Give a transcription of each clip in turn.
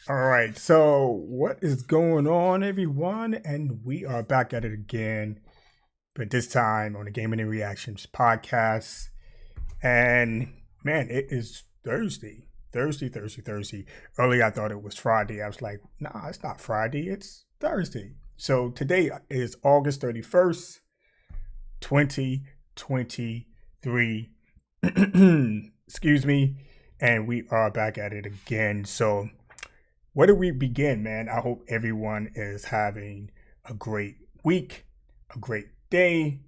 All right, so what is going on, everyone? And we are back at it again, but this time on the Gaming and Reactions podcast. And man, it is Thursday. Thursday. Earlier, I thought it was Friday. I was like, nah, it's not Friday, it's Thursday. So today is August 31st, 2023. Excuse me. And we are back at it again. So, where do we begin, man? I hope everyone is having a great week, a great day,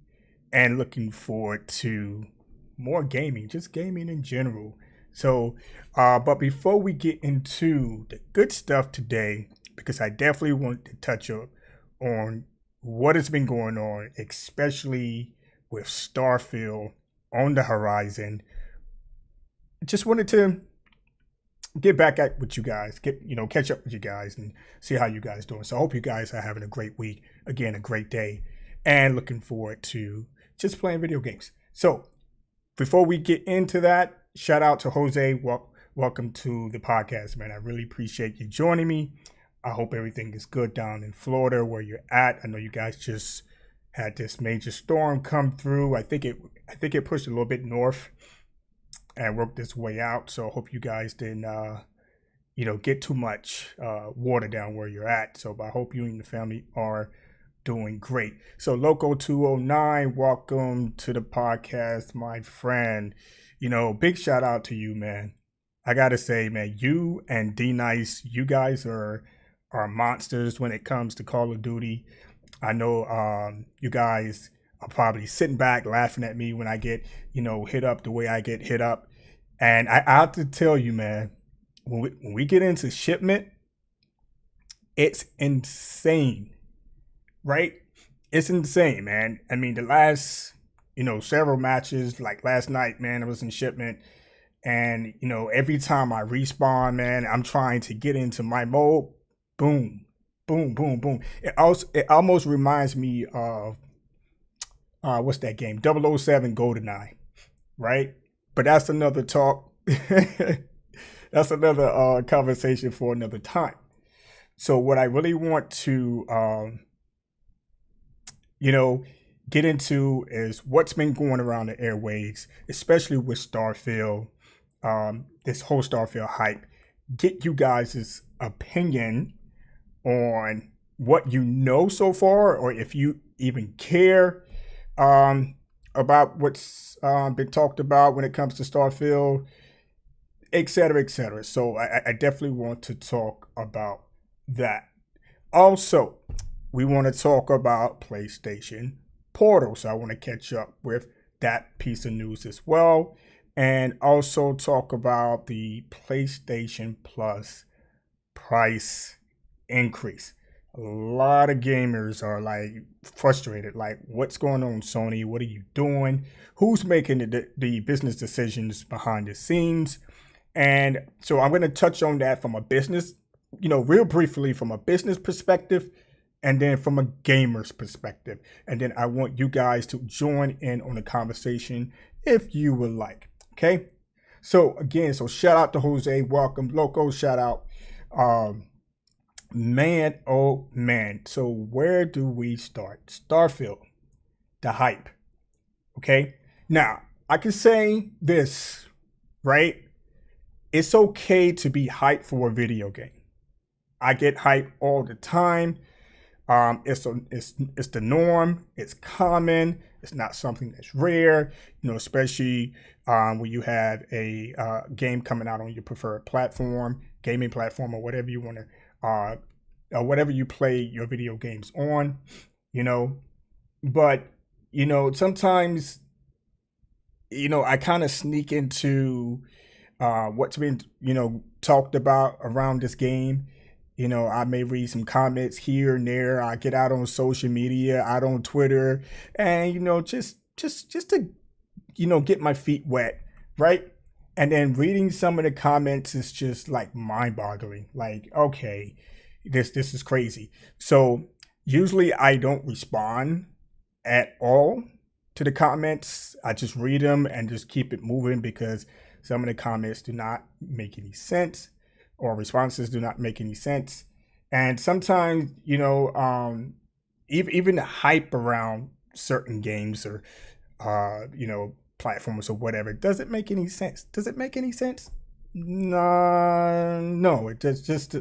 and looking forward to more gaming, just gaming in general. So, but before we get into the good stuff today, because I definitely want to touch up on what has been going on, especially with Starfield on the horizon. Just wanted to get back at with you guys, catch up with you guys and see how you guys doing. So I hope you guys are having a great week, again, a great day, and looking forward to just playing video games. So before we get into that, shout out to Jose. Welcome to the podcast, man. I really appreciate you joining me. I hope everything is good down in Florida where you're at. I know you guys just had this major storm come through. I think it pushed a little bit north and worked its way out. So I hope you guys didn't, get too much water down where you're at. So I hope you and the family are doing great. So Loco 209, welcome to the podcast, my friend. Big shout out to you, man. I gotta say, man, you and D Nice, you guys are monsters when it comes to Call of Duty. I know you guys are probably sitting back laughing at me when I get, hit up the way I get hit up. And I have to tell you, man, when we get into shipment, it's insane, right? It's insane, man. I mean, the last, several matches, like last night, man, I was in shipment. And, every time I respawn, man, I'm trying to get into my mode. Boom, boom, boom, boom. It almost reminds me of what's that game? 007 GoldenEye, right? But that's another talk. That's another conversation for another time. So what I really want to, you know, get into is what's been going around the airwaves, especially with Starfield, this whole Starfield hype. Get you guys' opinion on what you know so far, or if you even care um, about what's been talked about when it comes to Starfield, et cetera, et cetera. So I definitely want to talk about that. Also, we want to talk about PlayStation Portal. So I want to catch up with that piece of news as well. And also talk about the PlayStation Plus price increase. A lot of gamers are like frustrated, like, what's going on, Sony? What are you doing? Who's making the business decisions behind the scenes? And so I'm going to touch on that from a business, real briefly from a business perspective, and then from a gamer's perspective. And then I want you guys to join in on the conversation if you would like. Okay. So again, shout out to Jose. Welcome. Loco, shout out. Man, oh man. So where do we start? Starfield, the hype. Okay. Now, I can say this, right? It's okay to be hyped for a video game. I get hyped all the time. It's the norm. It's common. It's not something that's rare. Especially when you have a game coming out on your preferred platform, gaming platform, or whatever you want to, or whatever you play your video games on. You know, but sometimes I kind of sneak into what's been talked about around this game. I may read some comments here and there. I get out on social media, out on Twitter, and just to get my feet wet, right? And then reading some of the comments is just like mind-boggling. Like, okay, this is crazy. So usually I don't respond at all to the comments. I just read them and just keep it moving because some of the comments do not make any sense. or responses do not make any sense. And sometimes, even the hype around certain games or platforms or whatever doesn't make any sense. Does it make any sense? No, it just.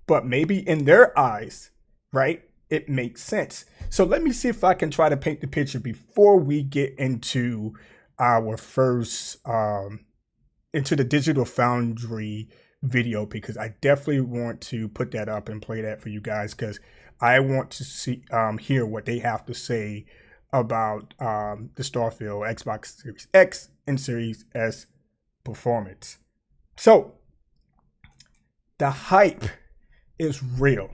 But maybe in their eyes, right? It makes sense. So let me see if I can try to paint the picture before we get into our first into the Digital Foundry video, because I definitely want to put that up and play that for you guys, because I want to see hear what they have to say about the Starfield Xbox Series X and Series S performance. So the hype is real,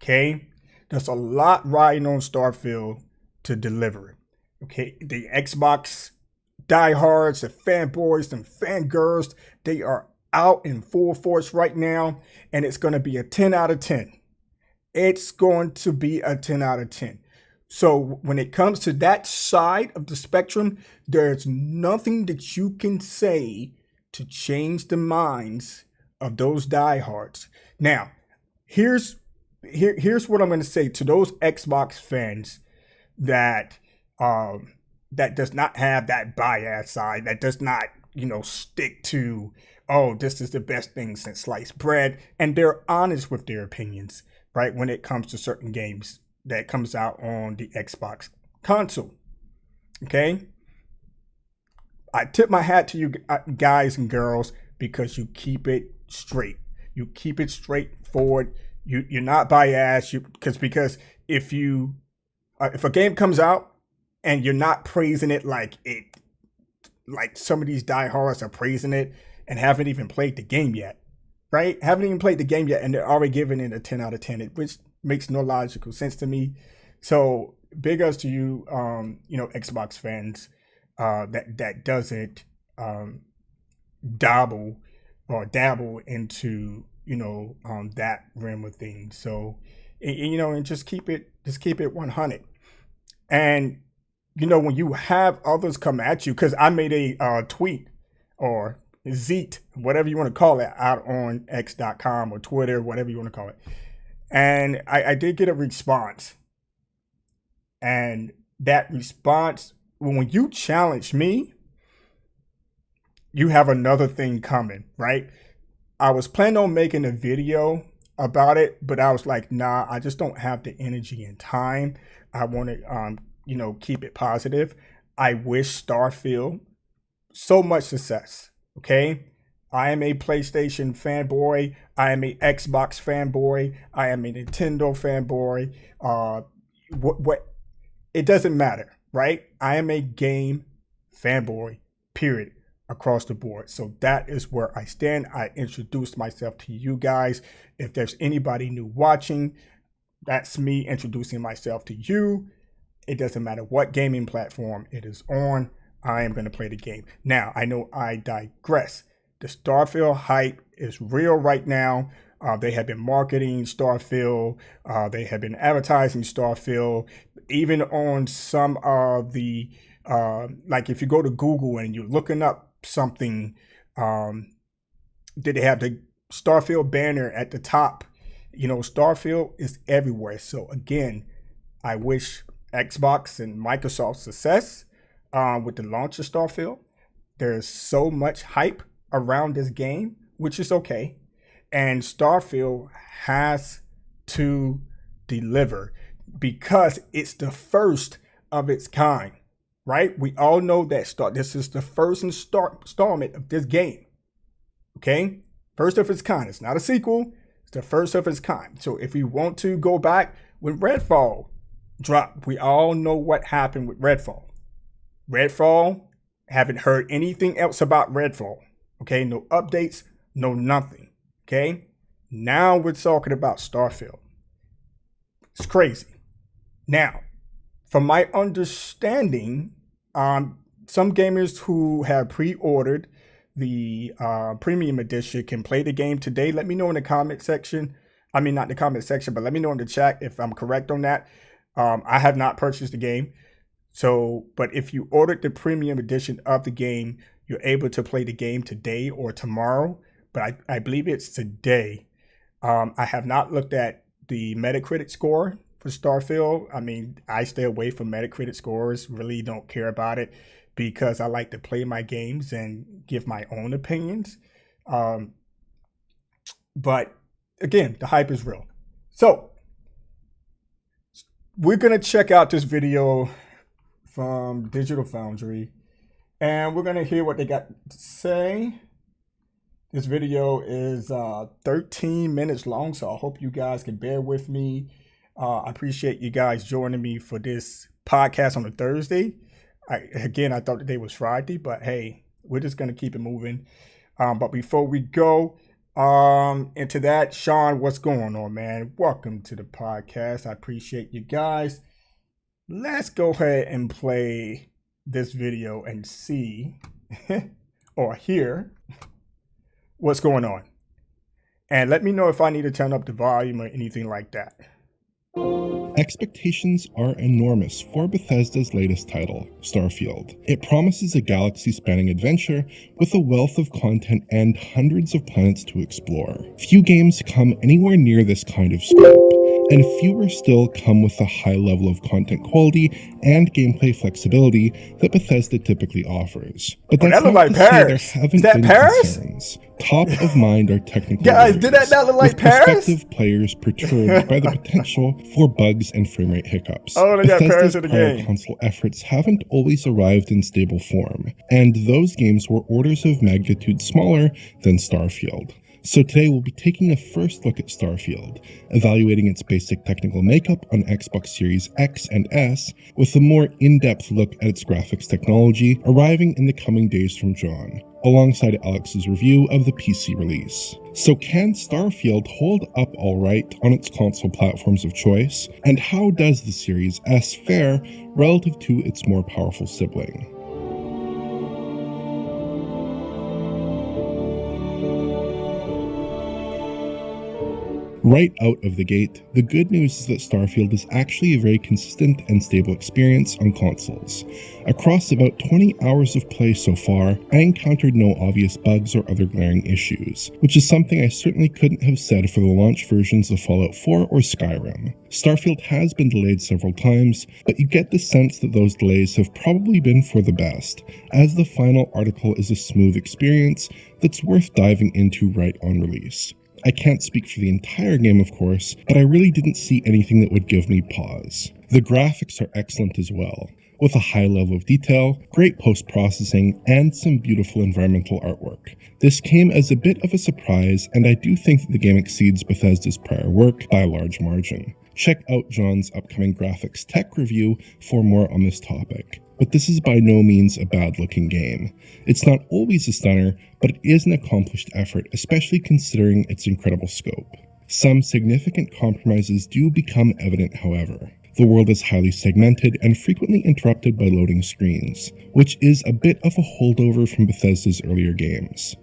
okay? There's a lot riding on Starfield to deliver, okay? The Xbox diehards, the fanboys, and fangirls, they are out in full force right now, and it's going to be a 10 out of 10. It's going to be a 10 out of 10. So when it comes to that side of the spectrum, there's nothing that you can say to change the minds of those diehards. Now, here's what I'm going to say to those Xbox fans that that does not have that bias side, that does not stick to, oh, this is the best thing since sliced bread, and they're honest with their opinions, right, when it comes to certain games that comes out on the Xbox console. Okay, I tip my hat to you guys and girls, because you keep it straight. You keep it straightforward. You're not biased. Because if a game comes out and you're not praising it like some of these diehards are praising it and haven't even played the game yet, right? Haven't even played the game yet, and they're already giving it a 10 out of 10, which makes no logical sense to me. So big ups to you, Xbox fans, that doesn't dabble into that realm of things. So and just keep it 100. And when you have others come at you, because I made a tweet or Zeet, whatever you want to call it, out on X.com or Twitter, whatever you want to call it. And I did get a response. And that response, when you challenge me, you have another thing coming, right? I was planning on making a video about it, but I was like, nah, I just don't have the energy and time. I want to, keep it positive. I wish Starfield so much success. Okay, I am a PlayStation fanboy. I am a Xbox fanboy. I am a Nintendo fanboy. What? It doesn't matter, right? I am a game fanboy. Period. Across the board. So that is where I stand. I introduced myself to you guys. If there's anybody new watching, that's me introducing myself to you. It doesn't matter what gaming platform it is on. I am going to play the game. Now, I know I digress. The Starfield hype is real right now. They have been marketing Starfield. They have been advertising Starfield. Even on some of the, like if you go to Google and you're looking up something, did they have the Starfield banner at the top? Starfield is everywhere. So again, I wish Xbox and Microsoft success with the launch of Starfield. There's so much hype around this game, which is okay. And Starfield has to deliver, because it's the first of its kind, right? We all know that this is the first installment of this game, okay? First of its kind. It's not a sequel. It's the first of its kind. So if we want to go back when Redfall dropped, we all know what happened with Redfall. Redfall, haven't heard anything else about Redfall, okay? No updates, no nothing, okay? Now we're talking about Starfield. It's crazy. Now, from my understanding, some gamers who have pre-ordered the premium edition can play the game today. Let me know in the comment section. I mean, not the comment section, but let me know in the chat if I'm correct on that. I have not purchased the game. So, but if you ordered the premium edition of the game, you're able to play the game today or tomorrow. but I believe it's today. I have not looked at the Metacritic score for Starfield. I mean, I stay away from Metacritic scores, really don't care about it because I like to play my games and give my own opinions. Um, but again, the hype is real. So we're going to check out this video from Digital Foundry and we're going to hear what they got to say. This video is 13 minutes long, so I hope you guys can bear with me. I appreciate you guys joining me for this podcast on a Thursday. I thought today was Friday, but hey, we're just going to keep it moving. But before we go into that, Sean, what's going on, man? Welcome to the podcast. I appreciate you guys. Let's go ahead and play this video and see or hear what's going on. And let me know if I need to turn up the volume or anything like that. Expectations are enormous for Bethesda's latest title, Starfield. It promises a galaxy-spanning adventure with a wealth of content and hundreds of planets to explore. Few games come anywhere near this kind of scope, and fewer still come with the high level of content quality and gameplay flexibility that Bethesda typically offers. But that's not like to say there Paris. haven't Is that been Paris? Concerns. Top of mind are technical Guys, worries, did that not look like with Paris? prospective players perturbed by the potential for bugs and frame rate hiccups. Oh, they got Paris in the prior game. console efforts haven't always arrived in stable form, and those games were orders of magnitude smaller than Starfield. So today we'll be taking a first look at Starfield, evaluating its basic technical makeup on Xbox Series X and S, with a more in-depth look at its graphics technology arriving in the coming days from John, alongside Alex's review of the PC release. So can Starfield hold up alright on its console platforms of choice? And how does the Series S fare relative to its more powerful sibling? Right out of the gate, the good news is that Starfield is actually a very consistent and stable experience on consoles. Across about 20 hours of play so far, I encountered no obvious bugs or other glaring issues, which is something I certainly couldn't have said for the launch versions of Fallout 4 or Skyrim. Starfield has been delayed several times, but you get the sense that those delays have probably been for the best, as the final article is a smooth experience that's worth diving into right on release. I can't speak for the entire game, of course, but I really didn't see anything that would give me pause. The graphics are excellent as well, with a high level of detail, great post-processing, and some beautiful environmental artwork. This came as a bit of a surprise, and I do think that the game exceeds Bethesda's prior work by a large margin. Check out John's upcoming graphics tech review for more on this topic. But this is by no means a bad-looking game. It's not always a stunner, but it is an accomplished effort, especially considering its incredible scope. Some significant compromises do become evident, however. The world is highly segmented and frequently interrupted by loading screens, which is a bit of a holdover from Bethesda's earlier games.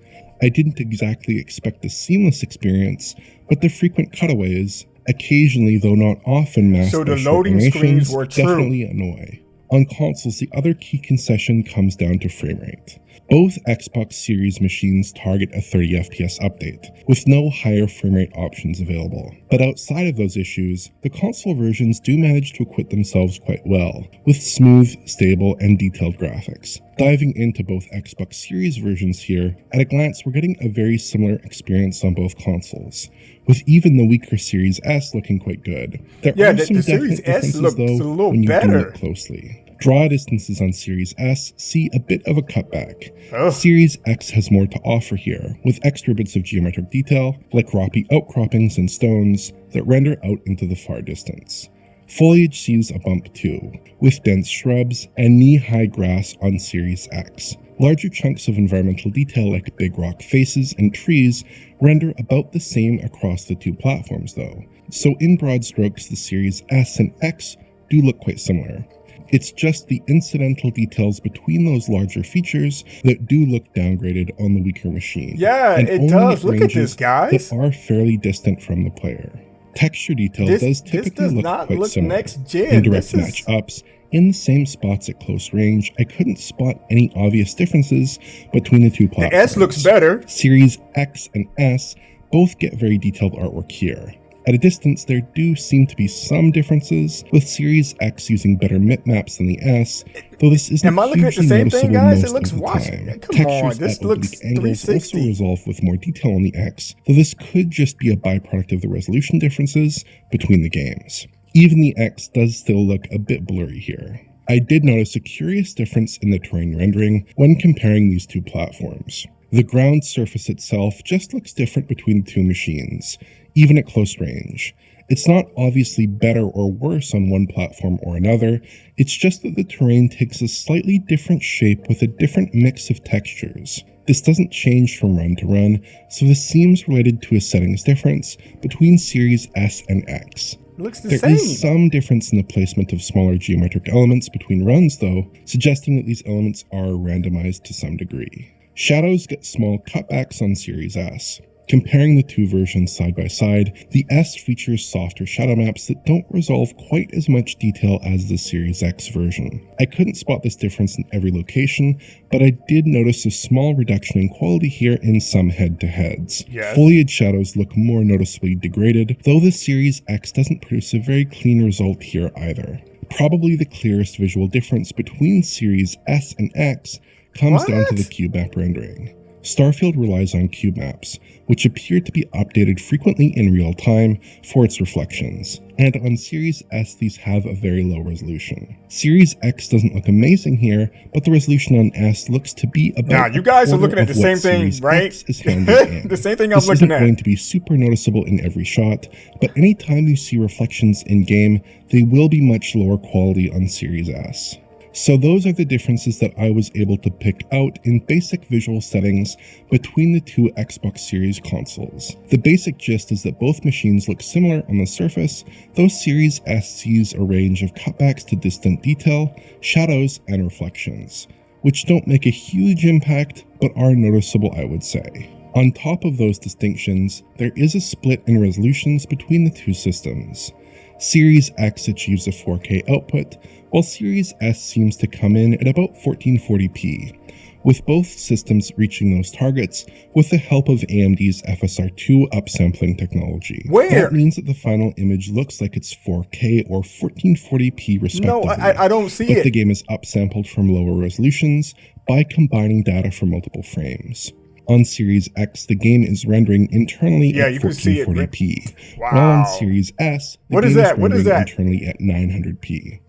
I didn't exactly expect a seamless experience, but the frequent cutaways, occasionally though not often masked So the by short loading screens animations, were true. definitely annoy. On consoles, the other key concession comes down to frame rate. Both Xbox Series machines target a 30 FPS update, with no higher frame rate options available. But outside of those issues, the console versions do manage to acquit themselves quite well, with smooth, stable, and detailed graphics. Diving into both Xbox Series versions here, at a glance we're getting a very similar experience on both consoles, with even the weaker Series S looking quite good. There are some the definite Series S differences looks though a little when you do better. look closely. Draw distances on Series S see a bit of a cutback. Ugh. Series X has more to offer here, with extra bits of geometric detail, like rocky outcroppings and stones, that render out into the far distance. Foliage sees a bump too, with dense shrubs and knee-high grass on Series X. Larger chunks of environmental detail like big rock faces and trees render about the same across the two platforms though, so in broad strokes the Series S and X do look quite similar. It's just the incidental details between those larger features that do look downgraded on the weaker machine. Yeah, and it only does. Look at ranges this, guys. that are fairly distant from the player. Texture detail This does typically does look not quite look similar. next gen. In This direct is match-ups, in the same spots at close range, I couldn't spot any obvious differences between the two the platforms. S looks better. Series X and S both get very detailed artwork here. At a distance, there do seem to be some differences, with Series X using better bitmaps than the S, though this isn't Am I looking at the hugely same thing, noticeable guys? It most looks of the washed. time. Come on, Textures this at looks oblique angles also 360. resolve with more detail on the X, though this could just be a byproduct of the resolution differences between the games. Even the X does still look a bit blurry here. I did notice a curious difference in the terrain rendering when comparing these two platforms. The ground surface itself just looks different between the two machines, even at close range. It's not obviously better or worse on one platform or another, it's just that the terrain takes a slightly different shape with a different mix of textures. This doesn't change from run to run, so this seems related to a settings difference between Series S and X. Looks the There same. is some difference in the placement of smaller geometric elements between runs though, suggesting that these elements are randomized to some degree. Shadows get small cutbacks on Series S. Comparing the two versions side by side, the S features softer shadow maps that don't resolve quite as much detail as the Series X version. I couldn't spot this difference in every location, but I did notice a small reduction in quality here in some head-to-heads. Yes. Foliage shadows look more noticeably degraded, though the Series X doesn't produce a very clean result here either. Probably the clearest visual difference between Series S and X comes down to the cube map rendering. Starfield relies on cube maps, which appear to be updated frequently in real time for its reflections, and on Series S these have a very low resolution. Series X doesn't look amazing here, but the resolution on S looks to be about Now, you guys are looking at the same thing, right? Is handed in. The same thing I'm this looking isn't at. going to be super noticeable in every shot, but anytime you see reflections in game, they will be much lower quality on Series S. So those are the differences that I was able to pick out in basic visual settings between the two Xbox Series consoles. The basic gist is that both machines look similar on the surface, though Series S sees a range of cutbacks to distant detail, shadows, and reflections, which don't make a huge impact, but are noticeable, I would say. On top of those distinctions, there is a split in resolutions between the two systems. Series X achieves a 4K output, while Series S seems to come in at about 1440p, with both systems reaching those targets with the help of AMD's FSR2 upsampling technology. Where? That means that the final image looks like it's 4K or 1440p respectively. No, I don't see but it. the game is upsampled from lower resolutions by combining data from multiple frames. On Series X, the game is rendering internally at 1440p, while on Series S, the game is rendering internally at 900p.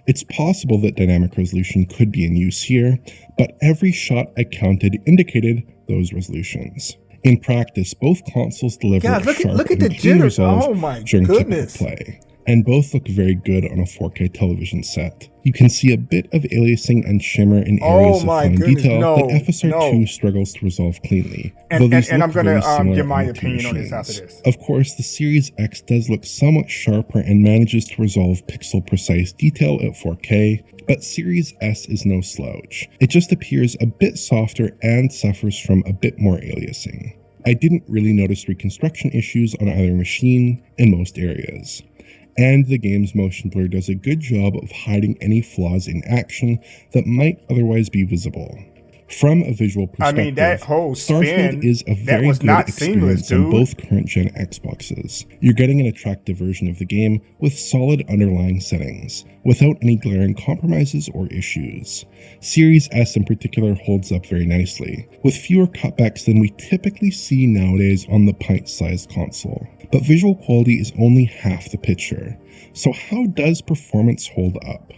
It's possible that dynamic resolution could be in use here, but every shot I counted indicated those resolutions. In practice, both consoles deliver a sharp and clean resolve during typical play, and both look very good on a 4K television set. You can see a bit of aliasing and shimmer in areas of fine detail that FSR2 struggles to resolve cleanly. And I'm going to give my opinion on this after this. Of course, the Series X does look somewhat sharper and manages to resolve pixel-precise detail at 4K, but Series S is no slouch. It just appears a bit softer and suffers from a bit more aliasing. I didn't really notice reconstruction issues on either machine in most areas. And the game's motion blur does a good job of hiding any flaws in action that might otherwise be visible. From a visual perspective, that whole spin, Starfield is a very good experience on both current-gen Xboxes. You're getting an attractive version of the game with solid underlying settings, without any glaring compromises or issues. Series S in particular holds up very nicely, with fewer cutbacks than we typically see nowadays on the pint-sized console. But visual quality is only half the picture. So how does performance hold up?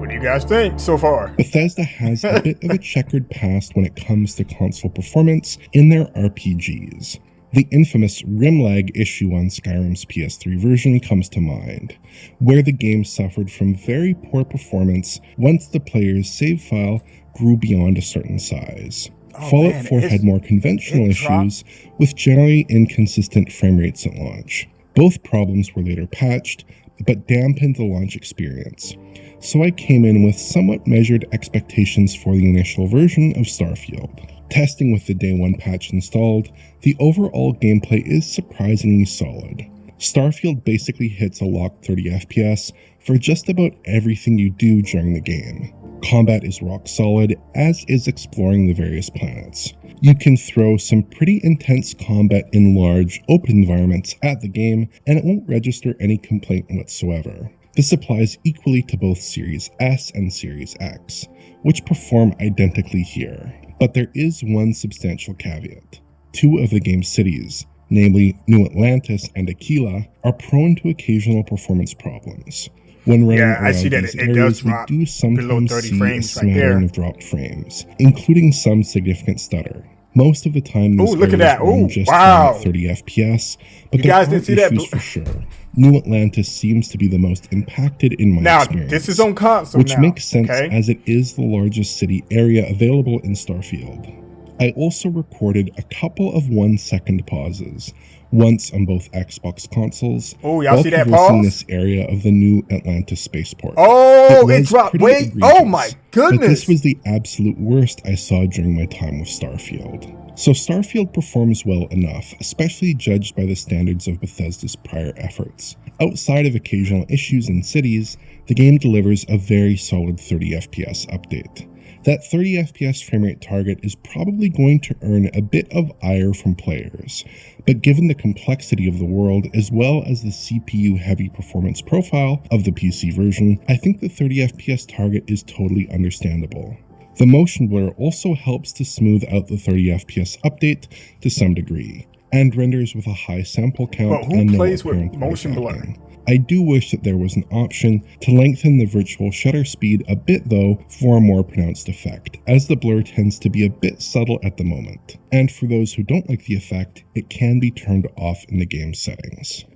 What do you guys think so far? Bethesda has a bit of a checkered past when it comes to console performance in their RPGs. The infamous rim lag issue on Skyrim's PS3 version comes to mind, where the game suffered from very poor performance once the player's save file grew beyond a certain size. Fallout 4 had more conventional issues, with generally inconsistent frame rates at launch. Both problems were later patched, but dampened the launch experience. So I came in with somewhat measured expectations for the initial version of Starfield. Testing with the day 1 patch installed, the overall gameplay is surprisingly solid. Starfield basically hits a locked 30 FPS for just about everything you do during the game. Combat is rock solid, as is exploring the various planets. You can throw some pretty intense combat in large, open environments at the game, and it won't register any complaint whatsoever. This applies equally to both Series S and Series X, which perform identically here. But there is one substantial caveat. 2 of the game's cities, namely New Atlantis and Aquila, are prone to occasional performance problems. When running Yeah, I see around that these it does areas, we drop do below sometimes 30 see a frames right smattering there. of dropped frames, including some significant stutter. Most of the time, Oh, these look at areas that. run Oh, just fine at wow. 30 FPS, but You there guys are didn't see that? issues for sure. New Atlantis seems to be the most impacted in my Now, this is experience, on console which now, makes sense okay? as it is the largest city area available in Starfield. I also recorded a couple of 1-second pauses, once on both Xbox consoles, Oh, y'all while see that traversing pause? this area of the New Atlantis spaceport. It Oh, it was dropped. pretty Wait. Oh, my egregious, but this goodness. was the absolute worst I saw during my time with Starfield. So Starfield performs well enough, especially judged by the standards of Bethesda's prior efforts. Outside of occasional issues in cities, the game delivers a very solid 30 FPS update. That 30 FPS framerate target is probably going to earn a bit of ire from players, but given the complexity of the world as well as the CPU-heavy performance profile of the PC version, I think the 30 FPS target is totally understandable. The motion blur also helps to smooth out the 30 FPS update to some degree, and renders with a high sample count But who and no plays with apparent motion blur? artifacting. I do wish that there was an option to lengthen the virtual shutter speed a bit though for a more pronounced effect, as the blur tends to be a bit subtle at the moment. And for those who don't like the effect, it can be turned off in the game settings.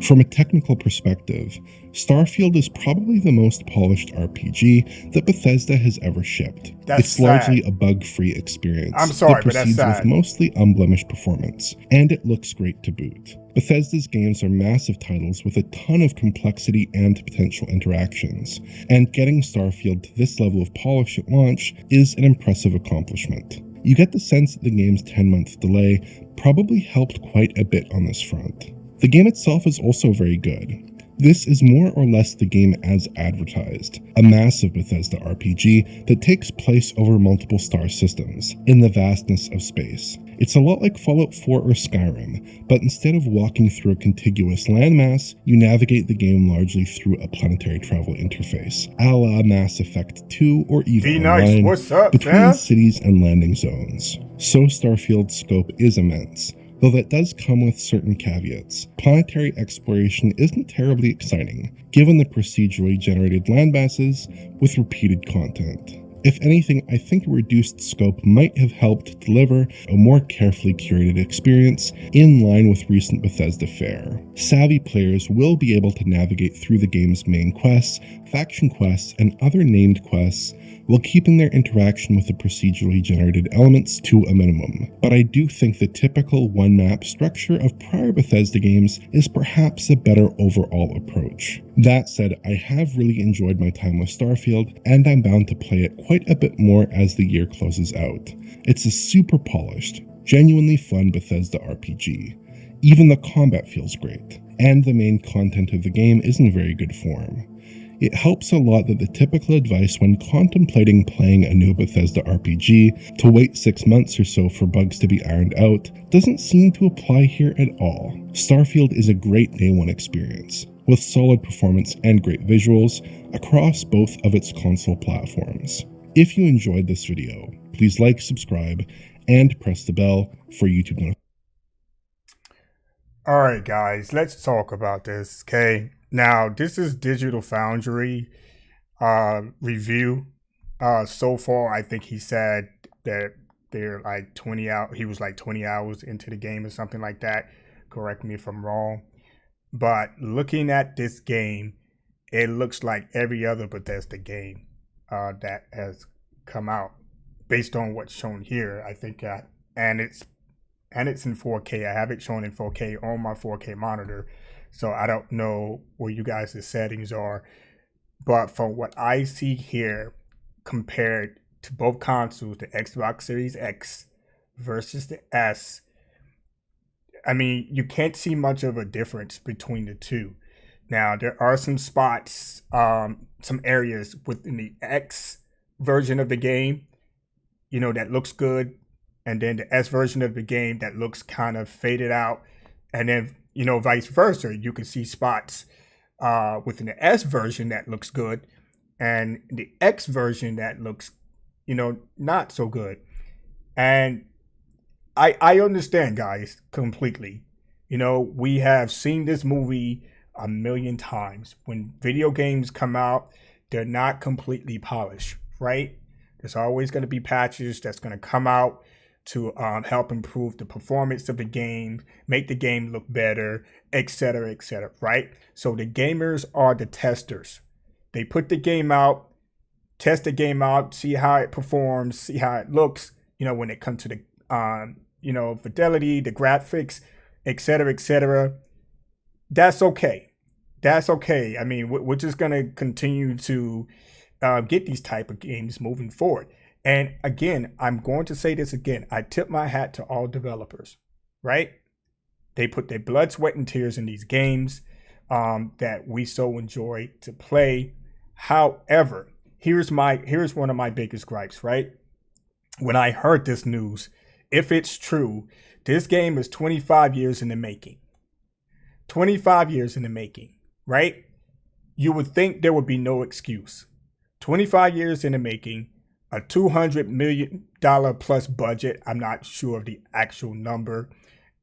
From a technical perspective, Starfield is probably the most polished RPG that Bethesda has ever shipped. That's It's largely sad. a bug-free experience I'm that sorry, but that's proceeds with sad. mostly unblemished performance, and it looks great to boot. Bethesda's games are massive titles with a ton of complexity and potential interactions, and getting Starfield to this level of polish at launch is an impressive accomplishment. You get the sense that the game's 10-month delay probably helped quite a bit on this front. The game itself is also very good. This is more or less the game as advertised, a massive Bethesda RPG that takes place over multiple star systems, in the vastness of space. It's a lot like Fallout 4 or Skyrim, but instead of walking through a contiguous landmass, you navigate the game largely through a planetary travel interface, a la Mass Effect 2 or EVE Be nice. Online, What's up, between fam? cities and landing zones. So Starfield's scope is immense, though that does come with certain caveats. Planetary exploration isn't terribly exciting, given the procedurally generated landmasses with repeated content. If anything, I think a reduced scope might have helped deliver a more carefully curated experience in line with recent Bethesda fare. Savvy players will be able to navigate through the game's main quests, faction quests, and other named quests while keeping their interaction with the procedurally generated elements to a minimum. But I do think the typical one-map structure of prior Bethesda games is perhaps a better overall approach. That said, I have really enjoyed my time with Starfield, and I'm bound to play it quite a bit more as the year closes out. It's a super polished, genuinely fun Bethesda RPG. Even the combat feels great, and the main content of the game is in very good form. It helps a lot that the typical advice when contemplating playing a new Bethesda RPG to wait 6 months or so for bugs to be ironed out doesn't seem to apply here at all. Starfield is a great day one experience, with solid performance and great visuals across both of its console platforms. If you enjoyed this video, please like, subscribe, and press the bell for YouTube notifications. Alright, guys, let's talk about this, okay? Now, this is Digital Foundry review. So far, I think he said that they're like 20 out. He was like 20 hours into the game or something like that. Correct me if I'm wrong. But looking at this game, it looks like every other Bethesda game that has come out based on what's shown here. I think, and it's and it's in 4K. I have it shown in 4K on my 4K monitor, so I don't know where you guys' settings are. But from what I see here, compared to both consoles, the Xbox Series X versus the S, I mean, you can't see much of a difference between the two. Now, there are some spots, some areas within the X version of the game, that looks good. And then the S version of the game that looks kind of faded out. And then, vice versa. You can see spots within the S version that looks good and the X version that looks, not so good. And I understand, guys, completely. We have seen this movie a million times. When video games come out, they're not completely polished, right? There's always going to be patches that's going to come out to help improve the performance of the game, make the game look better, et cetera, right? So the gamers are the testers. They put the game out, test the game out, see how it performs, see how it looks, when it comes to the, fidelity, the graphics, et cetera, et cetera. That's okay. That's okay. I mean, we're just going to continue to get these type of games moving forward. And again, I'm going to say this again. I tip my hat to all developers, right? They put their blood, sweat, and tears in these games that we so enjoy to play. However, here's one of my biggest gripes, right? When I heard this news, if it's true, this game is 25 years in the making. 25 years in the making, right? You would think there would be no excuse. 25 years in the making, a $200 million plus budget. I'm not sure of the actual number.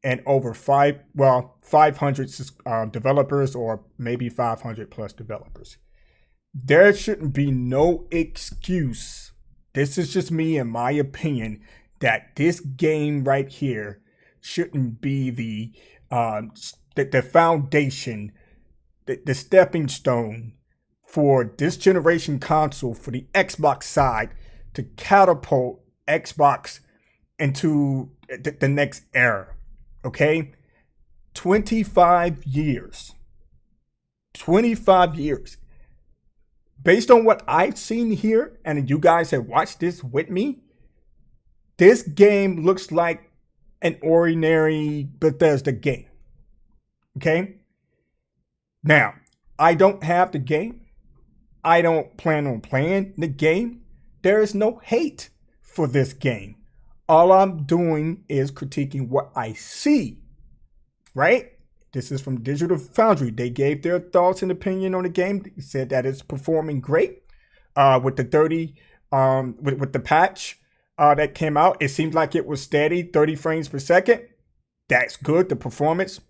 And over 500 developers, or maybe 500 plus developers. There shouldn't be no excuse. This is just me and my opinion, that this game right here shouldn't be the foundation, the stepping stone for this generation console, for the Xbox side, to catapult Xbox into the next era. Okay? 25 years. 25 years. Based on what I've seen here, and you guys have watched this with me, this game looks like an ordinary Bethesda game. Okay? Now, I don't have the game. I don't plan on playing the game. There is no hate for this game. All I'm doing is critiquing what I see, right? This is from Digital Foundry. They gave their thoughts and opinion on the game. They said that it's performing great with the 30, with the patch that came out. It seemed like it was steady, 30 frames per second. That's good. The performance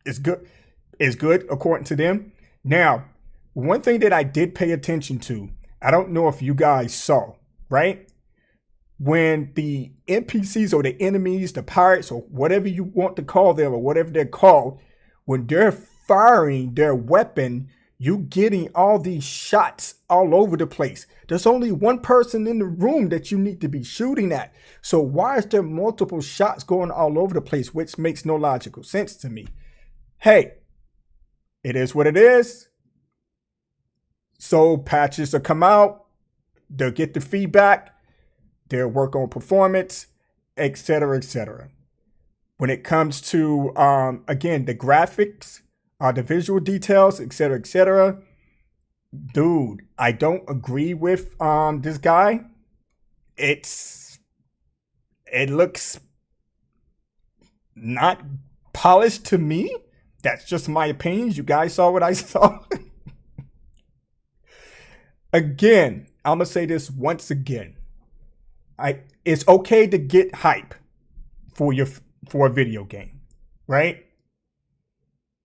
is good. Is good according to them. Now, one thing that I did pay attention to, I don't know if you guys saw, right? When the NPCs or the enemies, the pirates, or whatever you want to call them, or whatever they're called, when they're firing their weapon, you getting all these shots all over the place. There's only one person in the room that you need to be shooting at. So why is there multiple shots going all over the place, which makes no logical sense to me? Hey, it is what it is. So patches will come out, they'll get the feedback, they'll work on performance, et cetera, et cetera. When it comes to, again, the graphics, the visual details, et cetera, dude, I don't agree with this guy. It looks not polished to me. That's just my opinion. You guys saw what I saw. Again, I'm going to say this once again. It's okay to get hype for a video game, right?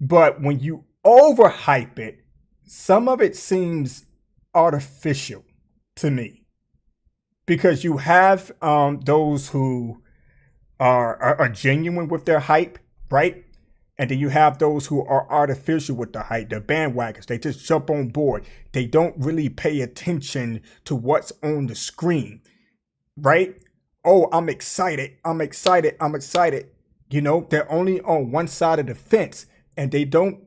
But when you overhype it, some of it seems artificial to me. Because you have those who are genuine with their hype, right? And then you have those who are artificial with the hype. They're bandwagons. They just jump on board. They don't really pay attention to what's on the screen, right? Oh, I'm excited. I'm excited. I'm excited. You know, they're only on one side of the fence and they don't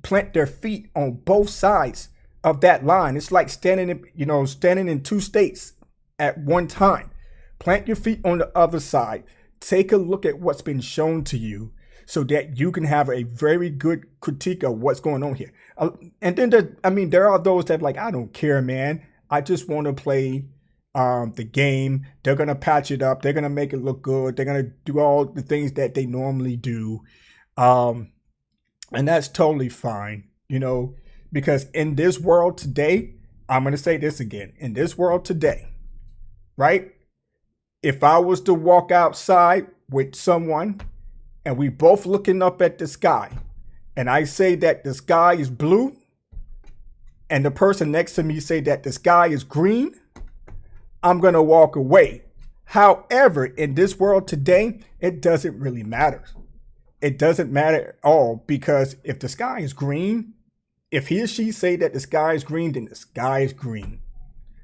plant their feet on both sides of that line. It's like standing in two states at one time. Plant your feet on the other side. Take a look at what's been shown to you so that you can have a very good critique of what's going on here. And then there are those that like, I don't care, man. I just want to play the game. They're gonna patch it up. They're gonna make it look good. They're gonna do all the things that they normally do, and that's totally fine. You know, because in this world today, I'm gonna say this again. In this world today, right? If I was to walk outside with someone and we both looking up at the sky, and I say that the sky is blue, and the person next to me say that the sky is green, I'm going to walk away. However, in this world today, it doesn't really matter. It doesn't matter at all, because if the sky is green, if he or she say that the sky is green, then the sky is green.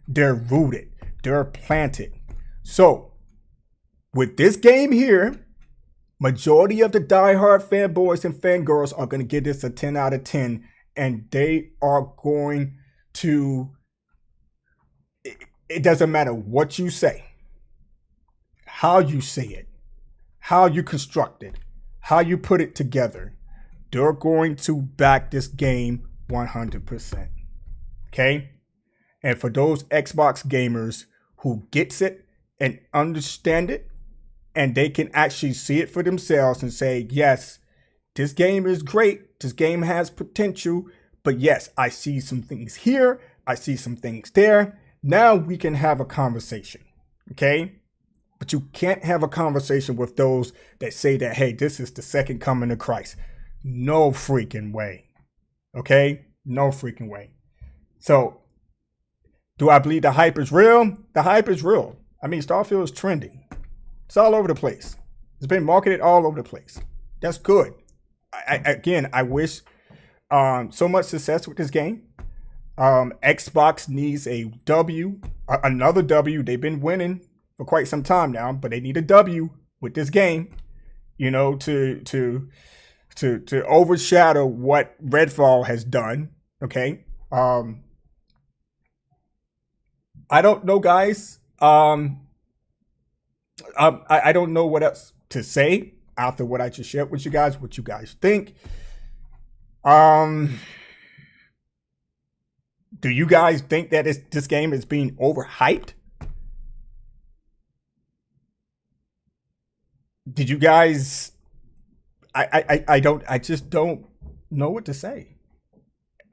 They're rooted. They're planted. So, with this game here, majority of the diehard fanboys and fangirls are going to give this a 10 out of 10, and they are going to... It doesn't matter what you say, how you say it, how you construct it, how you put it together. They're going to back this game 100%. Okay? And for those Xbox gamers who gets it and understand it, and they can actually see it for themselves and say, yes, this game is great. This game has potential. But yes, I see some things here. I see some things there. Now we can have a conversation, okay? But you can't have a conversation with those that say that, hey, this is the second coming of Christ. No freaking way, okay? No freaking way. So, do I believe the hype is real? The hype is real. I mean, Starfield is trending. It's all over the place. It's been marketed all over the place. That's good. I wish so much success with this game. Xbox needs a W, another W. They've been winning for quite some time now, but they need a W with this game, you know, to overshadow what Redfall has done. Okay. I don't know, guys. I don't know what else to say after what I just shared with you guys, what you guys think. Do you guys think that this game is being overhyped? Did you guys? I just don't know what to say.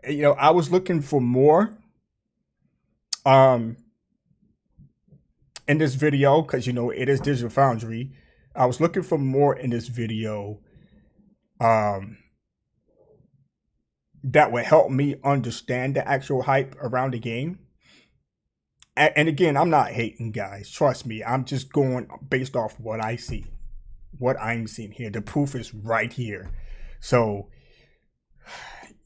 You know, I was looking for more in this video, because you know it is Digital Foundry. I was looking for more in this video that would help me understand the actual hype around the game. And again, I'm not hating, guys. Trust me. I'm just going based off what I see, what I'm seeing here. The proof is right here. So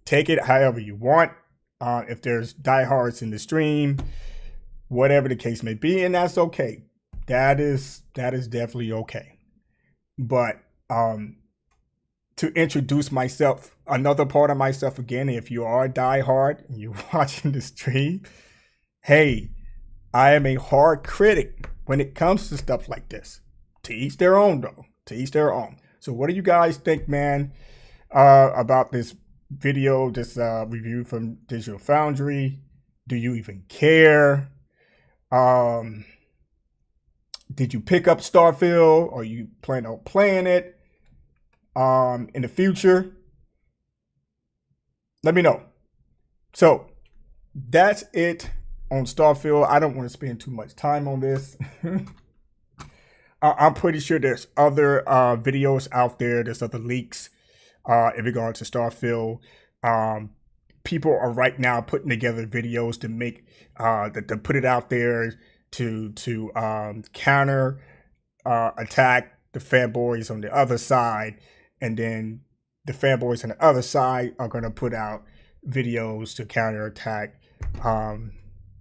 take it however you want. If there's diehards in the stream, whatever the case may be, and that's okay. That is definitely okay. But to introduce myself, another part of myself again, if you are a diehard and you're watching the stream, hey, I am a hard critic when it comes to stuff like this. To each their own, though. To each their own. So what do you guys think, man, about this video, this review from Digital Foundry? Do you even care? Did you pick up Starfield, or you plan on playing it in the future? Let me know. So that's it on Starfield. I don't want to spend too much time on this. I'm pretty sure there's other videos out there. There's other leaks in regard to Starfield. People are right now putting together videos to make to put it out there to counter attack the fanboys on the other side, and then the fanboys on the other side are going to put out videos to counterattack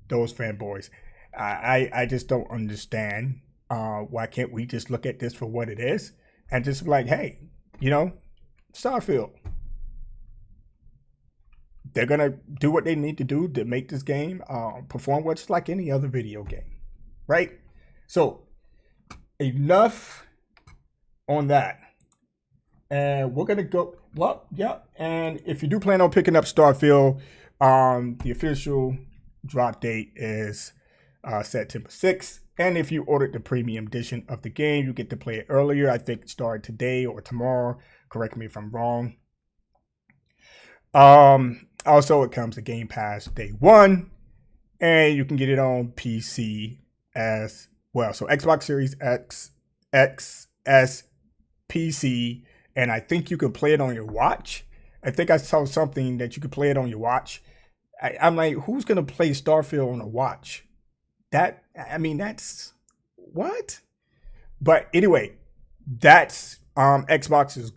those fanboys. I just don't understand. Why can't we just look at this for what it is and just be like, hey, you know, Starfield, they're gonna do what they need to do to make this game perform well, just like any other video game, right? So enough on that, and we're gonna go. Well, yeah, and if you do plan on picking up Starfield, the official drop date is September 6th. And if you ordered the premium edition of the game, you get to play it earlier. I think it started today or tomorrow. Correct me if I'm wrong. Also, it comes to Game Pass day one, and you can get it on PC as well. So Xbox Series X, X, S, PC, and I think you could play it on your watch. I think I saw something that you could play it on your watch. I'm like, who's gonna play Starfield on a watch? That's what? But anyway, that's Xbox's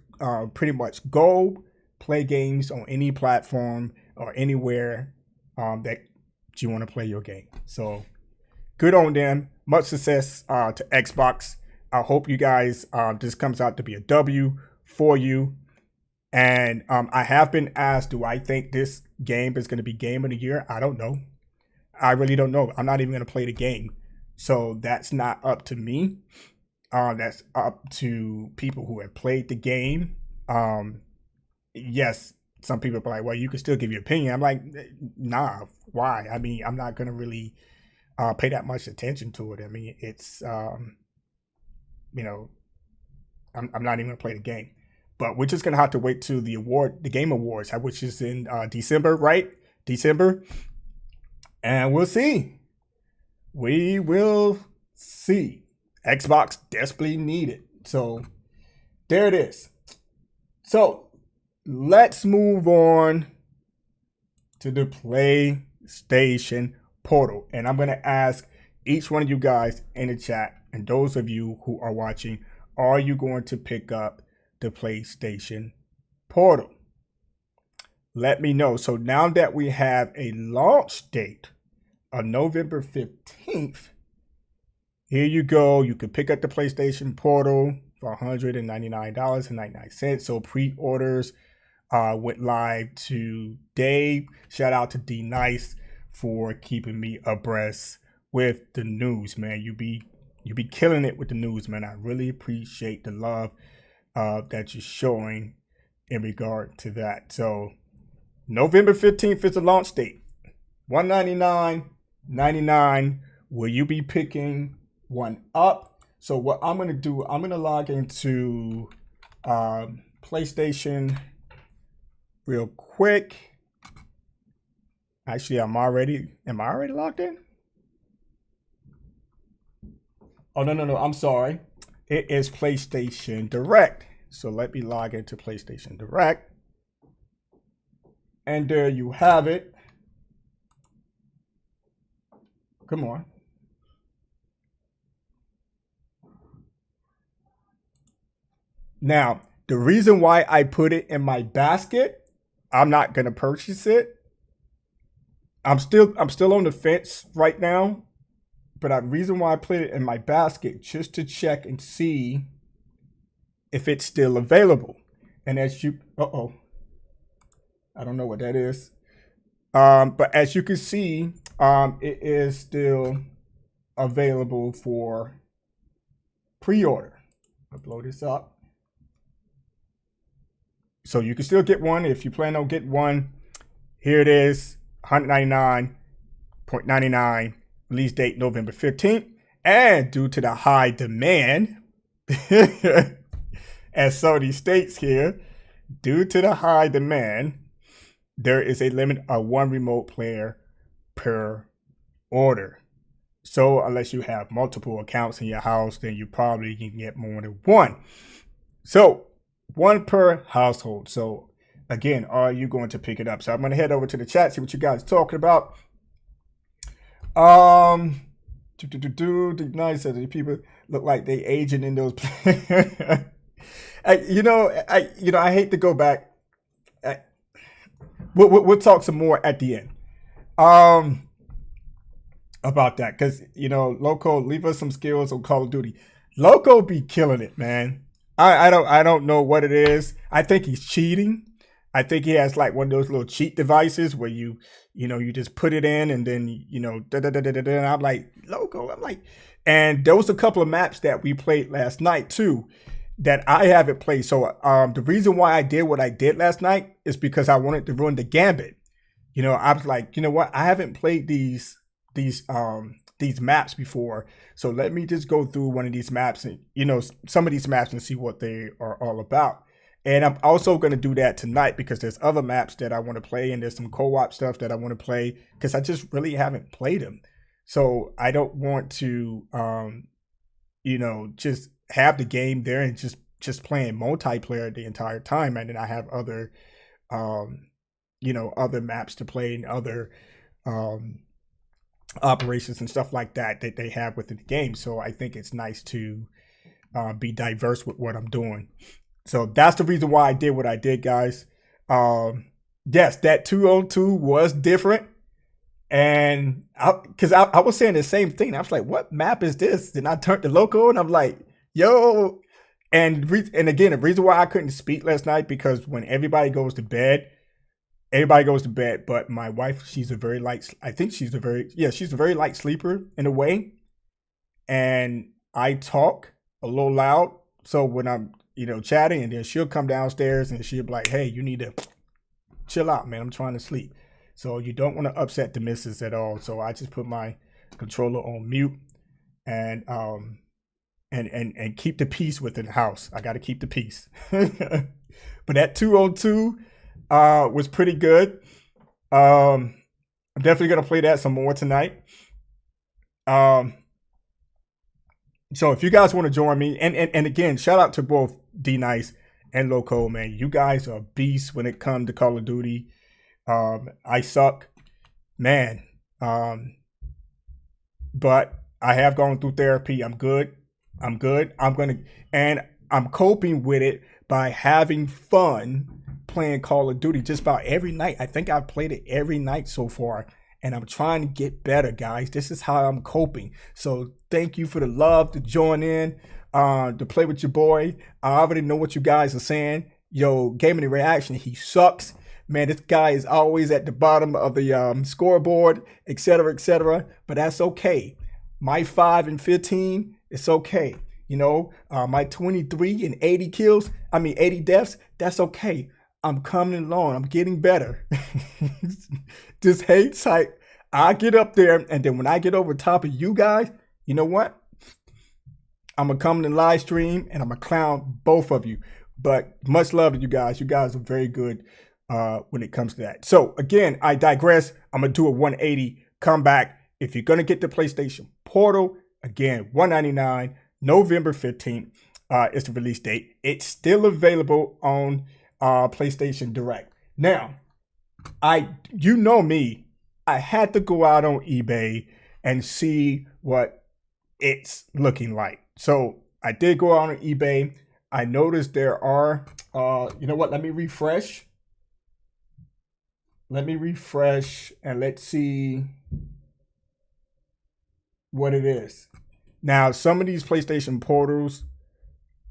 pretty much goal. Play games on any platform or anywhere that you want to play your game. So good on them. Much success to Xbox. I hope you guys, this comes out to be a W for you. And I have been asked, do I think this game is going to be Game of the Year? I don't know. I really don't know. I'm not even going to play the game. So that's not up to me. That's up to people who have played the game. Yes, some people are like, well, you can still give your opinion. I'm like, nah, why? I mean, I'm not going to really pay that much attention to it. I mean, it's, I'm not even going to play the game. But we're just going to have to wait to the Game Awards, which is in December, right? December. And we'll see. We will see. Xbox desperately need it. So there it is. So let's move on to the PlayStation Portal. And I'm going to ask each one of you guys in the chat, and those of you who are watching, are you going to pick up the PlayStation Portal? Let me know. So now that we have a launch date of November 15th, here you go. You can pick up the PlayStation Portal for $199.99. So pre-orders went live today. Shout out to D Nice for keeping me abreast with the news, man. You be killing it with the news, man. I really appreciate the love that you're showing in regard to that. So November 15th is the launch date. $199.99. Will you be picking one up? So what I'm going to do, I'm going to log into PlayStation real quick. Actually, am I already logged in? Oh, no. I'm sorry. It is PlayStation Direct. So let me log into PlayStation Direct. And there you have it. Come on. Now, the reason why I put it in my basket, I'm not going to purchase it. I'm still on the fence right now. But the reason why I put it in my basket, just to check and see if it's still available. And as you, I don't know what that is. But as you can see, it is still available for pre-order. I'll blow this up. So you can still get one if you plan on getting one. Here it is, $199.99. Release date November 15th. And due to the high demand, as Sony states here, due to the high demand, there is a limit of one remote player per order. So unless you have multiple accounts in your house, then you probably can get more than one. So one per household. So again, are you going to pick it up? So I'm going to head over to the chat, see what you guys are talking about. Nice that the people look like they aging in those. I hate to go back. We'll talk some more at the end about that, because Loco, leave us some skills on Call of Duty. Loco be killing it, man. I don't know what it is. I think he's cheating. I think he has like one of those little cheat devices where you just put it in and then da da da da da. And I'm like logo. I'm like, and there was a couple of maps that we played last night too that I haven't played. So the reason why I did what I did last night is because I wanted to run the gambit. I was like, you know what? I haven't played these maps before, so let me just go through one of these maps and some of these maps and see what they are all about. And I'm also going to do that tonight because there's other maps that I want to play and there's some co-op stuff that I want to play because I just really haven't played them. So I don't want to just have the game there and just playing multiplayer the entire time, and then I have other um other maps to play and other um operations and stuff like that they have within the game. So I think it's nice to be diverse with what I'm doing. So that's the reason why I did what I did, guys. Yes, that 202 was different. And I was saying the same thing. I was like, what map is this? Then I turned the loco and I'm like, yo. And again, the reason why I couldn't speak last night because when everybody goes to bed, but my wife, she's a very light, I think she's a very light sleeper in a way. And I talk a little loud. So when I'm, chatting, and then she'll come downstairs and she'll be like, hey, you need to chill out, man. I'm trying to sleep. So you don't want to upset the missus at all. So I just put my controller on mute and and keep the peace within the house. I got to keep the peace. But that 202 was pretty good. I'm definitely gonna play that some more tonight. Um, so if you guys want to join me, and again, shout out to both D Nice and Loco, man. You guys are beasts when it comes to Call of Duty. I suck, man. But I have gone through therapy. I'm good. I'm good. I'm coping with it by having fun playing Call of Duty just about every night. I think I've played it every night so far, and I'm trying to get better, guys. This is how I'm coping. So thank you for the love to join in, to play with your boy. I already know what you guys are saying. Yo, Gaming Reaction, he sucks. Man, this guy is always at the bottom of the scoreboard, etc., etc. But that's okay. My 5 and 15, it's okay. My 23 and 80 kills, 80 deaths, that's okay. I'm coming along. I'm getting better. Just hate tight. I get up there, and then when I get over top of you guys, you know what? I'm gonna come in the live stream and I'm gonna clown both of you. But much love to you guys. You guys are very good when it comes to that. So again, I digress. I'm gonna do a 180 comeback. If you're gonna get the PlayStation Portal, again, $199, November 15th is the release date. It's still available on PlayStation Direct. Now, you know me, I had to go out on eBay and see what it's looking like. So I did go out on eBay. I noticed there are, you know what? Let me refresh. And let's see what it is. Now, some of these PlayStation portals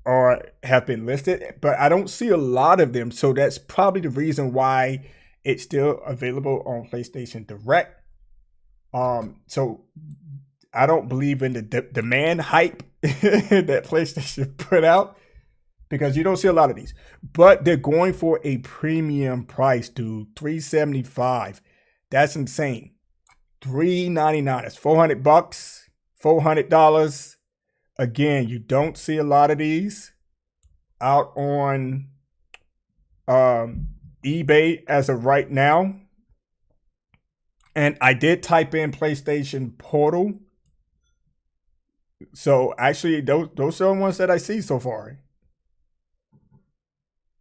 have been listed, but I don't see a lot of them. So that's probably the reason why it's still available on PlayStation Direct. So I don't believe in the demand hype that PlayStation put out because you don't see a lot of these. But they're going for a premium price, dude. $375. That's insane. $399. That's $400. $400. Again, you don't see a lot of these out on eBay as of right now. And I did type in PlayStation Portal. So actually, those are the ones that I see so far.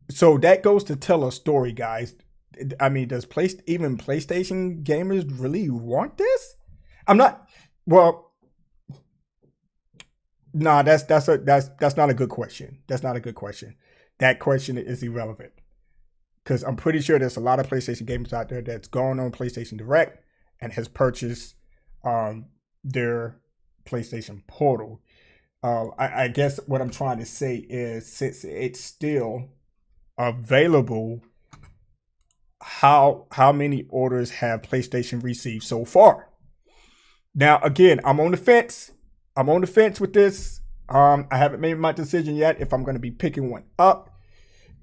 So that goes to tell a story, guys. Does even PlayStation gamers really want this? I'm not. Well, no, that's not a good question. That's not a good question. That question is irrelevant because I'm pretty sure there's a lot of PlayStation gamers out there that's gone on PlayStation Direct and has purchased their PlayStation Portal. I guess what I'm trying to say is, since it's still available, how many orders have PlayStation received so far? Now, again, I'm on the fence. I'm on the fence with this. I haven't made my decision yet if I'm going to be picking one up.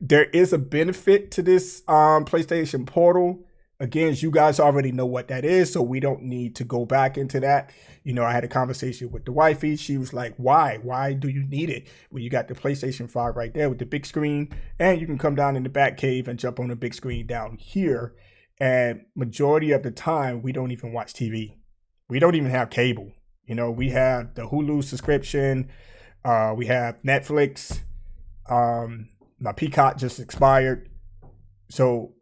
There is a benefit to this PlayStation Portal. Again, you guys already know what that is, so we don't need to go back into that. You know, I had a conversation with the wifey. She was like, why? Why do you need it? Well, you got the PlayStation 5 right there with the big screen, and you can come down in the back cave and jump on the big screen down here. And majority of the time, we don't even watch TV. We don't even have cable. You know, we have the Hulu subscription. We have Netflix. My Peacock just expired. So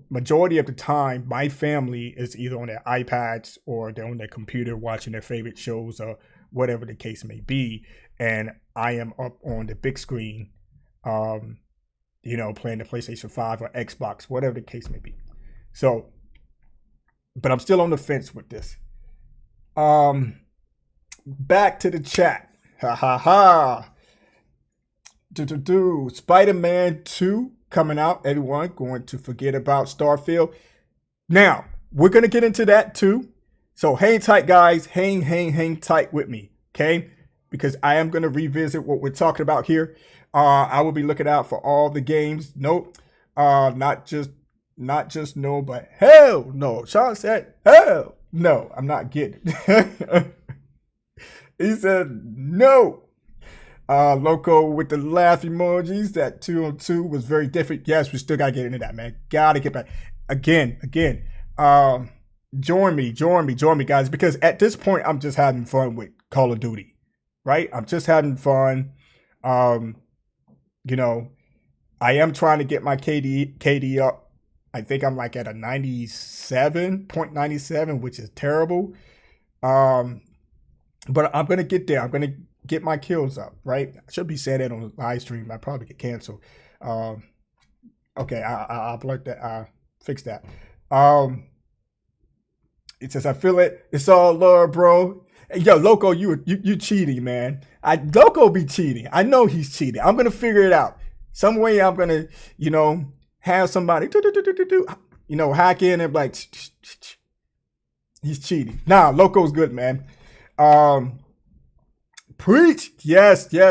majority of the time, my family is either on their iPads or they're on their computer watching their favorite shows or whatever the case may be. And I am up on the big screen, you know, playing the PlayStation 5 or Xbox, whatever the case may be. So, but I'm still on the fence with this. Back to the chat. Ha ha ha. Spider-Man 2 coming out. Everyone going to forget about Starfield. Now, we're going to get into that too. So hang tight, guys. Hang tight with me, okay? Because I am going to revisit what we're talking about here. I will be looking out for all the games. Nope. Not just no, but hell no. Sean said, hell no. I'm not getting it. He said no. Loco with the laugh emojis. That 2-on-2 was very different. Yes, we still gotta get into that, man. Gotta get back. Again. Join me, guys, because at this point I'm just having fun with Call of Duty. Right? I'm just having fun. You know, I am trying to get my KD up. I think I'm like at a 97.97, which is terrible. But I'm gonna get there. I'm gonna get my kills up, right? I should be saying that on the live stream. I probably get canceled. Okay, I'll blurt that. I'll fix that. It says, I feel it. It's all love, bro. Hey, yo, Loco, you cheating, man. Loco be cheating. I know he's cheating. I'm gonna figure it out. Some way I'm gonna, you know, have somebody, you know, hack in and like, he's cheating. Nah, Loco's good, man. Preach. Yes. I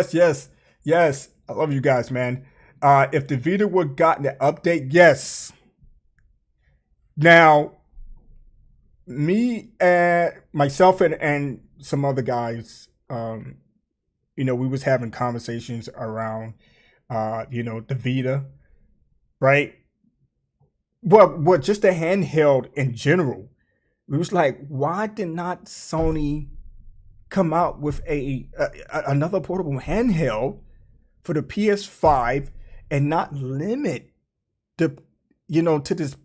love you guys, man. If the Vita would gotten the update, yes. Now, me and myself and some other guys, you know, we was having conversations around, you know, the Vita, right? Well, just the handheld in general. We was like, why did not Sony come out with another portable handheld for the PS5 and not limit the, you know, to this?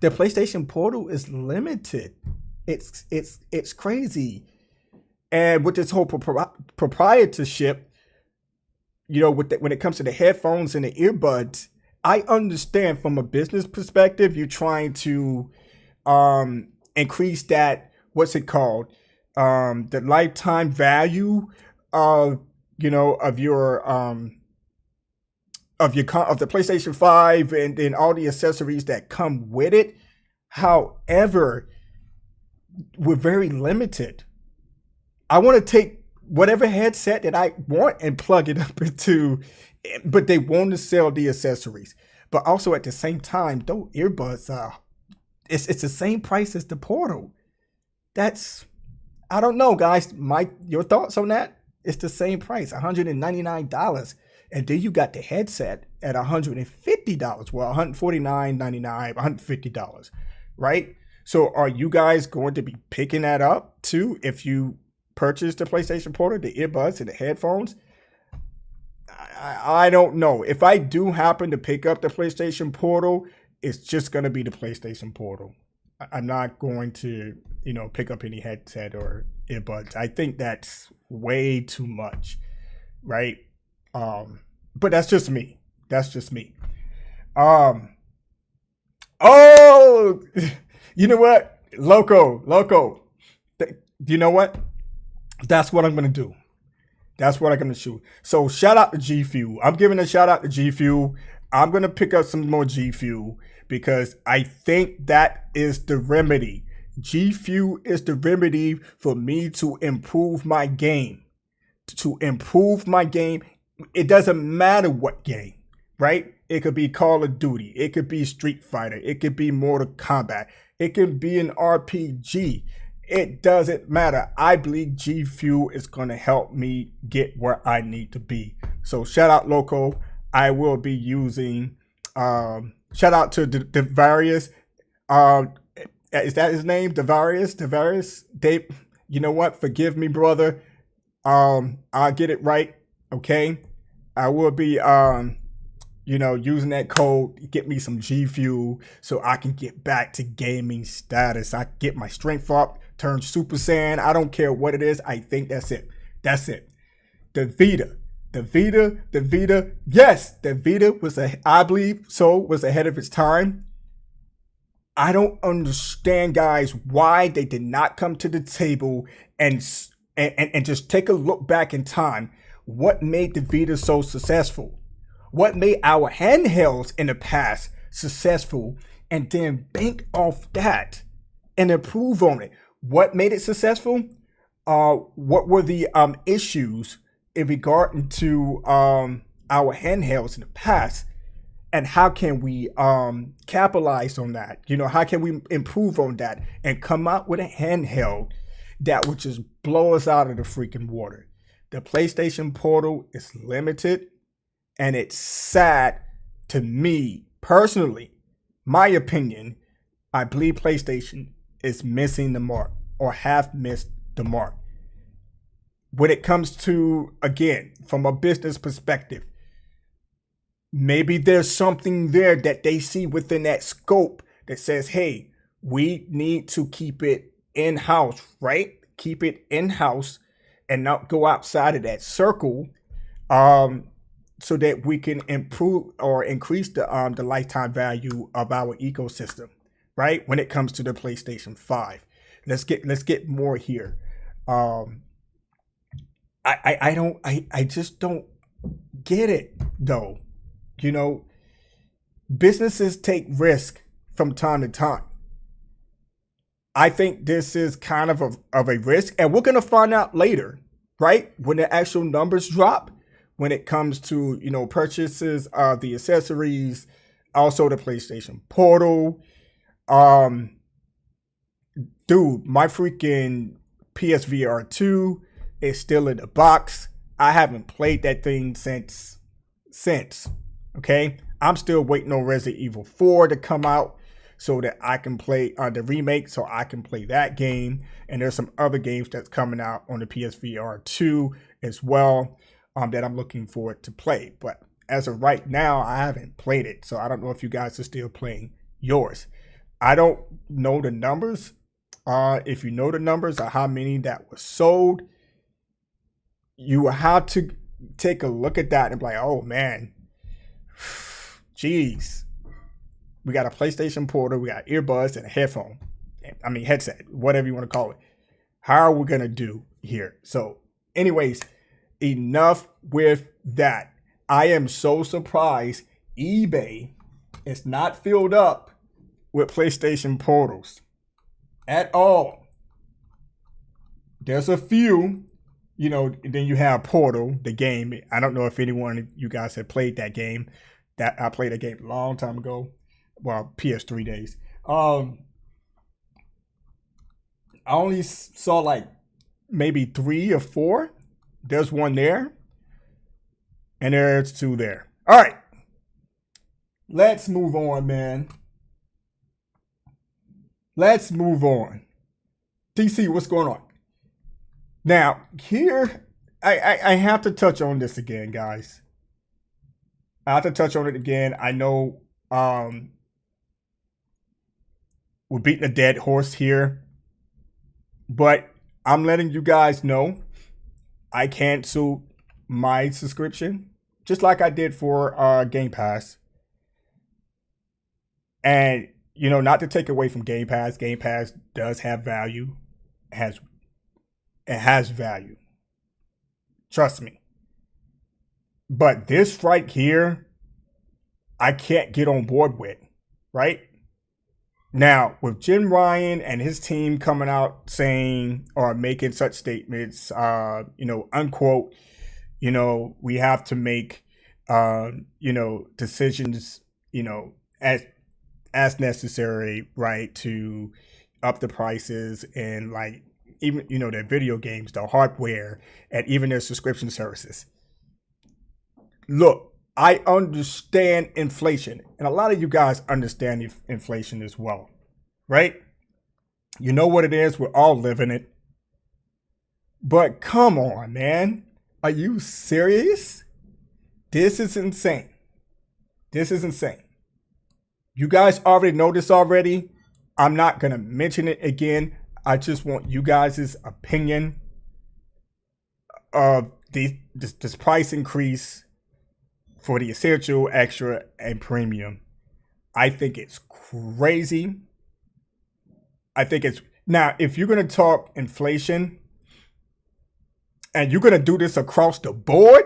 The PlayStation Portal is limited. It's crazy. And with this whole proprietorship, you know, when it comes to the headphones and the earbuds, I understand from a business perspective, you're trying to increase that, what's it called? The lifetime value of, you know, of the PlayStation 5 and then all the accessories that come with it. However, we're very limited. I want to take whatever headset that I want and plug it up into, but they want to sell the accessories. But also at the same time, those earbuds it's the same price as the Portal. That's, I don't know, guys. Your thoughts on that? It's the same price, $199. And then you got the headset at $150. Well, $149.99, $150, right? So are you guys going to be picking that up too if you purchase the PlayStation Portal, the earbuds and the headphones? I don't know. If I do happen to pick up the PlayStation Portal, it's just going to be the PlayStation Portal. I'm not going to, you know, pick up any headset or earbuds. I think that's way too much, right? But that's just me. Oh, you know what? Loco. You know what? That's what I'm gonna do. That's what I'm gonna shoot. So shout out to G Fuel. I'm giving a shout out to G Fuel. I'm gonna pick up some more G Fuel because I think that is the remedy. G Fuel is the remedy for me to improve my game. To improve my game, it doesn't matter what game, right? It could be Call of Duty, it could be Street Fighter, it could be Mortal Kombat, it could be an RPG. It doesn't matter. I believe G Fuel is going to help me get where I need to be. So shout out Loco. I will be using. Shout out to the various. Um, is that his name? Devarius. Devarius. Dave. You know what? Forgive me, brother. I'll get it right. Okay. I will be using that code to get me some G Fuel so I can get back to gaming status. I get my strength up, turn Super Saiyan. I don't care what it is. I think that's it. That's it. The Vita. The Vita. The Vita. Yes, the Vita I believe so, was ahead of its time. I don't understand, guys, why they did not come to the table and just take a look back in time. What made the Vita so successful? What made our handhelds in the past successful, and then bank off that and improve on it? What made it successful? What were the issues in regard to our handhelds in the past? And how can we capitalize on that? How can we improve on that and come out with a handheld that would just blow us out of the freaking water? The PlayStation Portal is limited, and it's sad to me personally. My opinion, I believe PlayStation is missing the mark or have missed the mark. When it comes to, again, from a business perspective, maybe there's something there that they see within that scope that says, hey, we need to keep it in-house, right? Keep it in-house and not go outside of that circle, so that we can improve or increase the lifetime value of our ecosystem, right? When it comes to the PlayStation 5. Let's get more here. I just don't get it though. Businesses take risk from time to time. I think this is kind of a risk, and we're gonna find out later, right? When the actual numbers drop, when it comes to purchases of the accessories, also the PlayStation Portal. Dude, my freaking PSVR 2 is still in the box. I haven't played that thing since. Okay, I'm still waiting on Resident Evil 4 to come out so that I can play the remake, so I can play that game. And there's some other games that's coming out on the PSVR 2 as well, that I'm looking forward to play. But as of right now, I haven't played it, so I don't know if you guys are still playing yours. I don't know the numbers. If you know the numbers of how many that was sold, you will have to take a look at that and be like, oh man, jeez. We got a PlayStation Portal, we got earbuds and a headphone. I mean, headset, whatever you want to call it. How are we going to do here? So, anyways, enough with that. I am so surprised eBay is not filled up with PlayStation Portals at all. There's a few, then you have Portal, the game. I don't know if anyone of you guys have played that game. That I played that game a long time ago. Well, PS3 days. I only saw like maybe 3 or 4. There's one there, and there's 2 there. All right, let's move on, man. Let's move on. DC, what's going on? Now, here, I have to touch on this again, guys. I have to touch on it again. I know we're beating a dead horse here, but I'm letting you guys know I canceled my subscription, just like I did for Game Pass. And, not to take away from Game Pass does have value, has It has value. Trust me. But this right here, I can't get on board with, right? Now, with Jim Ryan and his team coming out saying or making such statements, unquote, we have to make, decisions, as necessary, right, to up the prices and like even their video games, the hardware, and even their subscription services. Look, I understand inflation, and a lot of you guys understand inflation as well, right? You know what it is. We're all living it. But come on, man. Are you serious? This is insane. This is insane. You guys already know this already. I'm not going to mention it again. I just want you guys' opinion of this price increase for the essential, extra, and premium. I think it's crazy. I think it's now, if you're going to talk inflation and you're going to do this across the board,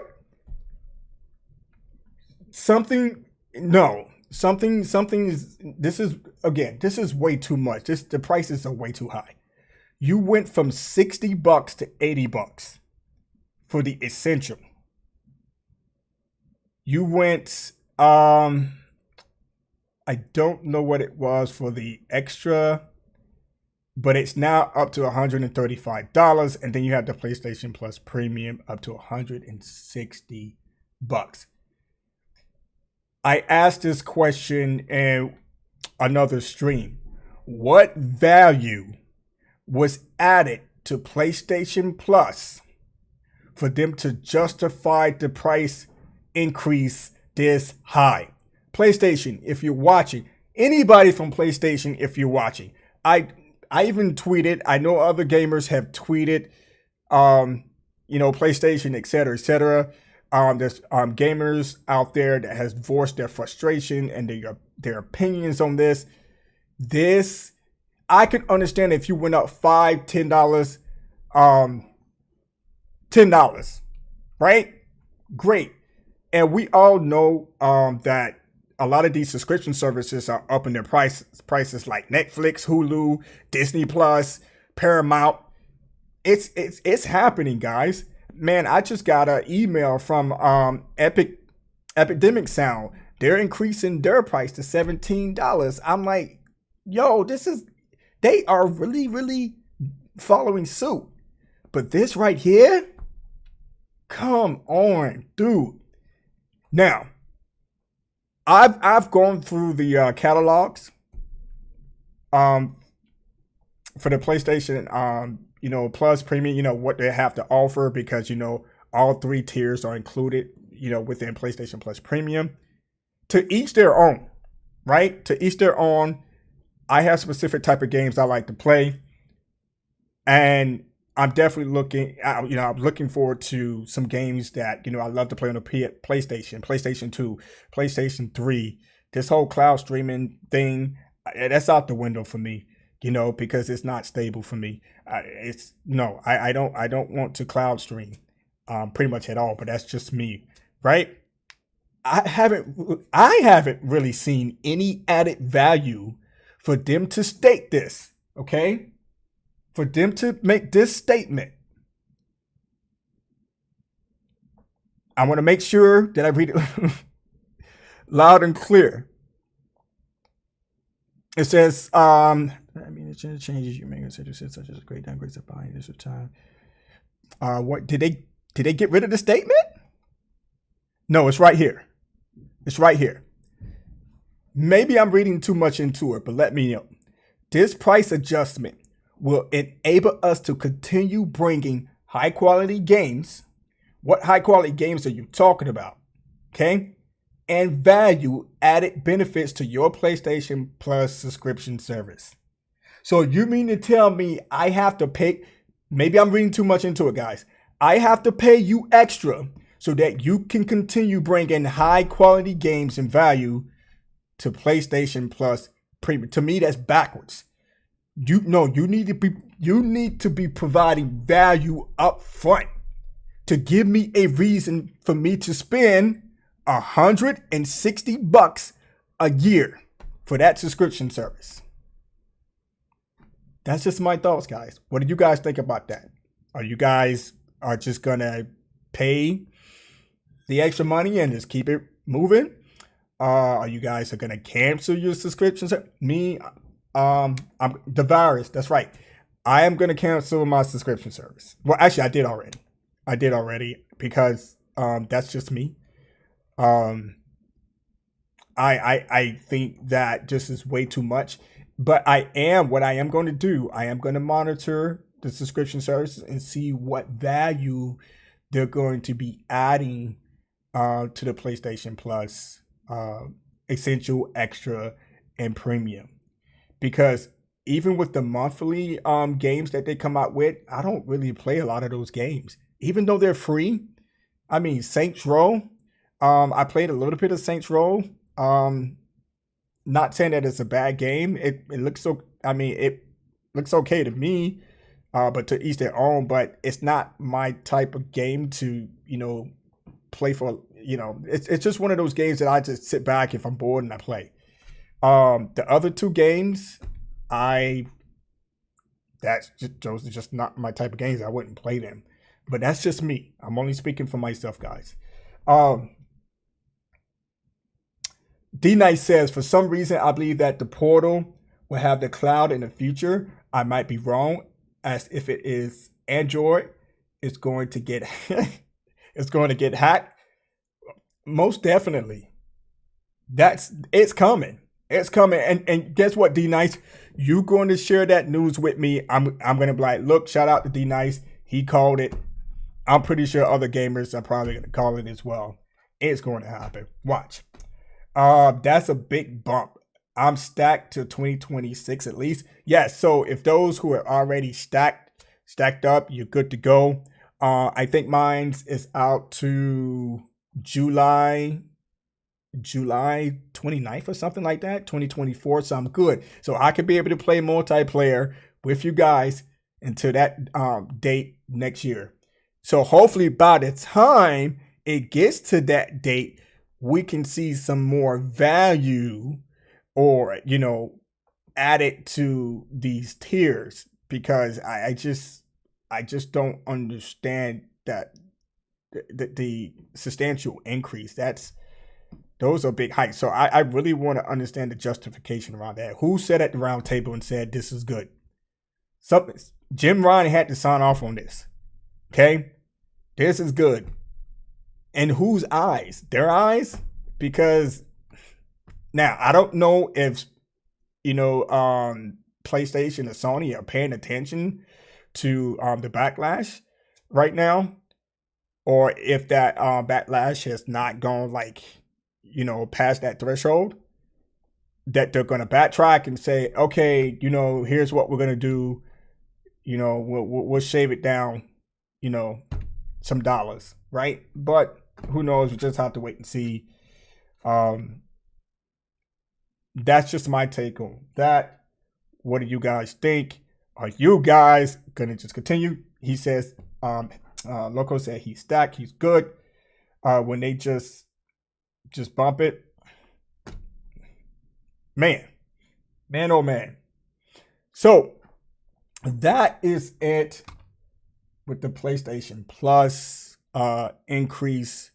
something is, this is way too much. The prices are way too high. You went from $60 to $80 for the essential. You went, I don't know what it was for the extra, but it's now up to $135. And then you have the PlayStation Plus Premium up to $160. I asked this question in another stream. What value was added to PlayStation Plus for them to justify the price increase this high? PlayStation, if you're watching, anybody from PlayStation, if you're watching, I even tweeted, I know other gamers have tweeted, PlayStation, etc. There's gamers out there that has voiced their frustration and their opinions on this. This, I can understand if you went up $5, $10, $10, right? Great. And we all know that a lot of these subscription services are upping their prices like Netflix, Hulu, Disney Plus, Paramount. It's happening, guys. Man, I just got an email from Epidemic Sound. They're increasing their price to $17. I'm like, yo, they are really, really following suit. But this right here, come on, dude. Now, I've gone through the catalogs for the PlayStation Plus Premium, what they have to offer, because all three tiers are included, within PlayStation Plus Premium. To each their own, right? To each their own. I have specific type of games I like to play, and I'm definitely I'm looking forward to some games that, I love to play on the PlayStation 2, PlayStation 3. This whole cloud streaming thing, that's out the window for me, because it's not stable for me. I don't want to cloud stream pretty much at all, but that's just me, right? I haven't really seen any added value for them to state this, okay? For them to make this statement. I want to make sure that I read it loud and clear. It says, the changes you make such as a great downgrades of buying this time. What did they get rid of the statement? No, it's right here. It's right here. Maybe I'm reading too much into it, but let me know. This price adjustment will enable us to continue bringing high quality games. What high quality games are you talking about? Okay. And value added benefits to your PlayStation Plus subscription service. So you mean to tell me I have to pay? Maybe I'm reading too much into it, guys. I have to pay you extra so that you can continue bringing high quality games and value to PlayStation Plus Premium. To me, that's backwards. you need to be providing value up front to give me a reason for me to spend $160 a year for that subscription service. That's just my thoughts, guys. What do you guys think about that? Are you guys are just gonna pay the extra money and just keep it moving? Are you guys are gonna cancel your subscriptions? Me, I'm the virus. That's right. I am gonna cancel my subscription service. Well, actually, I did already. I did already because that's just me. Um, I think that just is way too much. But what I am going to do. I am going to monitor the subscription services and see what value they're going to be adding to the PlayStation Plus Essential, Extra, and Premium. Because even with the monthly games that they come out with, I don't really play a lot of those games, even though they're free. I mean, Saints Row. I played a little bit of Saints Row. Not saying that it's a bad game. It looks so. I mean, it looks okay to me. But to each their own. But it's not my type of game to play for. It's just one of those games that I just sit back if I'm bored and I play. The other two games, those are just not my type of games. I wouldn't play them. But that's just me. I'm only speaking for myself, guys. D Nice says, for some reason, I believe that the portal will have the cloud in the future. I might be wrong, as if it is Android, it's going to get it's going to get hacked. Most definitely, it's coming. It's coming, and guess what, D Nice, you going to share that news with me? I'm going to be like, look, shout out to D Nice, he called it. I'm pretty sure other gamers are probably going to call it as well. It's going to happen. Watch. That's a big bump. I'm stacked to 2026 at least. Yeah, so if those who are already stacked up, you're good to go. I think mine's is out to July 29th or something like that, 2024. So I'm good. So I could be able to play multiplayer with you guys until that date next year. So hopefully by the time it gets to that date, we can see some more value or, added to these tiers, because I just don't understand that the substantial increase. Those are big hikes. So I really want to understand the justification around that. Who sat at the round table and said this is good? Something. Jim Ryan had to sign off on this. Okay, this is good. And whose eyes? Their eyes? Because now I don't know if PlayStation or Sony are paying attention to the backlash right now, or if that backlash has not gone past that threshold, that they're going to backtrack and say, okay, here's what we're going to do. We'll shave it down, some dollars, right? But who knows? We just have to wait and see. That's just my take on that. What do you guys think? Are you guys gonna just continue? He says, Loco said he's stacked, he's good. When they just bump it, man, oh man. So that is it with the PlayStation Plus increase.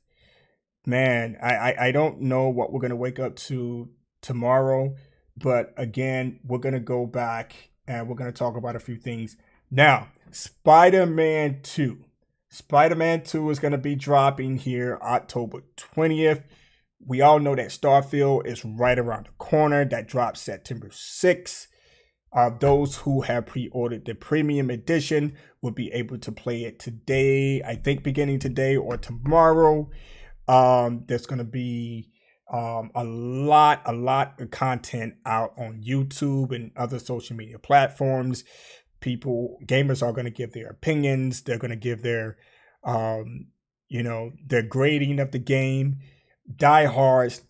Man, I don't know what we're gonna wake up to tomorrow, but again, we're gonna go back and we're gonna talk about a few things. Now, Spider-Man 2. Spider-Man 2 is gonna be dropping here October 20th. We all know that Starfield is right around the corner. That drops September 6th. Those who have pre-ordered the premium edition will be able to play it today, I think beginning today or tomorrow. There's going to be a lot of content out on YouTube and other social media platforms. Gamers are going to give their opinions. They're going to give their their grading of the game. Diehards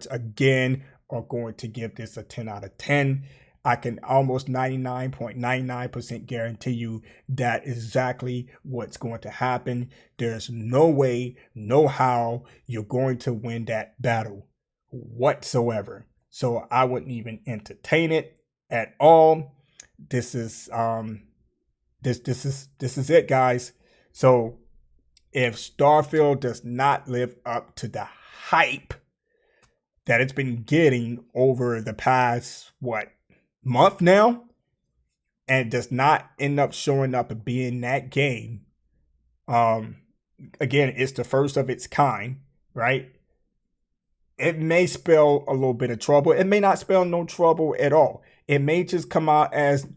again are going to give this a 10 out of 10. I can almost 99.99% guarantee you that is exactly what's going to happen. There's no way, no how you're going to win that battle whatsoever. So I wouldn't even entertain it at all. This is this is it, guys. So if Starfield does not live up to the hype that it's been getting over the past month now, and does not end up showing up and being that game, um, again, it's the first of its kind, right? It may spell a little bit of trouble. It may not spell no trouble at all. It may just come out as,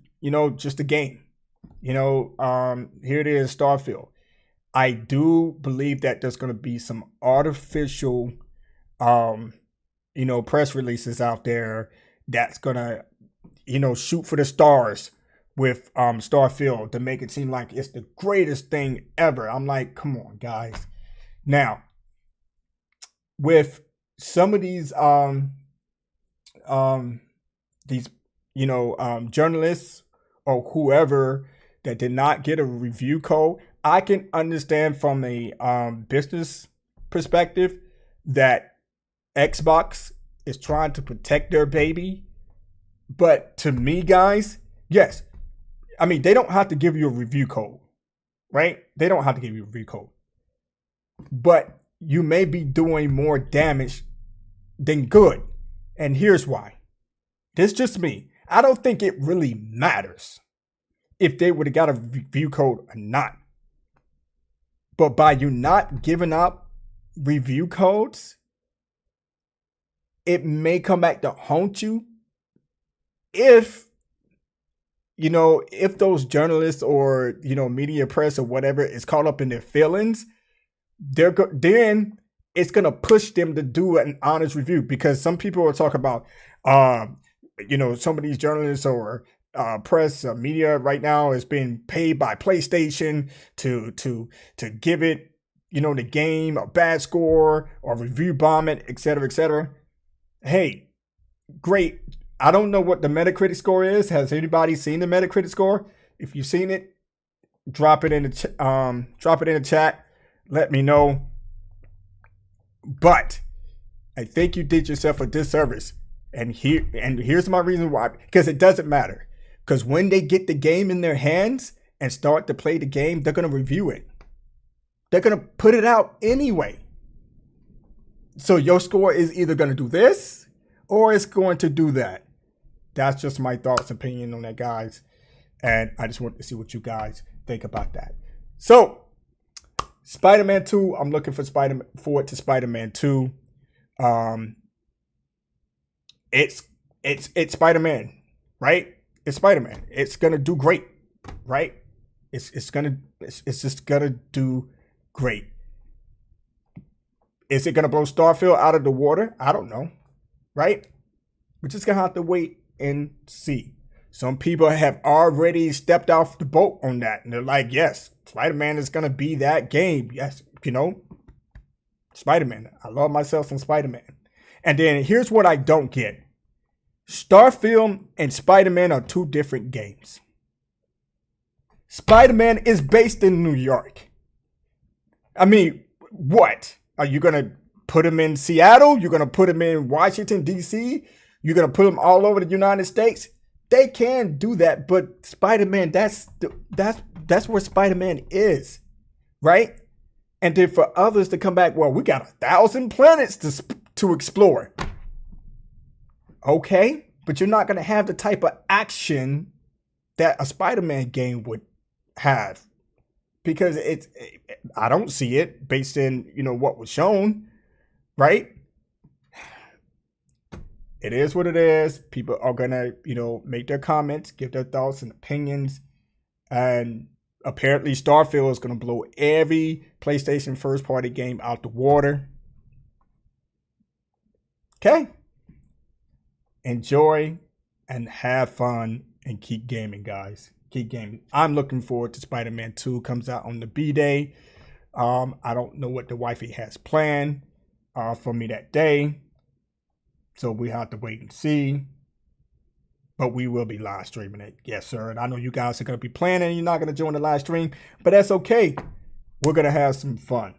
just a game. Here it is, Starfield. I do believe that there's going to be some artificial, press releases out there that's going to, shoot for the stars with Starfield to make it seem like it's the greatest thing ever. I'm like, come on, guys. Now, with some of these journalists or whoever that did not get a review code, I can understand from a business perspective that Xbox is trying to protect their baby. But to me, guys, yes, I mean, they don't have to give you a review code, right? They don't have to give you a review code. But you may be doing more damage than good. And here's why. This is just me. I don't think it really matters if they would have got a review code or not. But by you not giving up review codes, it may come back to haunt you if those journalists or, media press or whatever is caught up in their feelings. Then it's going to push them to do an honest review, because some people are talking about, some of these journalists or press media right now is being paid by PlayStation to give it, the game a bad score or review bomb it, et cetera, et cetera. Hey, great. I don't know what the Metacritic score is. Has anybody seen the Metacritic score? If you've seen it, drop it in the chat. Let me know. But I think you did yourself a disservice. And here's my reason why. Because it doesn't matter. Because when they get the game in their hands and start to play the game, they're going to review it. They're going to put it out anyway. So your score is either going to do this or it's going to do that. That's just my thoughts, opinion on that, guys. And I just want to see what you guys think about that. So, Spider-Man 2, I'm looking forward to Spider-Man 2. It's Spider-Man, right? It's Spider-Man. It's gonna do great, right? It's just gonna do great. Is it gonna blow Starfield out of the water? I don't know, right? We're just gonna have to wait and see. Some people have already stepped off the boat on that, and they're like, yes, Spider-Man is gonna be that game. Yes, Spider-Man. I love myself some Spider-Man. And then here's what I don't get. Starfield and Spider-Man are two different games. Spider-Man is based in New York. I mean, what? Are you going to put him in Seattle? You're going to put him in Washington, D.C.? You're going to put him all over the United States? They can do that, but Spider-Man, that's where Spider-Man is, right? And then for others to come back, well, we got 1,000 planets to explore. Okay, but you're not going to have the type of action that a Spider-Man game would have, because I don't see it based in, what was shown, right? It is what it is. People are going to, make their comments, give their thoughts and opinions. And apparently Starfield is going to blow every PlayStation first party game out the water. Okay. Enjoy and have fun and keep gaming, guys. Keep gaming. I'm looking forward to Spider-Man 2 comes out on the B-Day. I don't know what the wifey has planned for me that day. So we have to wait and see. but we will be live streaming it. Yes, sir. And I know you guys are going to be playing and you're not going to join the live stream, but that's okay. We're going to have some fun.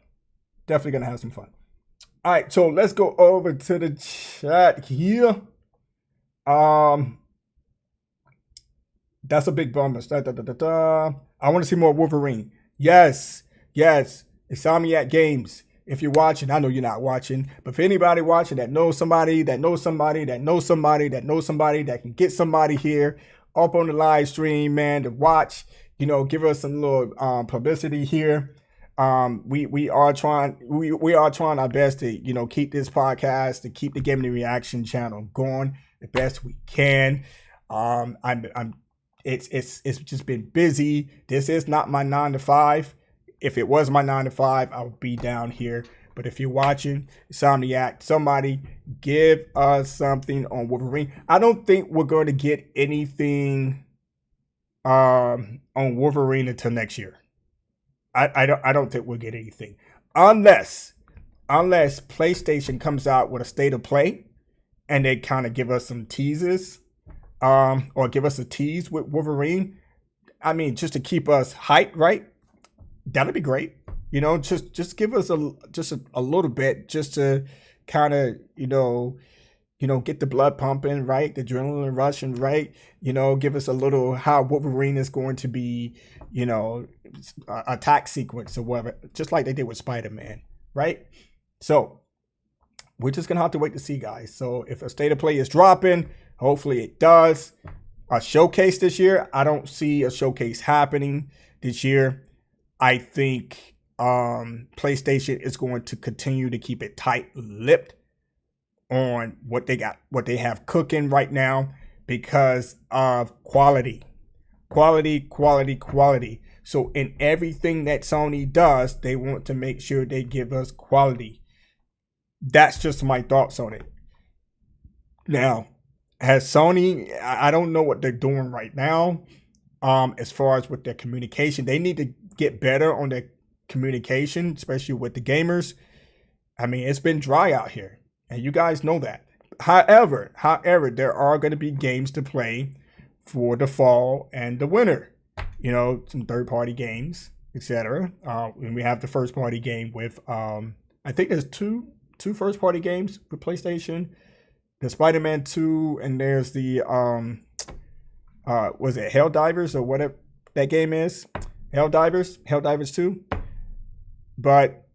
Definitely going to have some fun. All right, so let's go over to the chat here. That's a big bummer. I want to see more Wolverine. Yes. Insomniac Games. If you're watching, I know you're not watching, but for anybody watching that knows somebody, that knows somebody, that knows somebody, that knows somebody, that can get somebody here up on the live stream, man, to watch, give us some little publicity here. We are trying our best to, keep this podcast, to keep the Gaming Reaction channel going the best we can. It's just been busy. This is not my 9 to 5. If it was my 9 to 5, I would be down here. But if you're watching, Insomniac, somebody give us something on Wolverine. I don't think we're going to get anything on Wolverine until next year. I don't think we'll get anything unless PlayStation comes out with a state of play and they kind of give us some teases, or give us a tease with Wolverine. I mean, just to keep us hyped, right? That'd be great. Just give us a little bit, just to kind of get the blood pumping, right? The adrenaline rushing, right? Give us a little how Wolverine is going to be, attack sequence or whatever, just like they did with Spider-Man, right? So we're just gonna have to wait to see, guys. So if a state of play is dropping, hopefully it does. A showcase this year, I don't see a showcase happening this year. I think PlayStation is going to continue to keep it tight-lipped on what they have cooking right now because of quality. So in everything that Sony does, they want to make sure they give us quality. That's just my thoughts on it. Now, has Sony, I don't know what they're doing right now as far as with their communication. They need to get better on their communication, especially with the gamers. I mean, it's been dry out here, and you guys know that. However, there are going to be games to play for the fall and the winter. Some third-party games, etc. And we have the first-party game with, I think there's two first-party games for PlayStation. The Spider-Man 2, and there's the, was it Helldivers or whatever that game is? Helldivers 2. But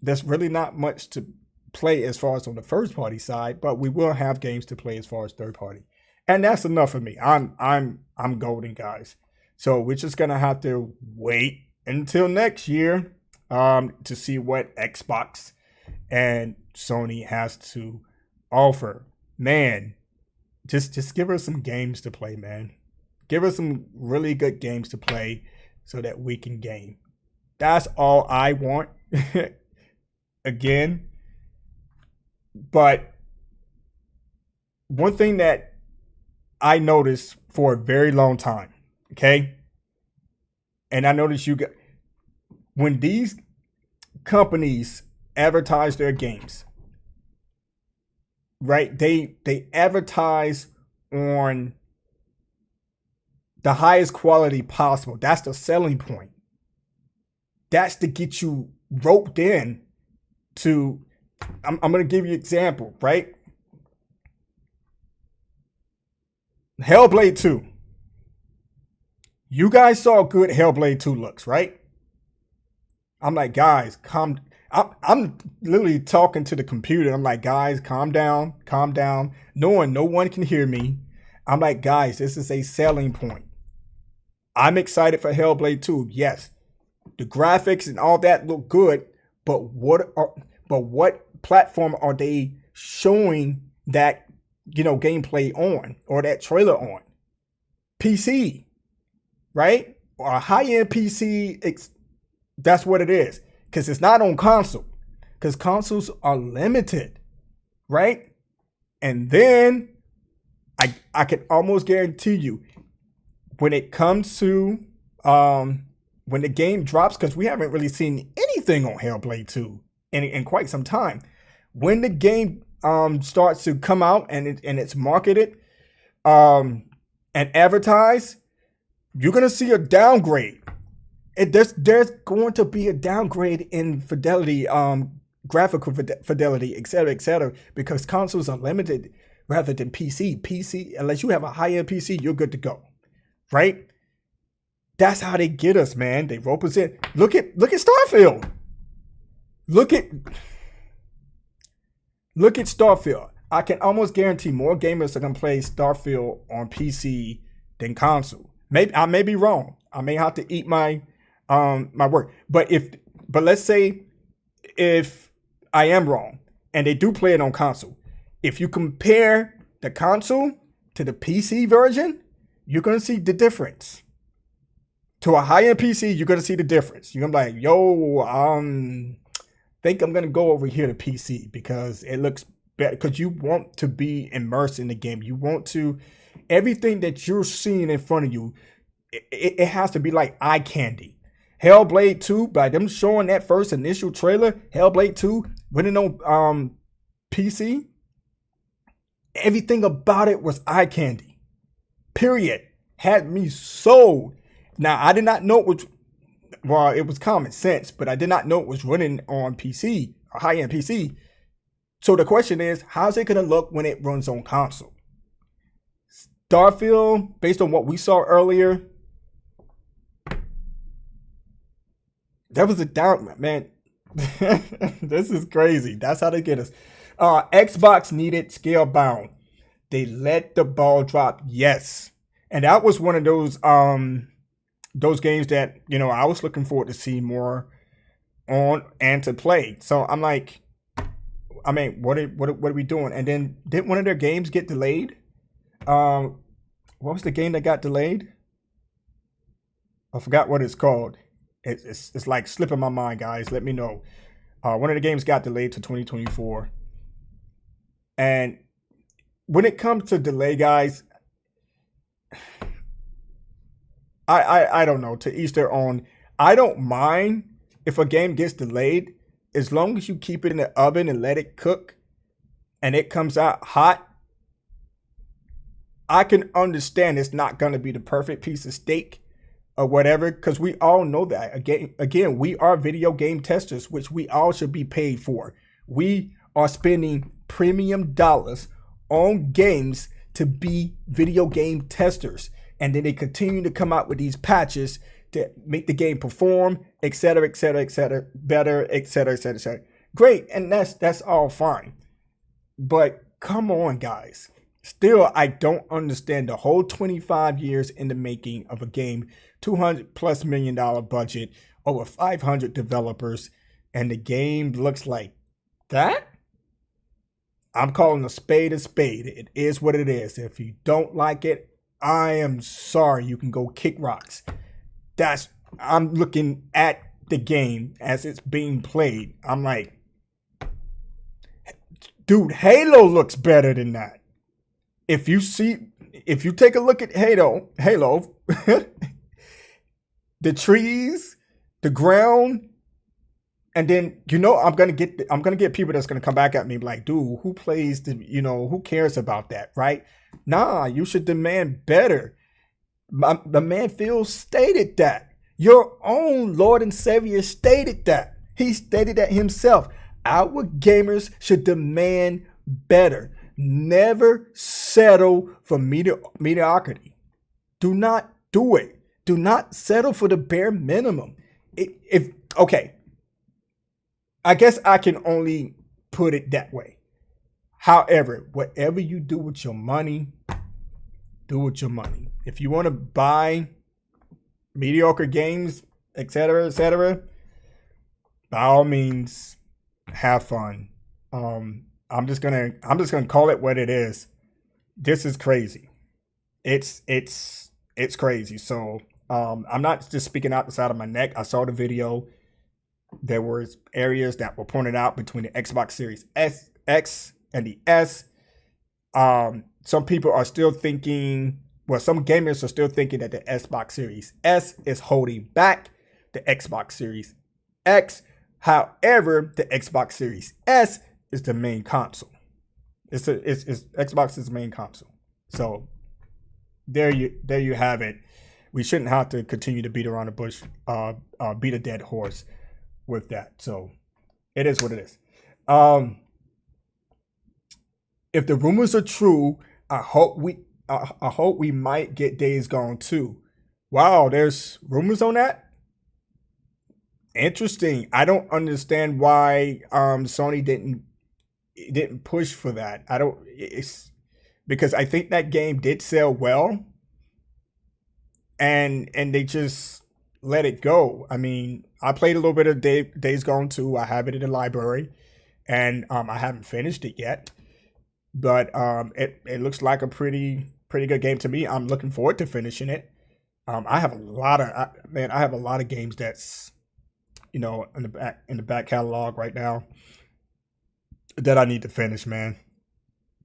there's really not much to play as far as on the first party side, but we will have games to play as far as third party. And that's enough for me. I'm golden, guys. So we're just gonna have to wait until next year to see what Xbox and Sony has to offer. Man, just give us some games to play, man. Give us some really good games to play so that we can game. That's all I want. Again. But one thing that I noticed for a very long time, okay? And I noticed when these companies advertise their games, right? They advertise on the highest quality possible. That's the selling point. That's to get you roped in to, I'm going to give you an example, right? Hellblade 2. You guys saw good Hellblade 2 looks, right? I'm like, guys, I'm literally talking to the computer. I'm like, guys, calm down. Knowing no one can hear me. I'm like, guys, this is a selling point. I'm excited for Hellblade 2. Yes, the graphics and all that look good, but what platform are they showing that gameplay on, or that trailer on? PC, right? Or a high-end PC. That's what it is, because it's not on console, because consoles are limited, right? And then I can almost guarantee you, when it comes to when the game drops, because we haven't really seen anything on Hellblade 2 in quite some time. When the game starts to come out and it's marketed, and advertise, you're gonna see a downgrade. There's going to be a downgrade in fidelity, graphical fidelity, et cetera, because consoles are limited rather than PC. PC, unless you have a high-end PC, you're good to go, right? That's how they get us, man. They rope us in. Look at Starfield. Look at Starfield. I can almost guarantee more gamers are gonna play Starfield on PC than console. Maybe I may be wrong. I may have to eat my word. But let's say if I am wrong and they do play it on console, if you compare the console to the PC version, you're gonna see the difference. To a high-end PC, you're gonna see the difference. You're gonna be like, yo, think I'm gonna go over here to PC because it looks better. Because you want to be immersed in the game. You want to, everything that you're seeing in front of you, it has to be like eye candy. Hellblade 2, by them showing that first initial trailer, Hellblade 2, winning on PC, everything about it was eye candy. Period. Had me sold. Now, I did not know which, well, it was common sense, but I did not know it was running on PC, a high-end PC. So the question is, how's it going to look when it runs on console? Starfield, based on what we saw earlier, that was a down, man. This is crazy. That's how they get us. Xbox needed scale bound. They let the ball drop. Yes. And that was one of those games that, I was looking forward to see more on and to play. So I'm like, I mean, what are we doing? And then didn't one of their games get delayed? What was the game that got delayed? I forgot what it's called. It's like slipping my mind, guys. Let me know. One of the games got delayed to 2024. And when it comes to delay, guys, I don't know. To each their own. I don't mind if a game gets delayed as long as you keep it in the oven and let it cook and it comes out hot. I can understand it's not going to be the perfect piece of steak or whatever, because we all know that. Again, we are video game testers, which we all should be paid for. We are spending premium dollars on games to be video game testers. And then they continue to come out with these patches to make the game perform, et cetera, better, et cetera. Great, and that's all fine. But come on, guys. Still, I don't understand the whole 25 years in the making of a game, $200+ million budget, over 500 developers, and the game looks like that? I'm calling a spade a spade. It is what it is. If you don't like it, I am sorry. You can go kick rocks. I'm looking at the game as it's being played. I'm like, dude, Halo looks better than that. If you take a look at Halo, the trees, the ground, and then I'm gonna get people that's gonna come back at me like, dude, who plays who cares about that, right? Nah, you should demand better. The man Phil stated that. Your own Lord and Savior stated that. He stated that himself. Our gamers should demand better. Never settle for mediocrity. Do not do it. Do not settle for the bare minimum. Okay, I guess I can only put it that way. However, whatever you do with your money, do with your money. If you want to buy mediocre games, etc., by all means, have fun. I'm just gonna call it what it is. This is crazy. It's crazy. So I'm not just speaking out the side of my neck. I saw the video. There was areas that were pointed out between the Xbox Series X and the S. Some people are still thinking, some gamers are still thinking that the Xbox Series S is holding back the Xbox Series X. However, the Xbox Series S is the main console. It's Xbox is the main console. So there you have it. We shouldn't have to continue to beat around the bush, beat a dead horse with that. So it is what it is. Um, if the rumors are true, I hope we might get Days Gone too. Wow, there's rumors on that. Interesting. I don't understand why Sony didn't push for that. I don't. It's because I think that game did sell well, and they just let it go. I mean, I played a little bit of Days Gone 2. I have it in the library, and I haven't finished it yet. But it looks like a pretty good game to me. I'm looking forward to finishing it. I have a lot of man. I have a lot of games that's in the back catalog right now that I need to finish. Man,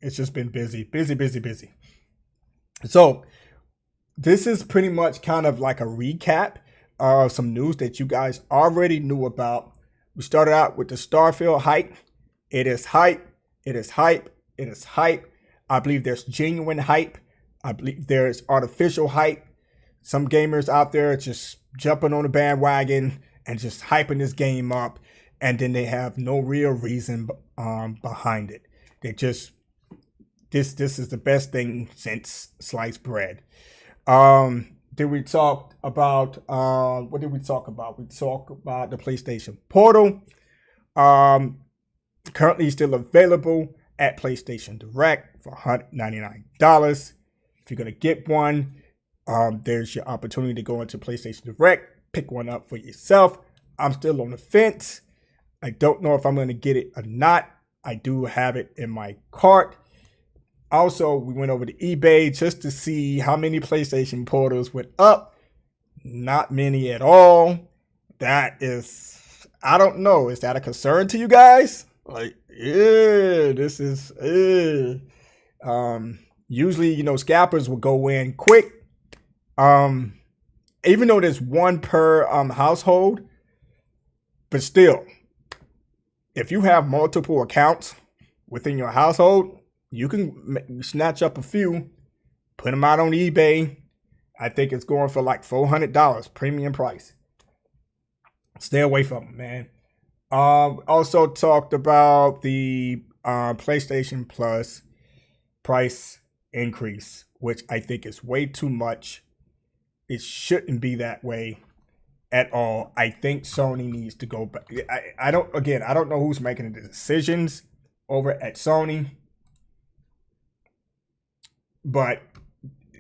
it's just been busy, busy, busy, busy. So this is pretty much kind of like a recap of some news that you guys already knew about. We started out with the Starfield hype. It is hype. It is hype. It is hype. I believe there's genuine hype. I believe there's artificial hype. Some gamers out there just jumping on the bandwagon and just hyping this game up, and then they have no real reason behind it. They just this is the best thing since sliced bread. Did we talk about what did we talk about? We talked about the PlayStation Portal. Um, Currently still available at PlayStation Direct for $199. If you're gonna get one, there's your opportunity to go into PlayStation Direct, pick one up for yourself. I'm still on the fence. I don't know if I'm gonna get it or not. I do have it in my cart. Also, we went over to eBay just to see how many PlayStation Portals went up. Not many at all. That is, I don't know. Is that a concern to you guys? Like, yeah, this is, usually, scalpers will go in quick. Even though there's one per household, but still, if you have multiple accounts within your household, you can snatch up a few, put them out on eBay. I think it's going for like $400 premium price. Stay away from them, man. Also talked about the PlayStation Plus price increase, which I think is way too much. It shouldn't be that way at all. I think Sony needs to go back. I don't know who's making the decisions over at Sony, but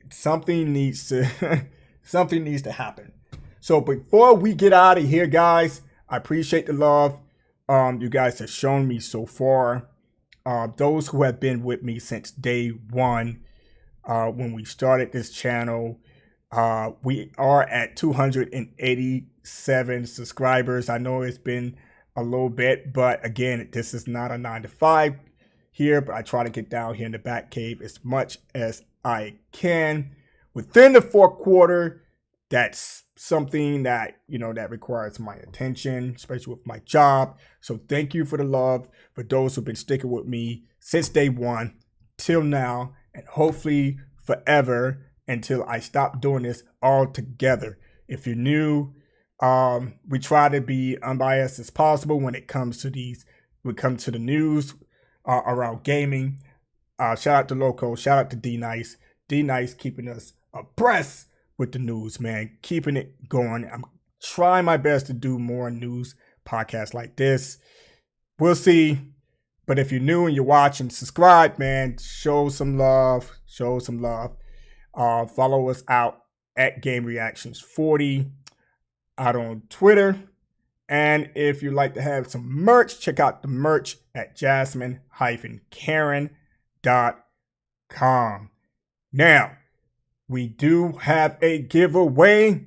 something needs to something needs to happen. So before we get out of here, guys, I appreciate the love you guys have shown me so far. Those who have been with me since day one, when we started this channel, we are at 287 subscribers. I know it's been a little bit, but again, this is not a 9 to 5 here, but I try to get down here in the back cave as much as I can within the fourth quarter. That's something that, that requires my attention, especially with my job. So thank you for the love for those who've been sticking with me since day one till now, and hopefully forever until I stop doing this altogether. If you're new, we try to be unbiased as possible when it comes to the news around gaming. Shout out to Loco, shout out to D Nice. D Nice keeping us abreast with the news, man. Keeping it going. I'm trying my best to do more news podcasts like this. We'll see. But if you're new and you're watching, subscribe, man. Show some love. Show some love. Follow us out at Game Reactions 40 out on Twitter. And if you'd like to have some merch, check out the merch at jasmine-karen.com. Now, we do have a giveaway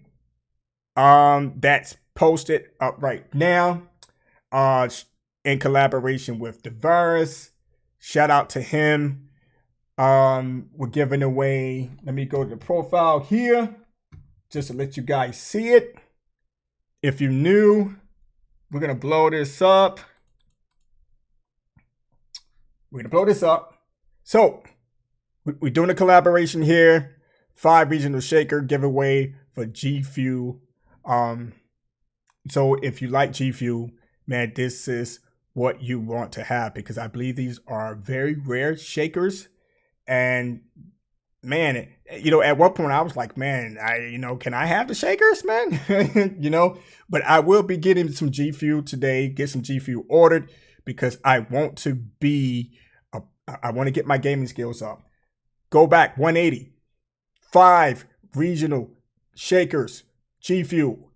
that's posted up right now in collaboration with DeVaris. Shout out to him. We're giving away, let me go to the profile here just to let you guys see it. If you're new, we're going to blow this up. So, we're doing a collaboration here 5 regional shaker giveaway for G Fuel. So if you like G Fuel, man, this is what you want to have, because I believe these are very rare shakers. And man, at one point I was like, man, can I have the shakers, man? But I will be getting some G Fuel today, get some G Fuel ordered, because I want to I want to get my gaming skills up. Go back 180, 5 regional shakers, G Fuel,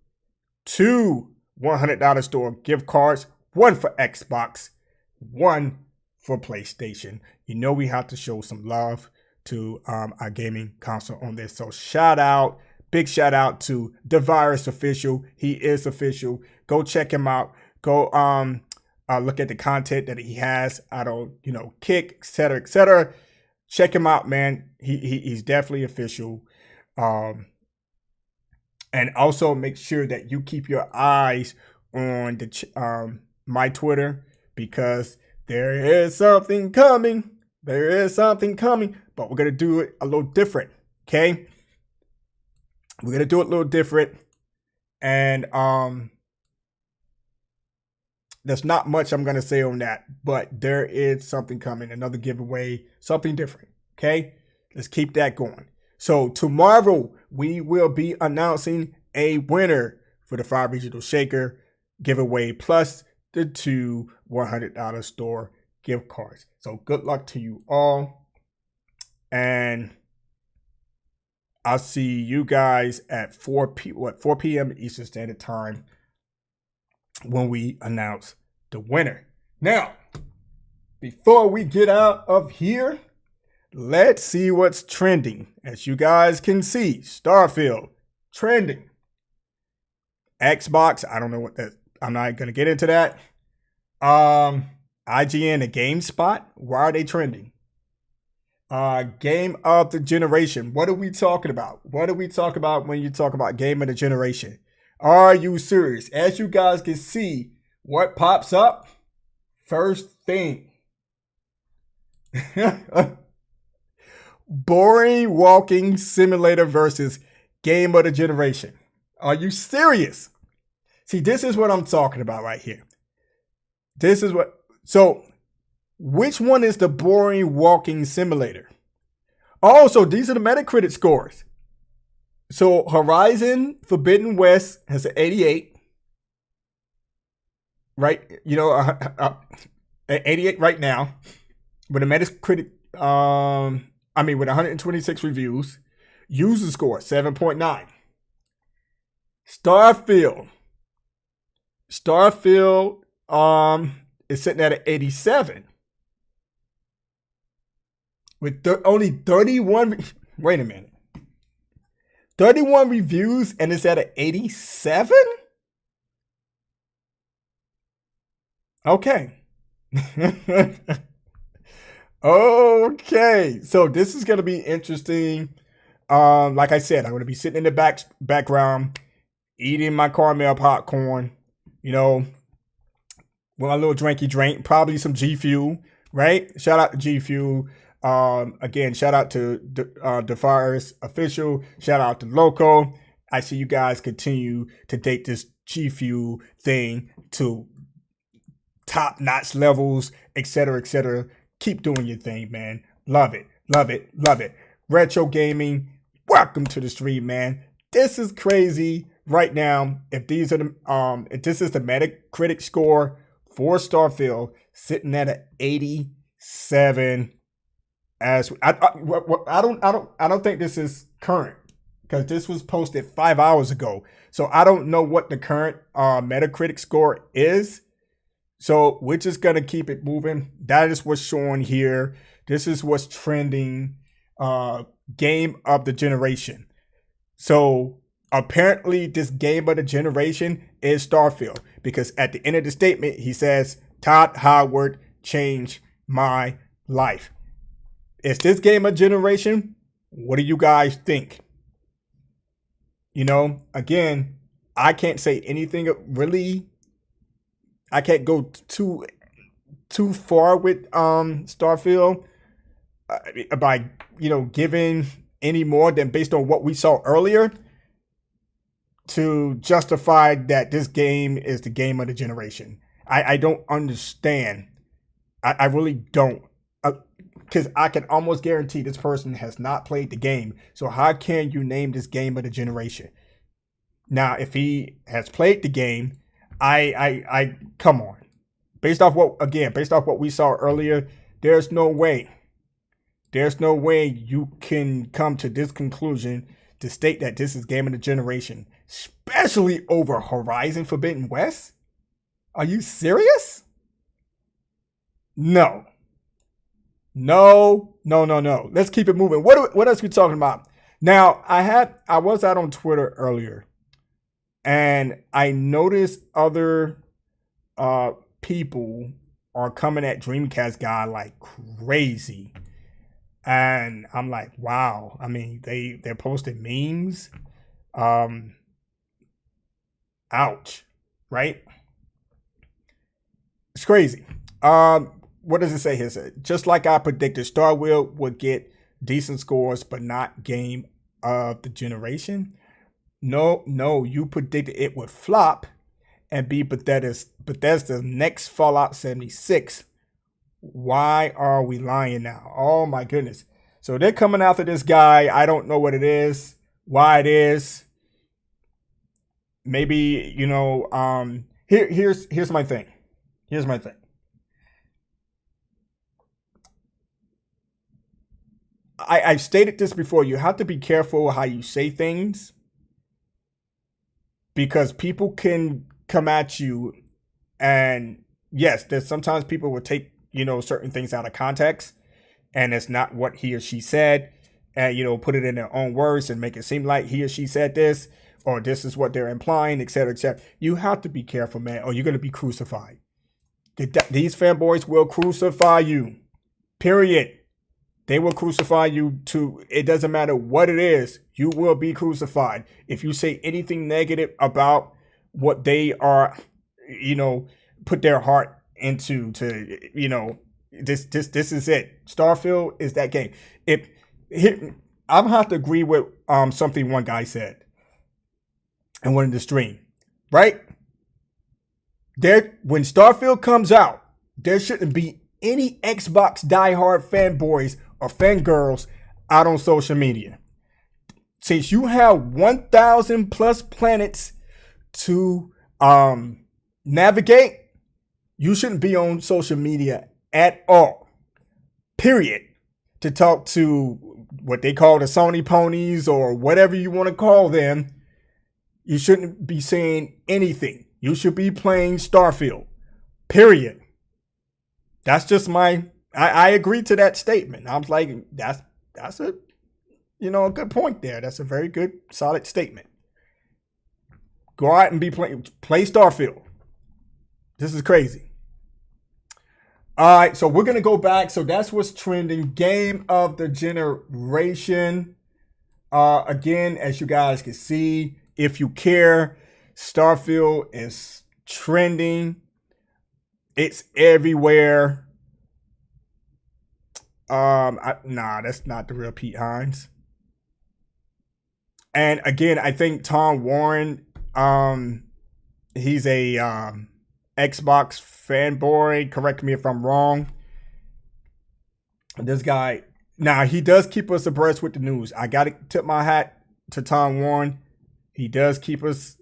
2 $100 store gift cards, 1 for Xbox, 1 for PlayStation. We have to show some love to our gaming console on this. So big shout out to The Virus Official. He is official. Go check him out. Go look at the content that he has out on Kick, etc., etc. Check him out, man. He's definitely official. And also make sure that you keep your eyes on my Twitter, because there is something coming. There is something coming, but we're going to do it a little different, okay? We're going to do it a little different. And there's not much I'm going to say on that, but there is something coming, another giveaway, something different, okay? Let's keep that going. So tomorrow we will be announcing a winner for the 5 regional shaker giveaway, plus the 2 $100 store gift cards. So good luck to you all, and I'll see you guys at 4 p.m. Eastern Standard Time when we announce the winner. Now, before we get out of here, let's see what's trending. As you guys can see, Starfield trending. Xbox, I don't know what that. I'm not gonna get into that. IGN and GameSpot, why are they trending? Game of the generation. What are we talking about? What do we talk about when you talk about game of the generation? Are you serious? As you guys can see, what pops up? First thing. Boring walking simulator versus game of the generation. Are you serious? See, this is what I'm talking about right here. So which one is the boring walking simulator? Also, these are the Metacritic scores. So Horizon Forbidden West has an 88. Right? 88 right now. With a Metacritic, with 126 reviews. User score, 7.9. Starfield is sitting at an 87. With only 31, wait a minute. 31 reviews and it's at an 87? Okay. Okay. So this is going to be interesting. Like I said, I'm going to be sitting in the background, eating my caramel popcorn, with my little drinky drink, probably some G Fuel, right? Shout out to G Fuel. Again, shout out to the Virus Official. Shout out to Loco. I see you guys continue to take this G Fuel thing to top-notch levels, etc., etc. Keep doing your thing, man. Love it, love it, love it. Retro gaming, welcome to the stream, man. This is crazy right now. If this is the Metacritic score for Starfield, sitting at an 87. As I don't think this is current, because this was posted 5 hours ago. So I don't know what the current Metacritic score is. So we're just gonna keep it moving. That is what's showing here. This is what's trending. Game of the generation. So apparently this game of the generation is Starfield, because at the end of the statement he says, Todd Howard changed my life. Is this game of generation? What do you guys think? Again, I can't say anything really. I can't go too far with Starfield by giving any more than based on what we saw earlier to justify that this game is the game of the generation. I don't understand. I really don't. Because I can almost guarantee this person has not played the game. So how can you name this game of the generation? Now, if he has played the game, I come on. Based off what we saw earlier, there's no way. There's no way you can come to this conclusion to state that this is game of the generation, especially over Horizon Forbidden West. Are you serious? No. No, no, no, no. Let's keep it moving. What else are we talking about? Now, I was out on Twitter earlier, and I noticed other people are coming at Dreamcast guy like crazy. And I'm like, wow. I mean, they're posting memes. Ouch. Right? It's crazy. What does it say here? Just like I predicted, Starfield would get decent scores, but not game of the generation. No, you predicted it would flop and be Bethesda's next Fallout 76. Why are we lying now? Oh my goodness. So they're coming after this guy. I don't know what it is, why it is. Maybe, here's my thing. Here's my thing. I've stated this before. You have to be careful how you say things because people can come at you, and yes, there's sometimes people will take certain things out of context, and it's not what he or she said, and put it in their own words and make it seem like he or she said this, or this is what they're implying, etc., etc. You have to be careful, man, or you're gonna be crucified. These fanboys will crucify you. Period. They will crucify you too. It doesn't matter what it is. You will be crucified. If you say anything negative about what they are, put their heart into this is it. Starfield is that game. I'm gonna have to agree with something one guy said in one of the stream, right? When Starfield comes out, there shouldn't be any Xbox diehard fanboys or fangirls out on social media. Since you have 1,000 plus planets to navigate, you shouldn't be on social media at all. Period. To talk to what they call the Sony ponies or whatever you want to call them, you shouldn't be saying anything. You should be playing Starfield. Period. That's just I agree to that statement. I was like, that's a a good point there. That's a very good, solid statement. Go out and play Starfield. This is crazy. All right, so we're gonna go back. So that's what's trending. Game of the generation. Again, as you guys can see, if you care, Starfield is trending. It's everywhere. That's not the real Pete Hines. And again, I think Tom Warren, he's a Xbox fanboy. Correct me if I'm wrong. This guy, he does keep us abreast with the news. I got to tip my hat to Tom Warren. He does keep us,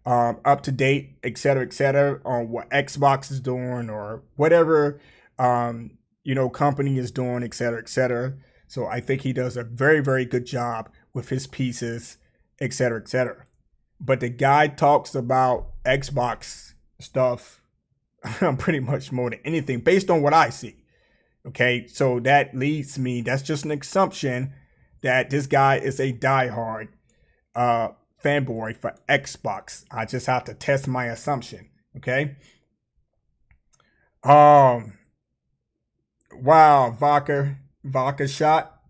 up to date, et cetera, on what Xbox is doing or whatever, company is doing, et cetera, et cetera. So I think he does a very, very good job with his pieces, et cetera, et cetera. But the guy talks about Xbox stuff pretty much more than anything based on what I see. Okay, so that leads me, that's just an assumption that this guy is a diehard fanboy for Xbox. I just have to test my assumption. Okay. Wow, vodka shot.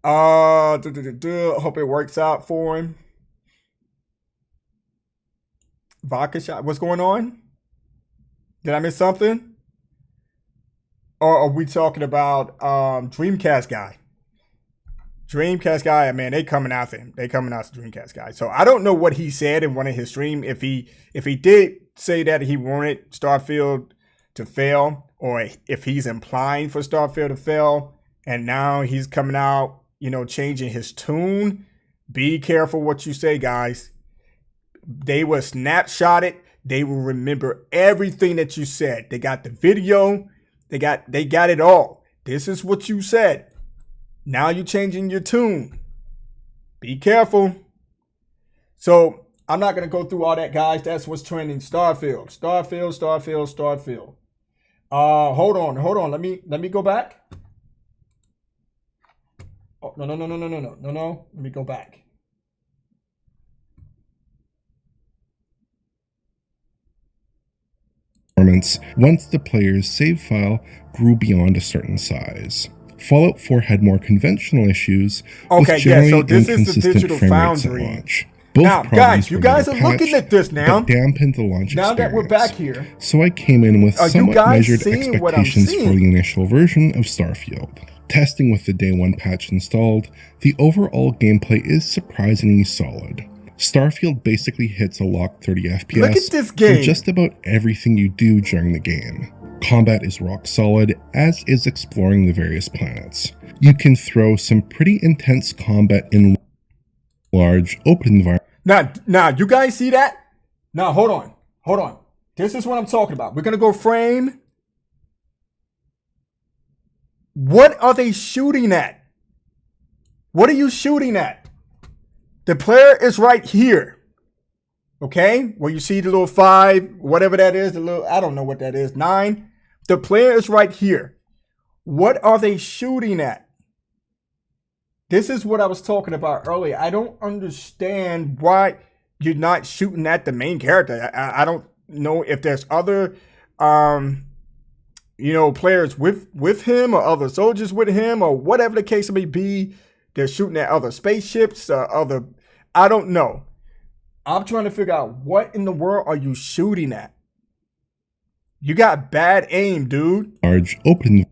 Hope it works out for him. Vodka shot. What's going on? Did I miss something? Or are we talking about Dreamcast guy? Dreamcast guy, man, they coming after him. They coming after Dreamcast guy. So I don't know what he said in one of his stream. If he did say that he wanted Starfield to fail, or if he's implying for Starfield to fail, and now he's coming out, changing his tune. Be careful what you say, guys. They will snapshot it. They will remember everything that you said. They got the video. They got it all. This is what you said. Now you're changing your tune. Be careful. So I'm not going to go through all that, guys. That's what's trending. Starfield. Hold on. Let me go back. Oh, no. Let me go back. Once the player's save file grew beyond a certain size. Fallout 4 had more conventional issues with generally so this is the inconsistent Digital frame rates at Foundry. launch. Both Now, guys, you guys are patched, looking at this now. But dampened the launch now experience. that we're back here, so I came in with somewhat measured expectations for the initial version of Starfield. Testing with the day one patch installed, the overall gameplay is surprisingly solid. Starfield basically hits a locked 30 FPS look at this game. for just about everything you do during the game. Combat is rock solid, as is exploring the various planets. You can throw some pretty intense combat in large open environments. Now, you guys see that? Now, hold on. This is what I'm talking about. We're going to go frame. What are they shooting at? What are you shooting at? The player is right here. Okay? Where you see the little 5, whatever that is, I don't know what that is, 9. The player is right here. What are they shooting at? This is what I was talking about earlier. I don't understand why you're not shooting at the main character. I don't know if there's other, players with him or other soldiers with him or whatever the case may be. They're shooting at other spaceships, I don't know. I'm trying to figure out what in the world are you shooting at? You got bad aim, dude. Large open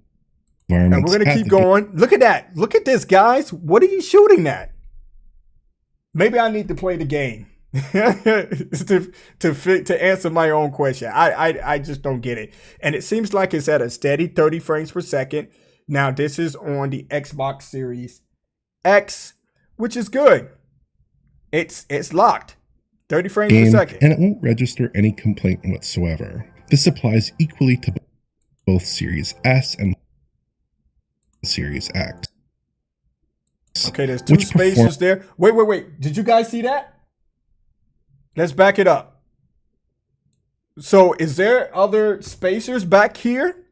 environments. And we're going to keep going. Look at that. Look at this, guys. What are you shooting at? Maybe I need to play the game to answer my own question. I just don't get it. And it seems like it's at a steady 30 frames per second. Now, this is on the Xbox Series X, which is good. It's locked. 30 frames per second. And it won't register any complaint whatsoever. This applies equally to both Series S and Series X. Okay, there's 2 spaces there. Wait. Did you guys see that? Let's back it up. So is there other spacers back here?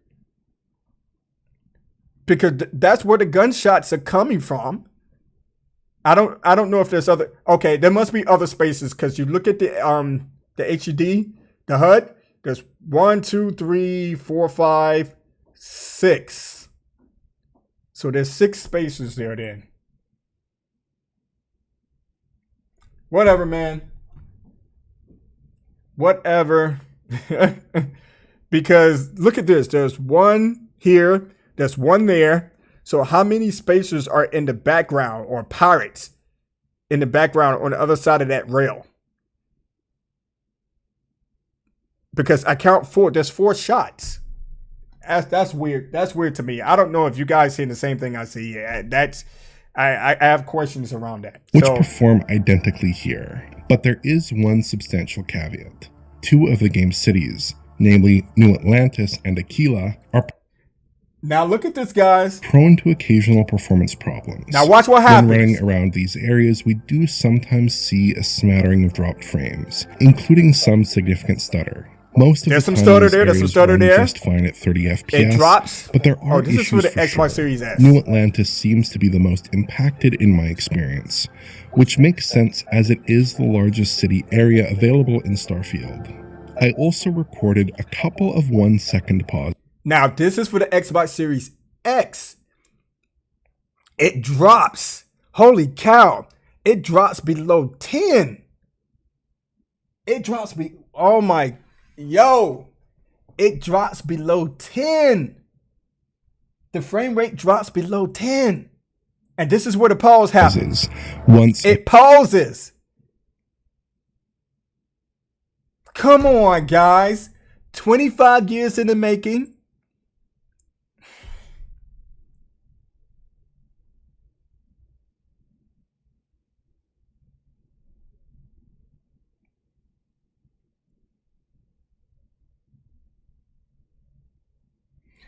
Because that's where the gunshots are coming from. I don't know if there's other. Okay, there must be other spaces because you look at the HUD, the HUD. There's 1, 2, 3, 4, 5, 6. So there's 6 spaces there then. Whatever, man. Whatever. Because look at this. There's 1 here. There's 1 there. So how many spacers are in the background or pirates in the background on the other side of that rail? Because I count 4. There's 4 shots. That's weird. That's weird to me. I don't know if you guys see the same thing I see. I have questions around that. Which perform identically here. But there is one substantial caveat. 2 of the game's cities, namely New Atlantis and Aquila, are now look at this, guys. Prone to occasional performance problems. Now watch what happens. When running around these areas, we do sometimes see a smattering of dropped frames, including some significant stutter. Most of there's the some stutter there. There's some stutter there. Just fine at 30 FPS. It drops. But there are this issues is for the for Xbox sure. Series S. New Atlantis seems to be the most impacted in my experience, which makes sense as it is the largest city area available in Starfield. I also recorded a couple of 1-second pauses. Now, this is for the Xbox Series X. It drops. Holy cow. It drops below 10. It drops oh my, yo. It drops below 10. the frame rate drops below 10. And this is where the pause happens. Once it pauses. Come on, guys. 25 years in the making.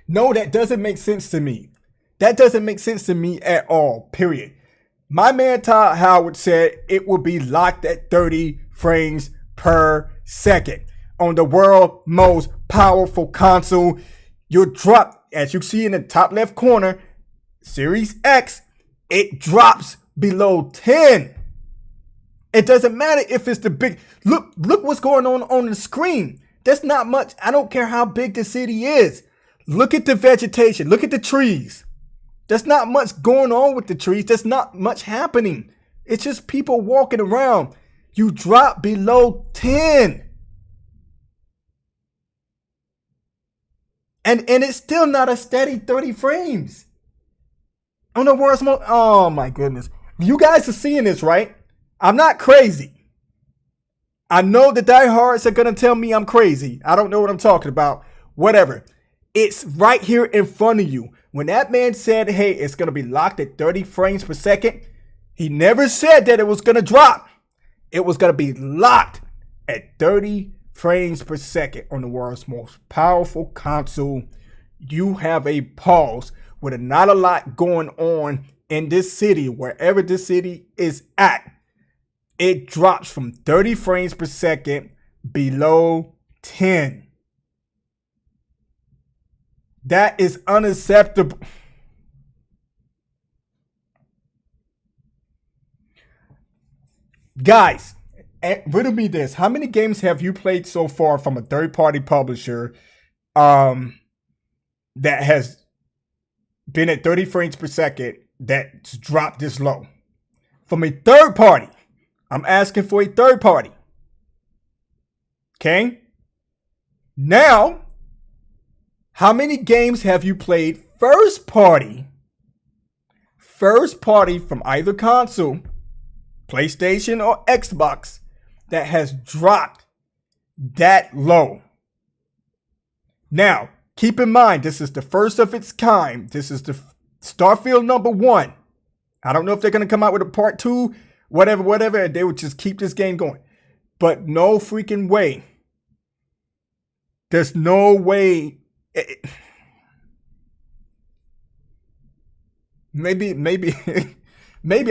No, that doesn't make sense to me. That doesn't make sense to me at all, period. My man Todd Howard said it will be locked at 30 frames per second. On the world's most powerful console, you'll drop, as you see in the top left corner, Series X, it drops below 10. It doesn't matter if it's the big, look what's going on the screen. That's not much. I don't care how big the city is. Look at the vegetation. Look at the trees. There's not much going on with the trees. There's not much happening. It's just people walking around. You drop below 10. And it's still not a steady 30 frames. On the world's most, oh my goodness. You guys are seeing this, right? I'm not crazy. I know the diehards are going to tell me I'm crazy. I don't know what I'm talking about. Whatever. It's right here in front of you. When that man said, hey, it's going to be locked at 30 frames per second, he never said that it was going to drop. It was going to be locked at 30 frames per second on the world's most powerful console. You have a pause with not a lot going on in this city, wherever this city is at. It drops from 30 frames per second below 10. That is unacceptable. Guys, riddle me this. How many games have you played so far from a third-party publisher that has been at 30 frames per second that's dropped this low? From a third party. I'm asking for a third party. Okay? Now, how many games have you played first party from either console, PlayStation or Xbox, that has dropped that low? Now, keep in mind, this is the first of its kind. This is the Starfield number 1. I don't know if they're going to come out with a part 2, whatever, and they would just keep this game going. But no freaking way. There's no way. Maybe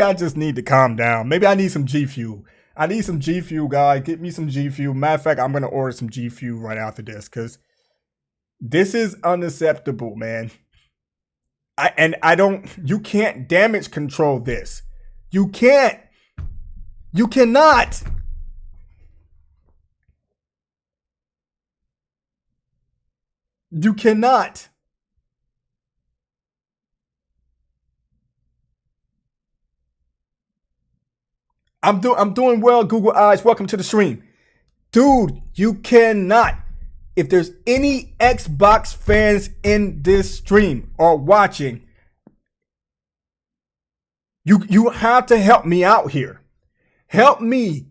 I just need to calm down. Maybe I need some G Fuel. I need some G Fuel, guy. Get me some G Fuel. Matter of fact, I'm gonna order some G Fuel right after this because this is unacceptable, man. You can't damage control this. You can't. You cannot. You cannot. I'm doing well, Google Eyes. Welcome to the stream. Dude, you cannot. If there's any Xbox fans in this stream or watching, you have to help me out here. Help me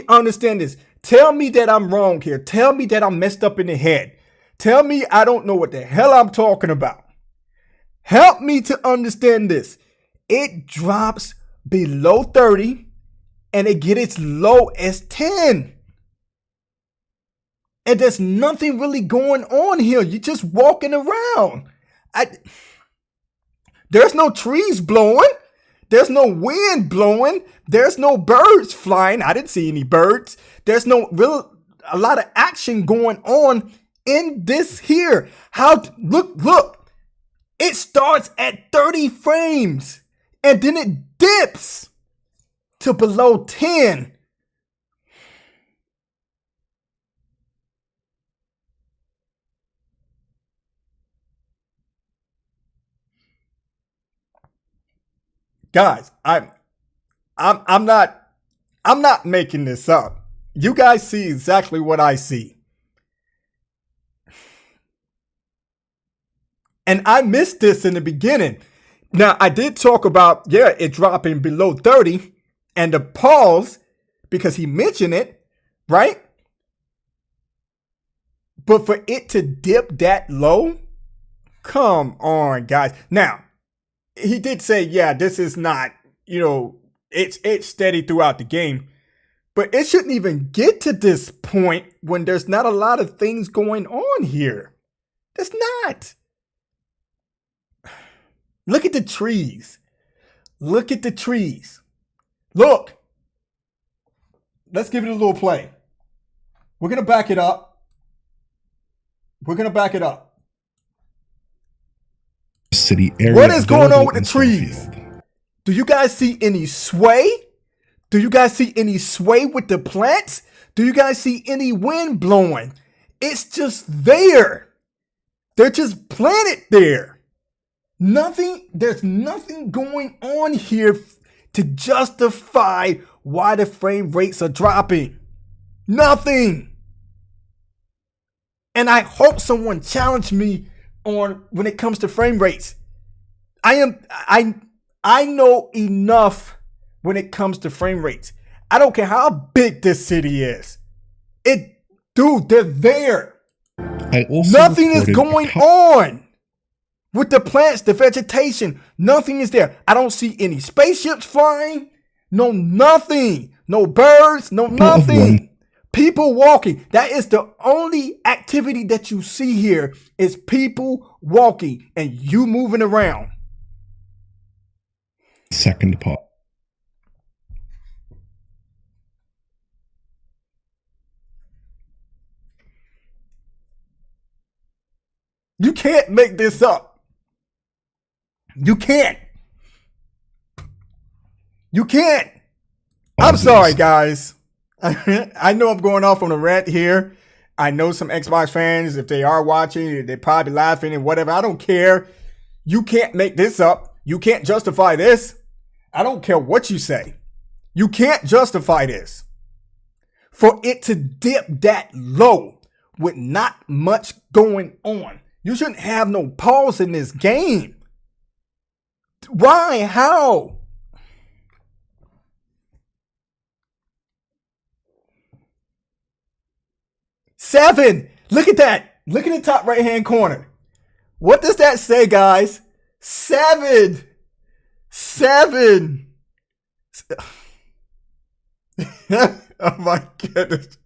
understand this. Tell me that I'm wrong here. Tell me that I'm messed up in the head. Tell me I don't know what the hell I'm talking about. Help me to understand this. It drops below 30 and it gets as low as 10. And there's nothing really going on here. You're just walking around. There's no trees blowing. There's no wind blowing. There's no birds flying. I didn't see any birds. There's a lot of action going on in this here. Look. It starts at 30 frames and then it dips to below 10. Guys, I'm not making this up. You guys see exactly what I see. And I missed this in the beginning. Now, I did talk about, yeah, it dropping below 30 and the pause because he mentioned it, right? But for it to dip that low, come on, guys. Now, he did say, yeah, this is not, it's steady throughout the game. But it shouldn't even get to this point when there's not a lot of things going on here. There's not. Look at the trees. Look at the trees. Look. Let's give it a little play. We're going to back it up. We're going to back it up. City area. What is going on with the trees? Do you guys see any sway? Do you guys see any sway with the plants? Do you guys see any wind blowing? It's just there. They're just planted there. There's nothing going on here to justify why the frame rates are dropping. Nothing. And I hope someone challenged me on when it comes to frame rates. I know enough when it comes to frame rates. I don't care how big this city is. They're there. Nothing is going on with the plants, the vegetation. Nothing is there. I don't see any spaceships flying. No, nothing. No birds, no nothing. People walking. That is the only activity that you see here is people walking and you moving around. Second pause. You can't make this up. You can't. You can't. I'm sorry, guys. I know I'm going off on a rant here. I know some Xbox fans, if they are watching, they're probably laughing and whatever. I don't care. You can't make this up. You can't justify this. I don't care what you say. You can't justify this. For it to dip that low with not much going on. You shouldn't have no pause in this game. Why? How? Seven. Look at that. Look in the top right-hand corner. What does that say, guys? 7. 7. Oh my goodness.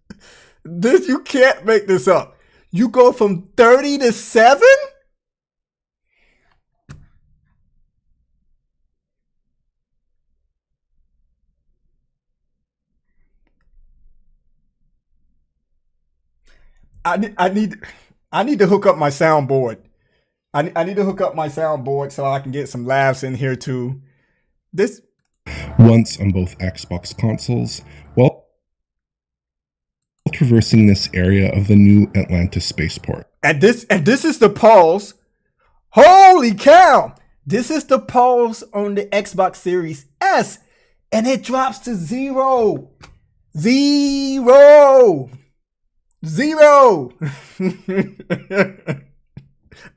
You can't make this up. You go from 30 to 7? I need to hook up my soundboard. I need to hook up my soundboard so I can get some laughs in here too. This once on both Xbox consoles, while traversing this area of the new Atlantis spaceport. And this is the pause. Holy cow! This is the pause on the Xbox Series S, and it drops to 0. 0. 0.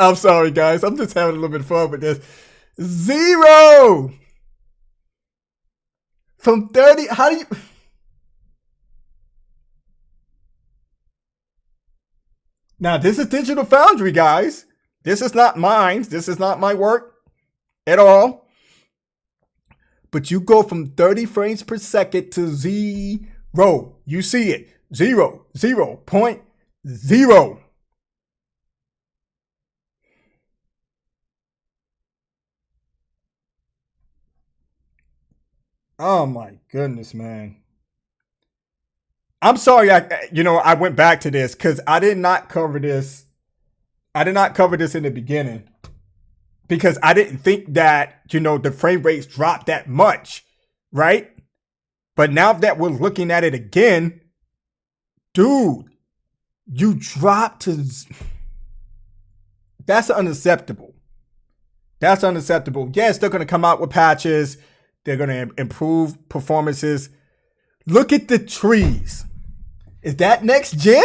I'm sorry, guys. I'm just having a little bit of fun with this. 0. From 30. How do you... Now, this is Digital Foundry, guys. This is not mine. This is not my work at all. But you go from 30 frames per second to 0. You see it. 0, 0.0. Oh my goodness, man. I'm sorry, I went back to this because I did not cover this. I did not cover this in the beginning because I didn't think that, the frame rates dropped that much, right? But now that we're looking at it again, dude, you dropped to... That's unacceptable. That's unacceptable. Yes, they're going to come out with patches. They're going to improve performances. Look at the trees. Is that next gen?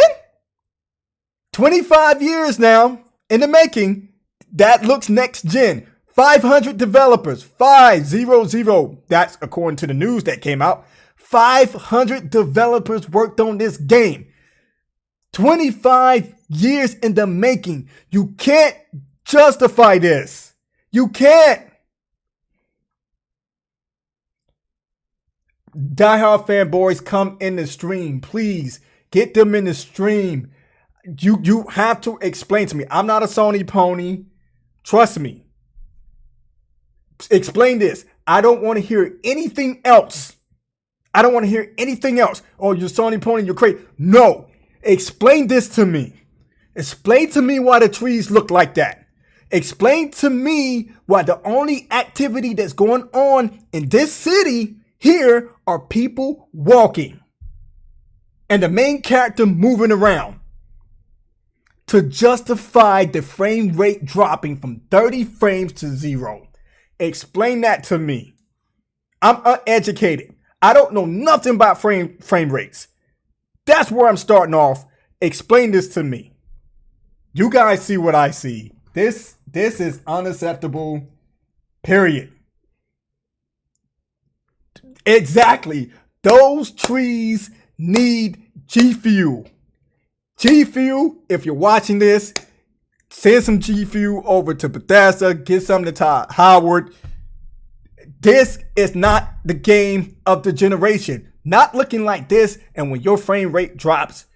25 years now in the making. That looks next gen. 500 developers. 500. That's according to the news that came out. 500 developers worked on this game. 25 years in the making. You can't justify this. You can't. Diehard fanboys, come in the stream. Please get them in the stream. You have to explain to me. I'm not a Sony pony. Trust me. Explain this. I don't want to hear anything else. I don't want to hear anything else. Oh, you're Sony pony, you're crazy. No. Explain this to me. Explain to me why the trees look like that. Explain to me why the only activity that's going on in this city here are people walking and the main character moving around to justify the frame rate dropping from 30 frames to 0. Explain that to me. I'm uneducated. I don't know nothing about frame rates. That's where I'm starting off. Explain this to me. You guys see what I see. This is unacceptable. Period. Exactly. Those trees need G Fuel. G Fuel, if you're watching this, send some G Fuel over to Bethesda. Get some to Todd Howard. This is not the game of the generation. Not looking like this, and when your frame rate drops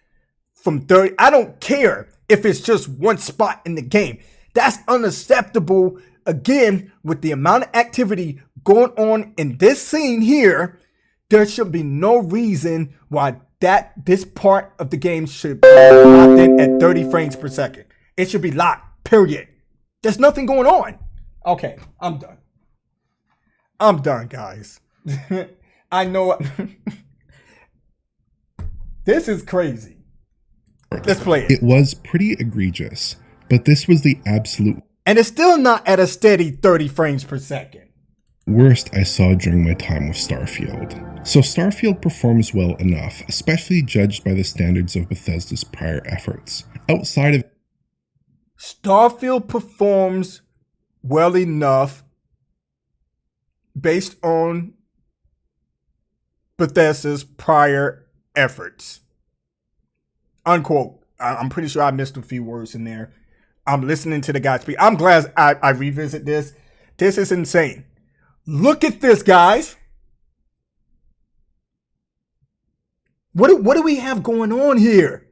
from 30, I don't care if it's just one spot in the game. That's unacceptable. Again, with the amount of activity going on in this scene here, there should be no reason why this part of the game should be locked in at 30 frames per second. It should be locked, period. There's nothing going on. Okay, I'm done. I'm done, guys. I know. This is crazy. Let's play it. It was pretty egregious, but this was the absolute and it's still not at a steady 30 frames per second. Worst I saw during my time with Starfield. So Starfield performs well enough, especially judged by the standards of Bethesda's prior efforts. Outside of Starfield performs well enough based on Bethesda's prior efforts. Unquote. I'm pretty sure I missed a few words in there. I'm listening to the guy speak. I'm glad I revisit this. This is insane. Look at this, guys. What do we have going on here?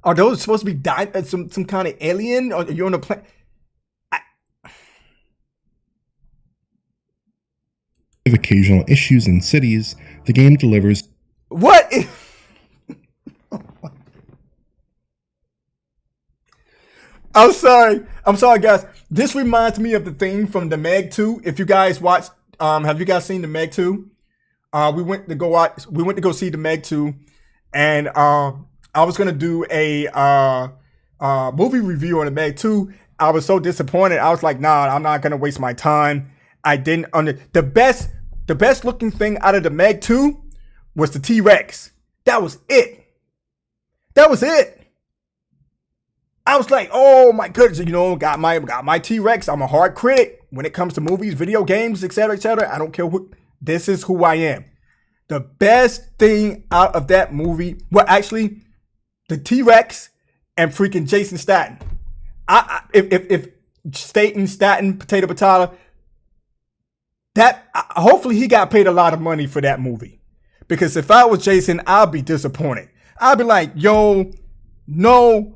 Are those supposed to be some kind of alien? Or are you on a planet? Of occasional issues in cities, the game delivers. What? I'm sorry, guys. This reminds me of the thing from the Meg 2. If you guys watched, have you guys seen the Meg 2? We went to go see the Meg 2, and I was gonna do a movie review on the Meg 2. I was so disappointed. I was like, nah, I'm not gonna waste my time. I didn't the best looking thing out of the Meg 2 was the T-Rex. That was it. I was like, oh my goodness, got my T-Rex. I'm a hard critic when it comes to movies, video games, etc., etc. I don't care what. This is who I am. The best thing out of that movie, well, actually, the T-Rex and freaking Jason Statham. If Statham, potato, hopefully he got paid a lot of money for that movie. Because if I was Jason, I'd be disappointed. I'd be like, yo, no.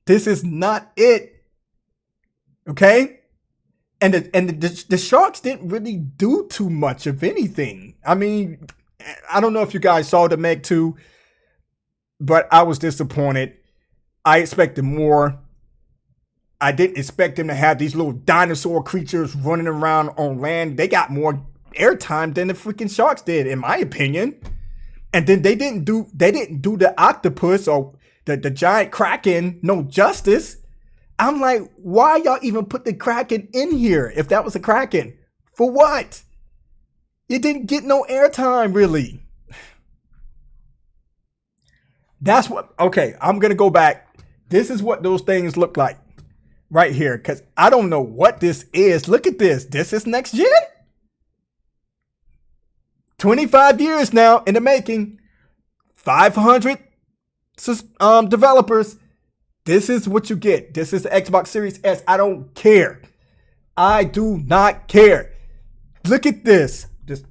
This is not it. Okay? And the Sharks didn't really do too much of anything. I mean, I don't know if you guys saw the Meg 2, but I was disappointed. I expected more. I didn't expect them to have these little dinosaur creatures running around on land. They got more airtime than the freaking Sharks did, in my opinion. And then they didn't do the octopus or the giant kraken no justice. I'm like, why y'all even put the kraken in here if that was a kraken? For what? It didn't get no airtime, really. That's what, okay, I'm going to go back. This is what those things look like right here, because I don't know what this is. Look at this. This is next gen? 25 years now in the making. 500 developers. This is what you get. This is the Xbox Series S. I don't care. I do not care. Look at this. Just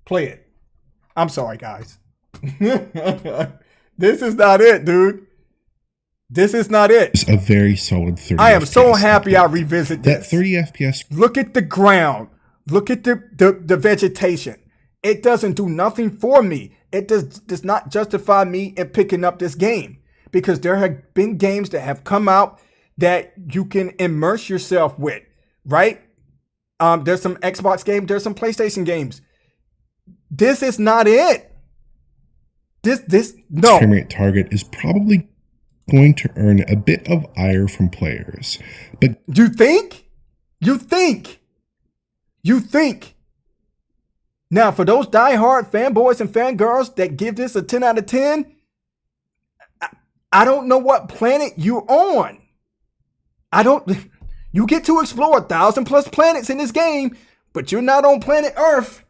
play it. I'm sorry, guys. This is not it, dude. This is not it. It's a very solid 30 I am FPS so happy I revisit this. That 30 FPS. Look at the ground. Look at the vegetation. It doesn't do nothing for me. It does not justify me in picking up this game, because there have been games that have come out that you can immerse yourself with, right? There's some Xbox games. There's some PlayStation games. This is not it. No. Frame rate target is probably going to earn a bit of ire from players. But you think? Now, for those diehard fanboys and fangirls that give this a 10 out of 10, I don't know what planet you're on. You get to explore 1,000+ planets in this game, but you're not on planet Earth.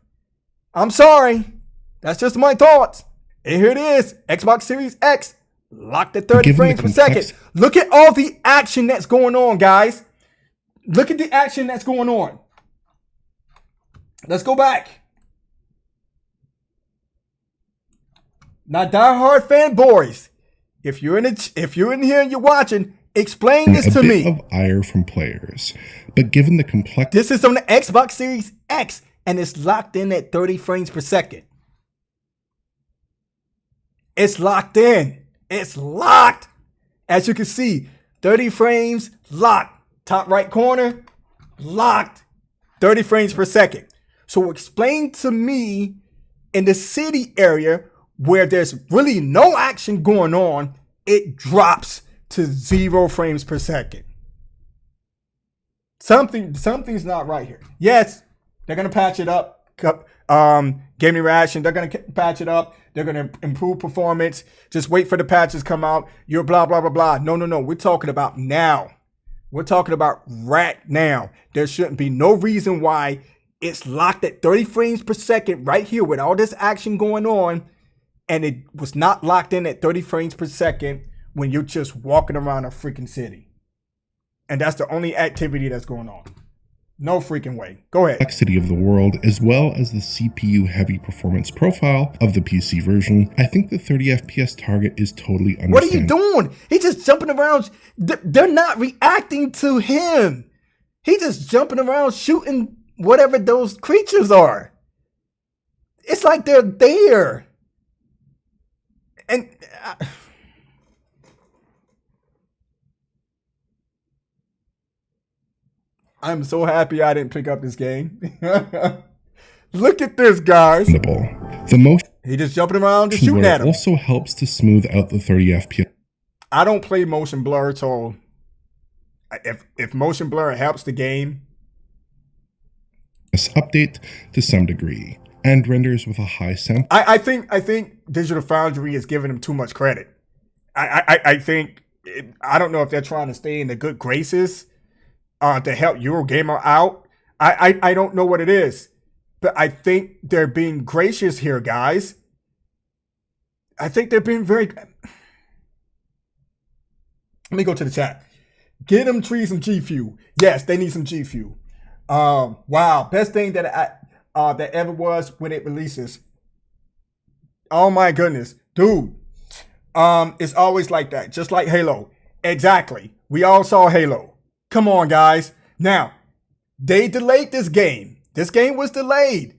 I'm sorry. That's just my thoughts. And here it is. Xbox Series X, locked at 30 frames per second. Look at all the action that's going on, guys. Look at the action that's going on. Let's go back. Now, diehard fanboys, if you're in here and you're watching, explain this to me. A bit of ire from players, but given the complexity, this is on the Xbox Series X, and it's locked in at 30 frames per second. It's locked in. It's locked. As you can see, 30 frames, locked. Top right corner, locked. 30 frames per second. So explain to me, in the city area where there's really no action going on, it drops to 0 frames per second. Something's not right here. Yes, they're gonna patch it up. Gaming Reaction, they're gonna patch it up. They're gonna improve performance. Just wait for the patches come out. You're blah blah blah blah. No. We're talking about now. We're talking about right now. There shouldn't be no reason why it's locked at 30 frames per second right here with all this action going on, and it was not locked in at 30 frames per second when you're just walking around a freaking city. And that's the only activity that's going on. No freaking way. Go ahead. Complexity of the world, as well as the CPU heavy performance profile of the PC version, I think the 30 FPS target is totally understandable. What are you doing? He's just jumping around. They're not reacting to him. He's just jumping around shooting whatever those creatures are. It's like they're there. And I'm so happy I didn't pick up this game. Look at this, guys. The motion he just jumping around and shooting at him. Also helps to smooth out the 30 FPS. I don't play motion blur, so if motion blur helps the game, update to some degree and renders with a high sample. I think Digital Foundry is giving them too much credit. I don't know if they're trying to stay in the good graces to help Eurogamer out. I don't know what it is, but I think they're being gracious here, guys. I think they're being very. Let me go to the chat. Get them trees some G Fuel. Yes, they need some G Fuel. Wow, best thing that that ever was when it releases. Oh my goodness, dude. It's always like that, just like Halo. Exactly. We all saw Halo. Come on, guys. Now, they delayed this game. This game was delayed.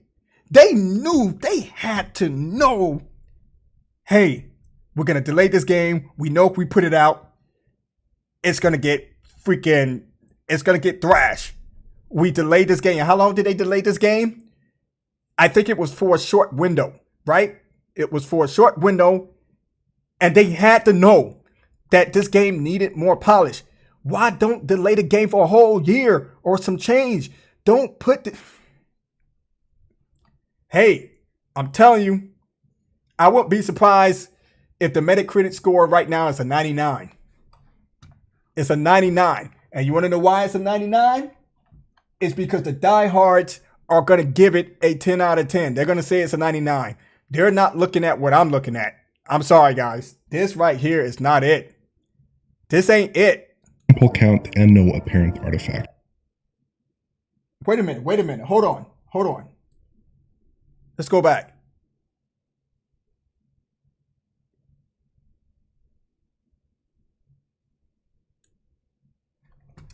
They knew, they had to know, hey, we're going to delay this game. We know if we put it out, it's going to get thrashed. We delayed this game. How long did they delay this game? I think it was for a short window, right? It was for a short window, and they had to know that this game needed more polish. Why don't delay the game for a whole year or some change? Don't put the... Hey, I'm telling you, I wouldn't be surprised if the Metacritic score right now is a 99? It's a 99. And you want to know why it's a 99? It's because the diehards are going to give it a 10 out of 10. They're going to say it's a 99. They're not looking at what I'm looking at. I'm sorry, guys. This right here is not it. This ain't it. Sample count and no apparent artifact. Wait a minute. Hold on. Let's go back.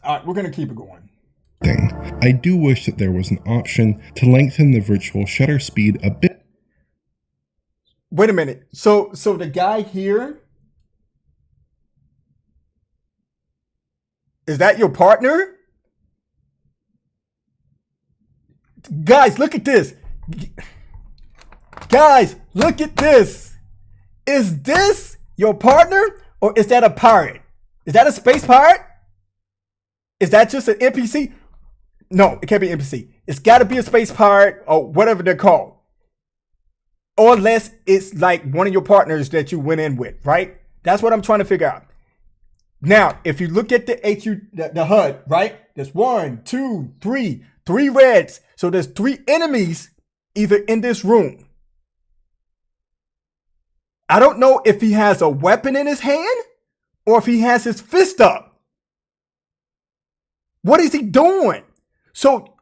All right, we're going to keep it going. I do wish that there was an option to lengthen the virtual shutter speed a bit. Wait a minute. So the guy here, is that your partner? Guys, look at this. Guys, look at this. Is this your partner or is that a pirate? Is that a space pirate? Is that just an NPC? No, it can't be an NPC. It's got to be a space pirate or whatever they're called. Or unless it's like one of your partners that you went in with, right? That's what I'm trying to figure out. Now, if you look at the HUD, right? There's 1, 2, 3, 3 reds. So there's 3 enemies either in this room. I don't know if he has a weapon in his hand or if he has his fist up. What is he doing? So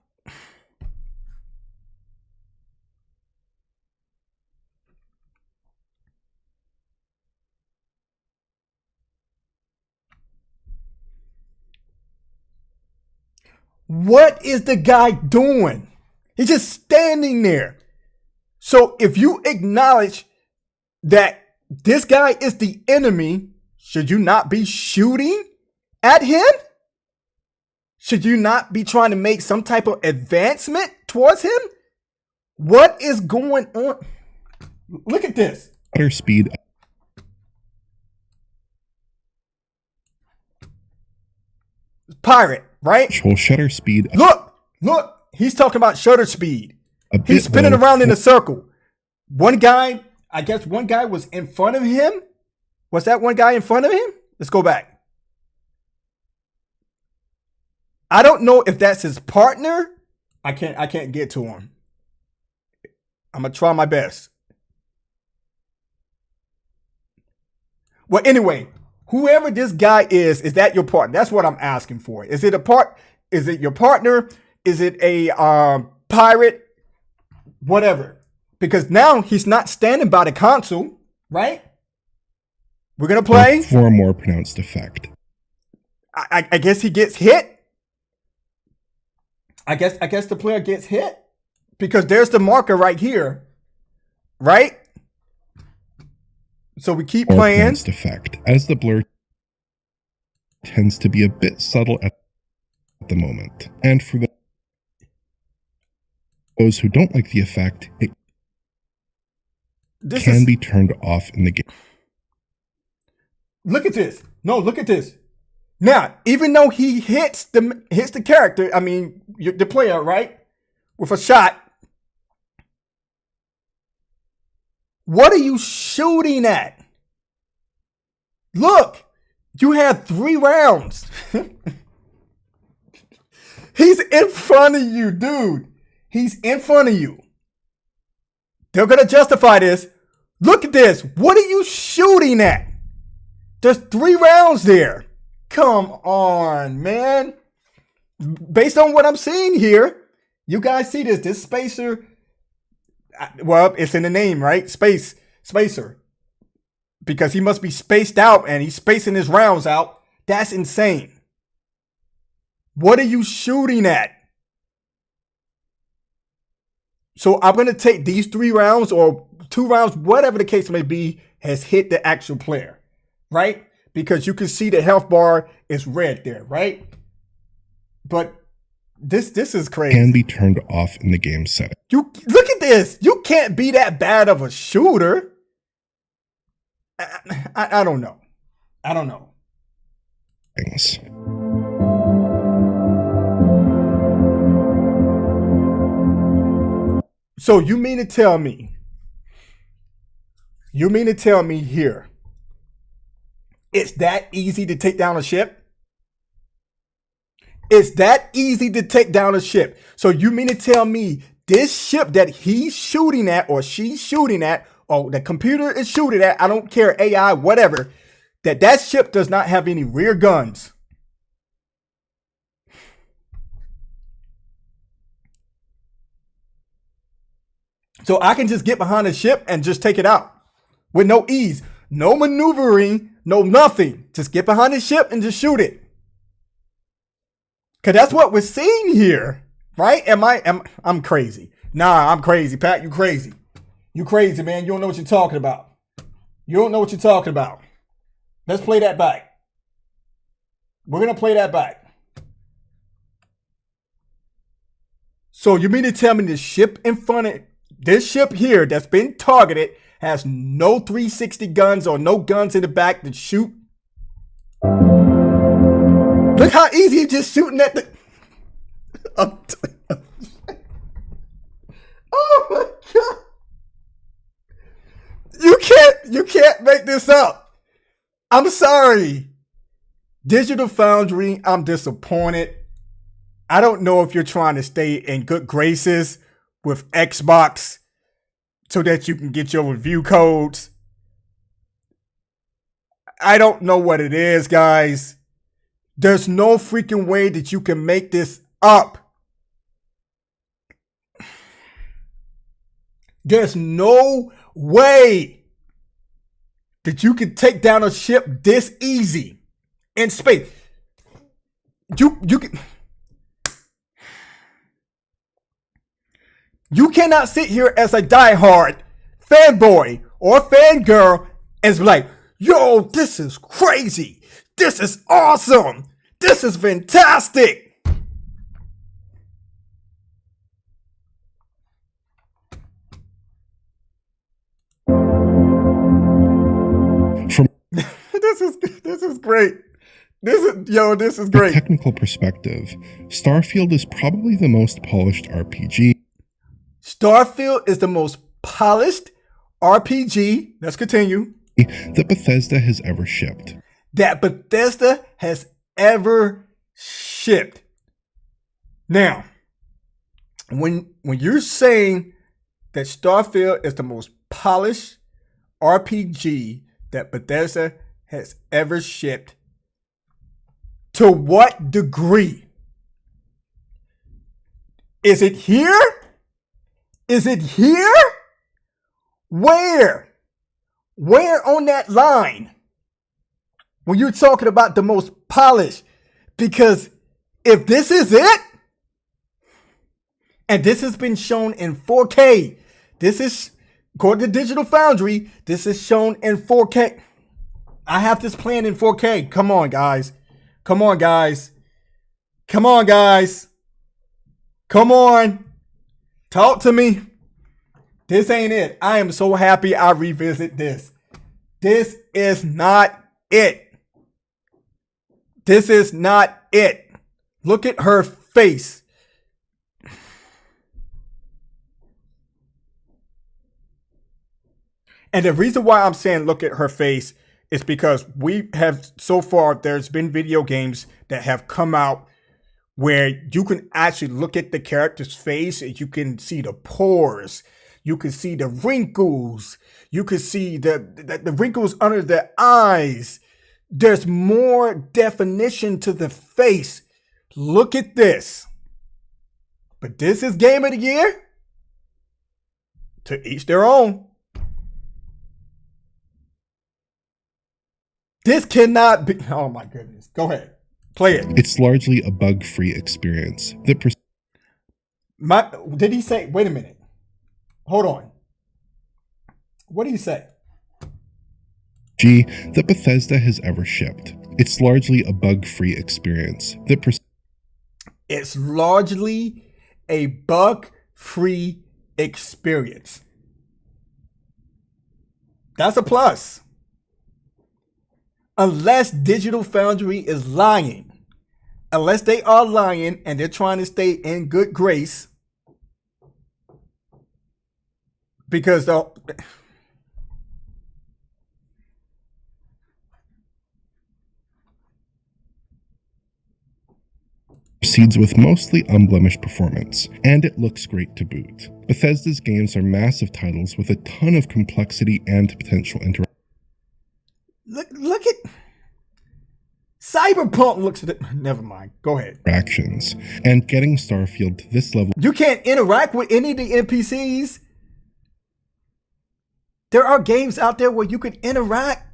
what is the guy doing? He's just standing there. So if you acknowledge that this guy is the enemy, should you not be shooting at him? Should you not be trying to make some type of advancement towards him? What is going on? Look at this. Shutter speed. Pirate, right? Virtual shutter speed. Look. He's talking about shutter speed. He's spinning around in a circle. One guy, I guess one guy was in front of him. Was that one guy in front of him? Let's go back. I don't know if that's his partner. I can't get to him. I'm gonna try my best. Well, anyway, whoever this guy is that your partner? That's what I'm asking for. Is it your partner? Is it a pirate? Whatever. Because now he's not standing by the console, right? We're gonna play for a more pronounced effect. I guess he gets hit. I guess the player gets hit because there's the marker right here, right? So we keep playing. Effect as the blur tends to be a bit subtle at the moment, and for those who don't like the effect, it can be turned off in the game. Look at this. No, look at this. Now, even though he hits the character, I mean, the player, right, with a shot, what are you shooting at? Look, you have 3 rounds. He's in front of you, dude. He's in front of you. They're going to justify this. Look at this. What are you shooting at? There's 3 rounds there. Come on, man. Based on what I'm seeing here, you guys see this spacer. Well, it's in the name, right? Spacer. Because he must be spaced out and he's spacing his rounds out. That's insane. What are you shooting at? So I'm going to take these 3 rounds or 2 rounds, whatever the case may be, has hit the actual player, right? Because you can see the health bar is red there, right? But this is crazy. Can be turned off in the game setting. You look at this. You can't be that bad of a shooter. I don't know. I don't know. Things. So you mean to tell me here It's that easy to take down a ship? It's that easy to take down a ship. So you mean to tell me this ship that he's shooting at or she's shooting at or the computer is shooting at, I don't care, AI, whatever, that ship does not have any rear guns? So I can just get behind a ship and just take it out with no ease, no maneuvering, no nothing. Just get behind the ship and just shoot it. Cause that's what we're seeing here, right? I'm crazy? Nah, I'm crazy, Pat. You crazy? You crazy, man? You don't know what you're talking about. You don't know what you're talking about. Let's play that back. We're gonna play that back. So you mean to tell me the ship in front of this ship here that's been targeted has no 360 guns or no guns in the back to shoot? Look how easy it's just shooting at the. Oh my god! You can't make this up. I'm sorry, Digital Foundry. I'm disappointed. I don't know if you're trying to stay in good graces with Xbox so that you can get your review codes. I don't know what it is, guys. There's no freaking way that you can make this up. There's no way that you can take down a ship this easy in space. You cannot sit here as a diehard fanboy or fangirl and be like, yo, this is crazy. This is awesome. This is fantastic. This is great. This is From a great. technical perspective, Starfield is probably the most polished RPG. Starfield is the most polished RPG. Let's continue. That Bethesda has ever shipped. That Bethesda has ever shipped. Now, when you're saying that Starfield is the most polished RPG that Bethesda has ever shipped, to what degree? Is it here? Is it here? Where? Where on that line? When you're talking about the most polished? Because if this is it, and this has been shown in 4K, this is, according to Digital Foundry, this is shown in 4K. I have this playing in 4K. Come on, guys. Come on, guys. Come on, guys. Come on. Talk to me. This ain't it. I am so happy I revisit this. This is not it. This is not it. Look at her face. And the reason why I'm saying look at her face is because we have so far, there's been video games that have come out where you can actually look at the character's face and you can see the pores. You can see the wrinkles. You can see the wrinkles under the eyes. There's more definition to the face. Look at this. But this is Game of the Year? To each their own. This cannot be. Oh my goodness. Go ahead. Play it. It's largely a bug-free experience that Did he say, wait a minute. Hold on. What did he say? that Bethesda has ever shipped. It's largely a bug-free experience that It's largely a bug-free experience. That's a plus. Unless Digital Foundry is lying. Unless they are lying and they're trying to stay in good grace. Because proceeds with mostly unblemished performance, and it looks great to boot. Bethesda's games are massive titles with a ton of complexity and potential Look at Cyberpunk looks at it. Never mind. Go ahead. interactions, and getting Starfield to this level. You can't interact with any of the NPCs. There are games out there where you can interact.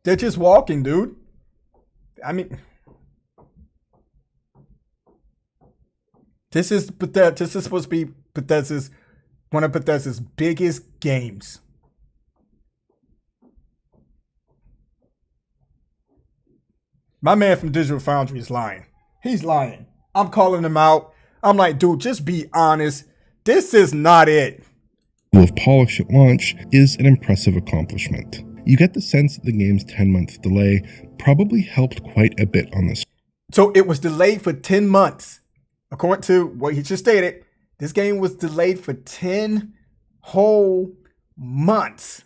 They're just walking, dude. I mean, this is supposed to be Bethesda's one of Bethesda's biggest games. My man from Digital Foundry is lying. He's lying. I'm calling him out. I'm like, dude, just be honest. This is not it. Of polish at launch is an impressive accomplishment. You get the sense that the game's 10-month delay probably helped quite a bit on this. So it was delayed for 10 months. According to what he just stated, this game was delayed for 10 whole months.